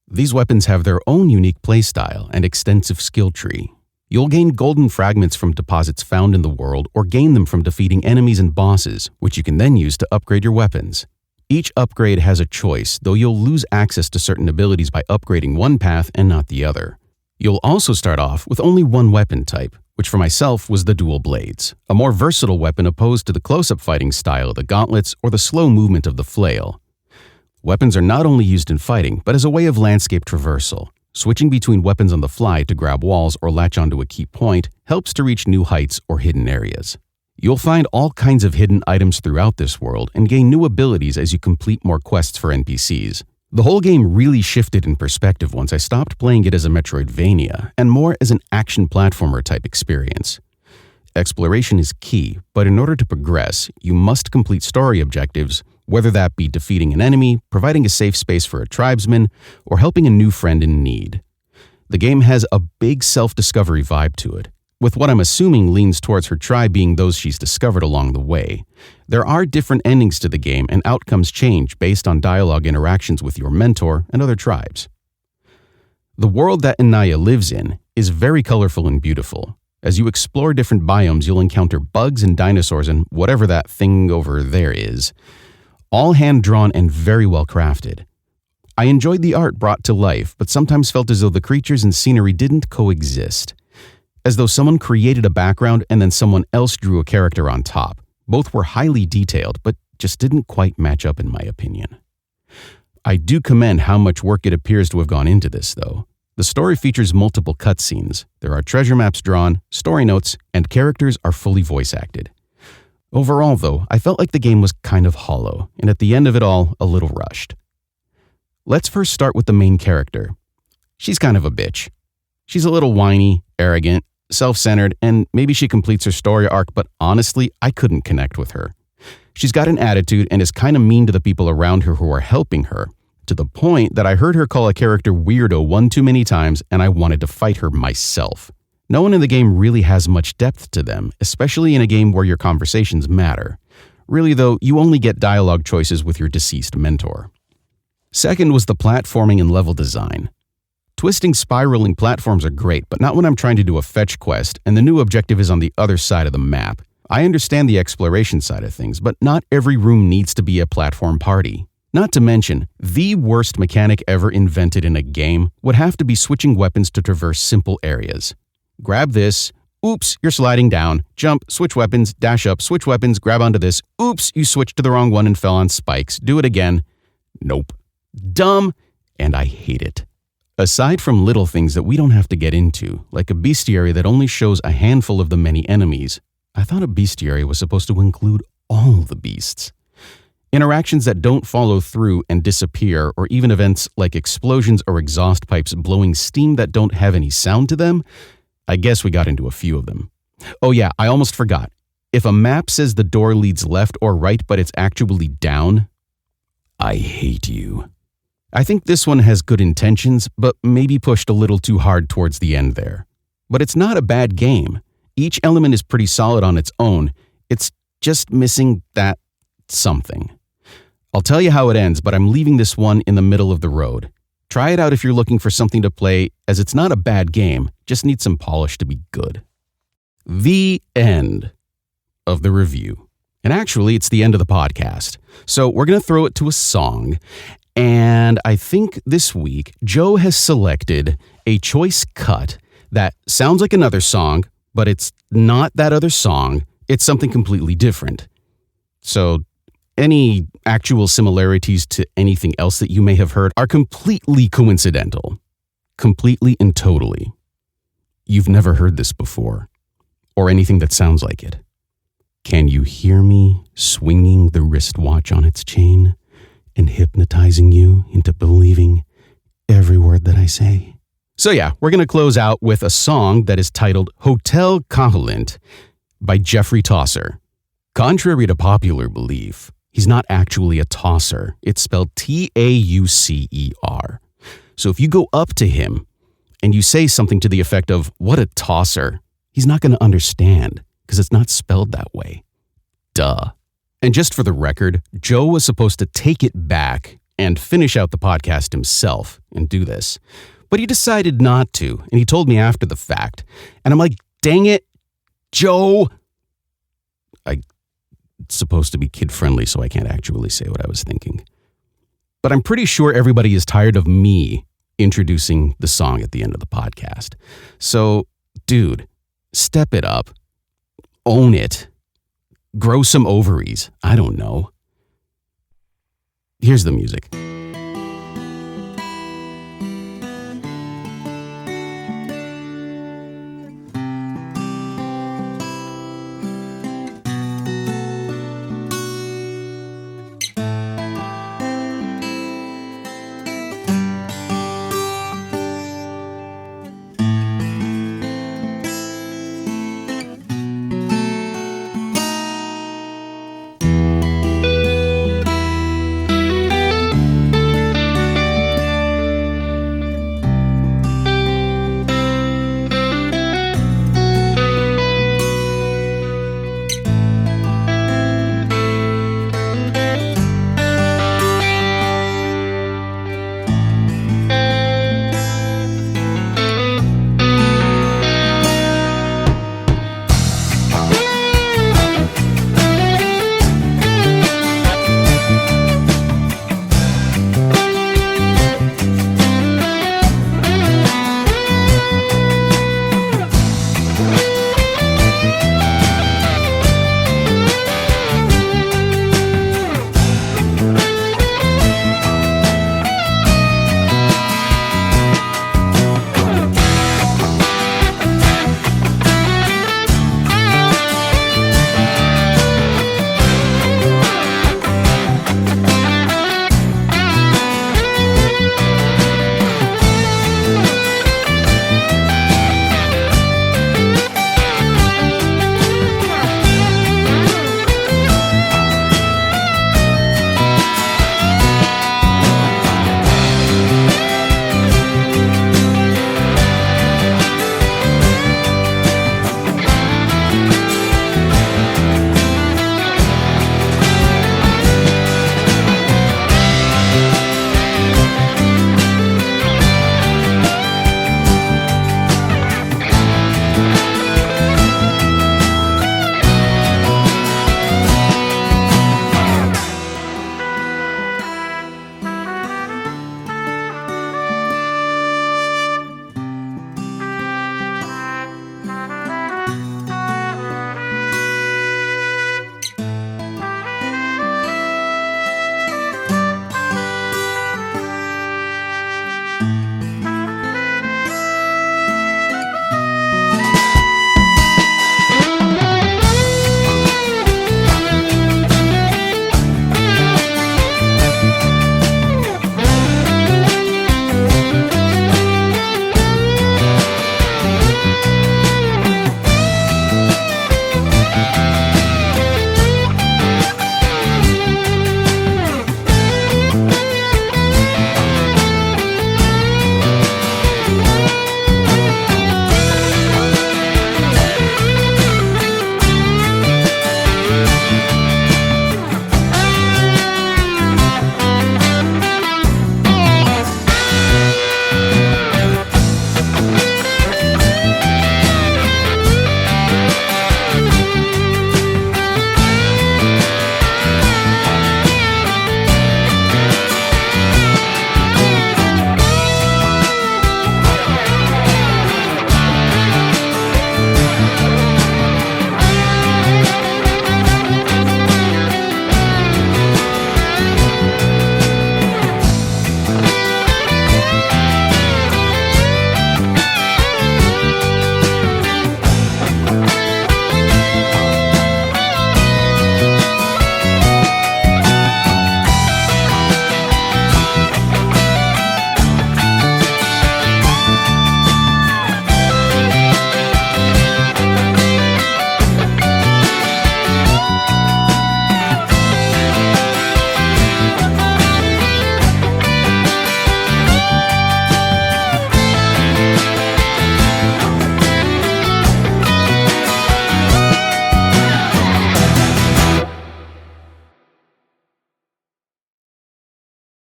These weapons have their own unique playstyle and extensive skill tree. You'll gain golden fragments from deposits found in the world or gain them from defeating enemies and bosses, which you can then use to upgrade your weapons. Each upgrade has a choice, though you'll lose access to certain abilities by upgrading one path and not the other. You'll also start off with only one weapon type, which for myself was the dual blades, a more versatile weapon opposed to the close-up fighting style of the gauntlets or the slow movement of the flail. Weapons are not only used in fighting, but as a way of landscape traversal. Switching between weapons on the fly to grab walls or latch onto a key point helps to reach new heights or hidden areas. You'll find all kinds of hidden items throughout this world and gain new abilities as you complete more quests for NPCs. The whole game really shifted in perspective once I stopped playing it as a Metroidvania and more as an action platformer type experience. Exploration is key, but in order to progress, you must complete story objectives, whether that be defeating an enemy, providing a safe space for a tribesman, or helping a new friend in need. The game has a big self-discovery vibe to it, with what I'm assuming leans towards her tribe being those she's discovered along the way. There are different endings to the game, and outcomes change based on dialogue interactions with your mentor and other tribes. The world that INAYAH lives in is very colorful and beautiful. As you explore different biomes, you'll encounter bugs and dinosaurs and whatever that thing over there is, all hand-drawn and very well crafted. I enjoyed the art brought to life, but sometimes felt as though the creatures and scenery didn't coexist. As though someone created a background and then someone else drew a character on top. Both were highly detailed, but just didn't quite match up in my opinion. I do commend how much work it appears to have gone into this, though. The story features multiple cutscenes, there are treasure maps drawn, story notes, and characters are fully voice acted. Overall, though, I felt like the game was kind of hollow, and at the end of it all, a little rushed. Let's first start with the main character. She's kind of a bitch. She's a little whiny, arrogant, self-centered, and maybe she completes her story arc, but honestly, I couldn't connect with her. She's got an attitude and is kind of mean to the people around her who are helping her, to the point that I heard her call a character weirdo one too many times and I wanted to fight her myself. No one in the game really has much depth to them, especially in a game where your conversations matter. Really though, you only get dialogue choices with your deceased mentor. Second was the platforming and level design. Twisting spiraling platforms are great, but not when I'm trying to do a fetch quest and the new objective is on the other side of the map. I understand the exploration side of things, but not every room needs to be a platform party. Not to mention, the worst mechanic ever invented in a game would have to be switching weapons to traverse simple areas. Grab this, oops, you're sliding down, jump, switch weapons, dash up, switch weapons, grab onto this, oops, you switched to the wrong one and fell on spikes, do it again. Nope. Dumb, and I hate it. Aside from little things that we don't have to get into, like a bestiary that only shows a handful of the many enemies, I thought a bestiary was supposed to include all the beasts. Interactions that don't follow through and disappear, or even events like explosions or exhaust pipes blowing steam that don't have any sound to them, I guess we got into a few of them. Oh yeah, I almost forgot. If a map says the door leads left or right but it's actually down, I hate you. I think this one has good intentions, but maybe pushed a little too hard towards the end there. But it's not a bad game. Each element is pretty solid on its own. It's just missing that something. I'll tell you how it ends, but I'm leaving this one in the middle of the road. Try it out if you're looking for something to play, as it's not a bad game, just needs some polish to be good. The end of the review. And actually, it's the end of the podcast. So we're going to throw it to a song. And I think this week, Joe has selected a choice cut that sounds like another song, but it's not that other song. It's something completely different. So any actual similarities to anything else that you may have heard are completely coincidental. Completely and totally. You've never heard this before, or anything that sounds like it. Can you hear me swinging the wristwatch on its chain and hypnotizing you into believing every word that I say? So yeah, we're going to close out with a song that is titled Hotel Kaholint by Geoffrey Taucer. Contrary to popular belief, he's not actually a tosser. It's spelled Taucer. So if you go up to him and you say something to the effect of, "What a tosser," he's not going to understand because it's not spelled that way. Duh. And just for the record, Joe was supposed to take it back and finish out the podcast himself and do this. But he decided not to, and he told me after the fact. And I'm like, dang it, Joe. It's supposed to be kid-friendly, so I can't actually say what I was thinking. But I'm pretty sure everybody is tired of me introducing the song at the end of the podcast. So, dude, step it up. Own it. Grow some ovaries. I don't know. Here's the music.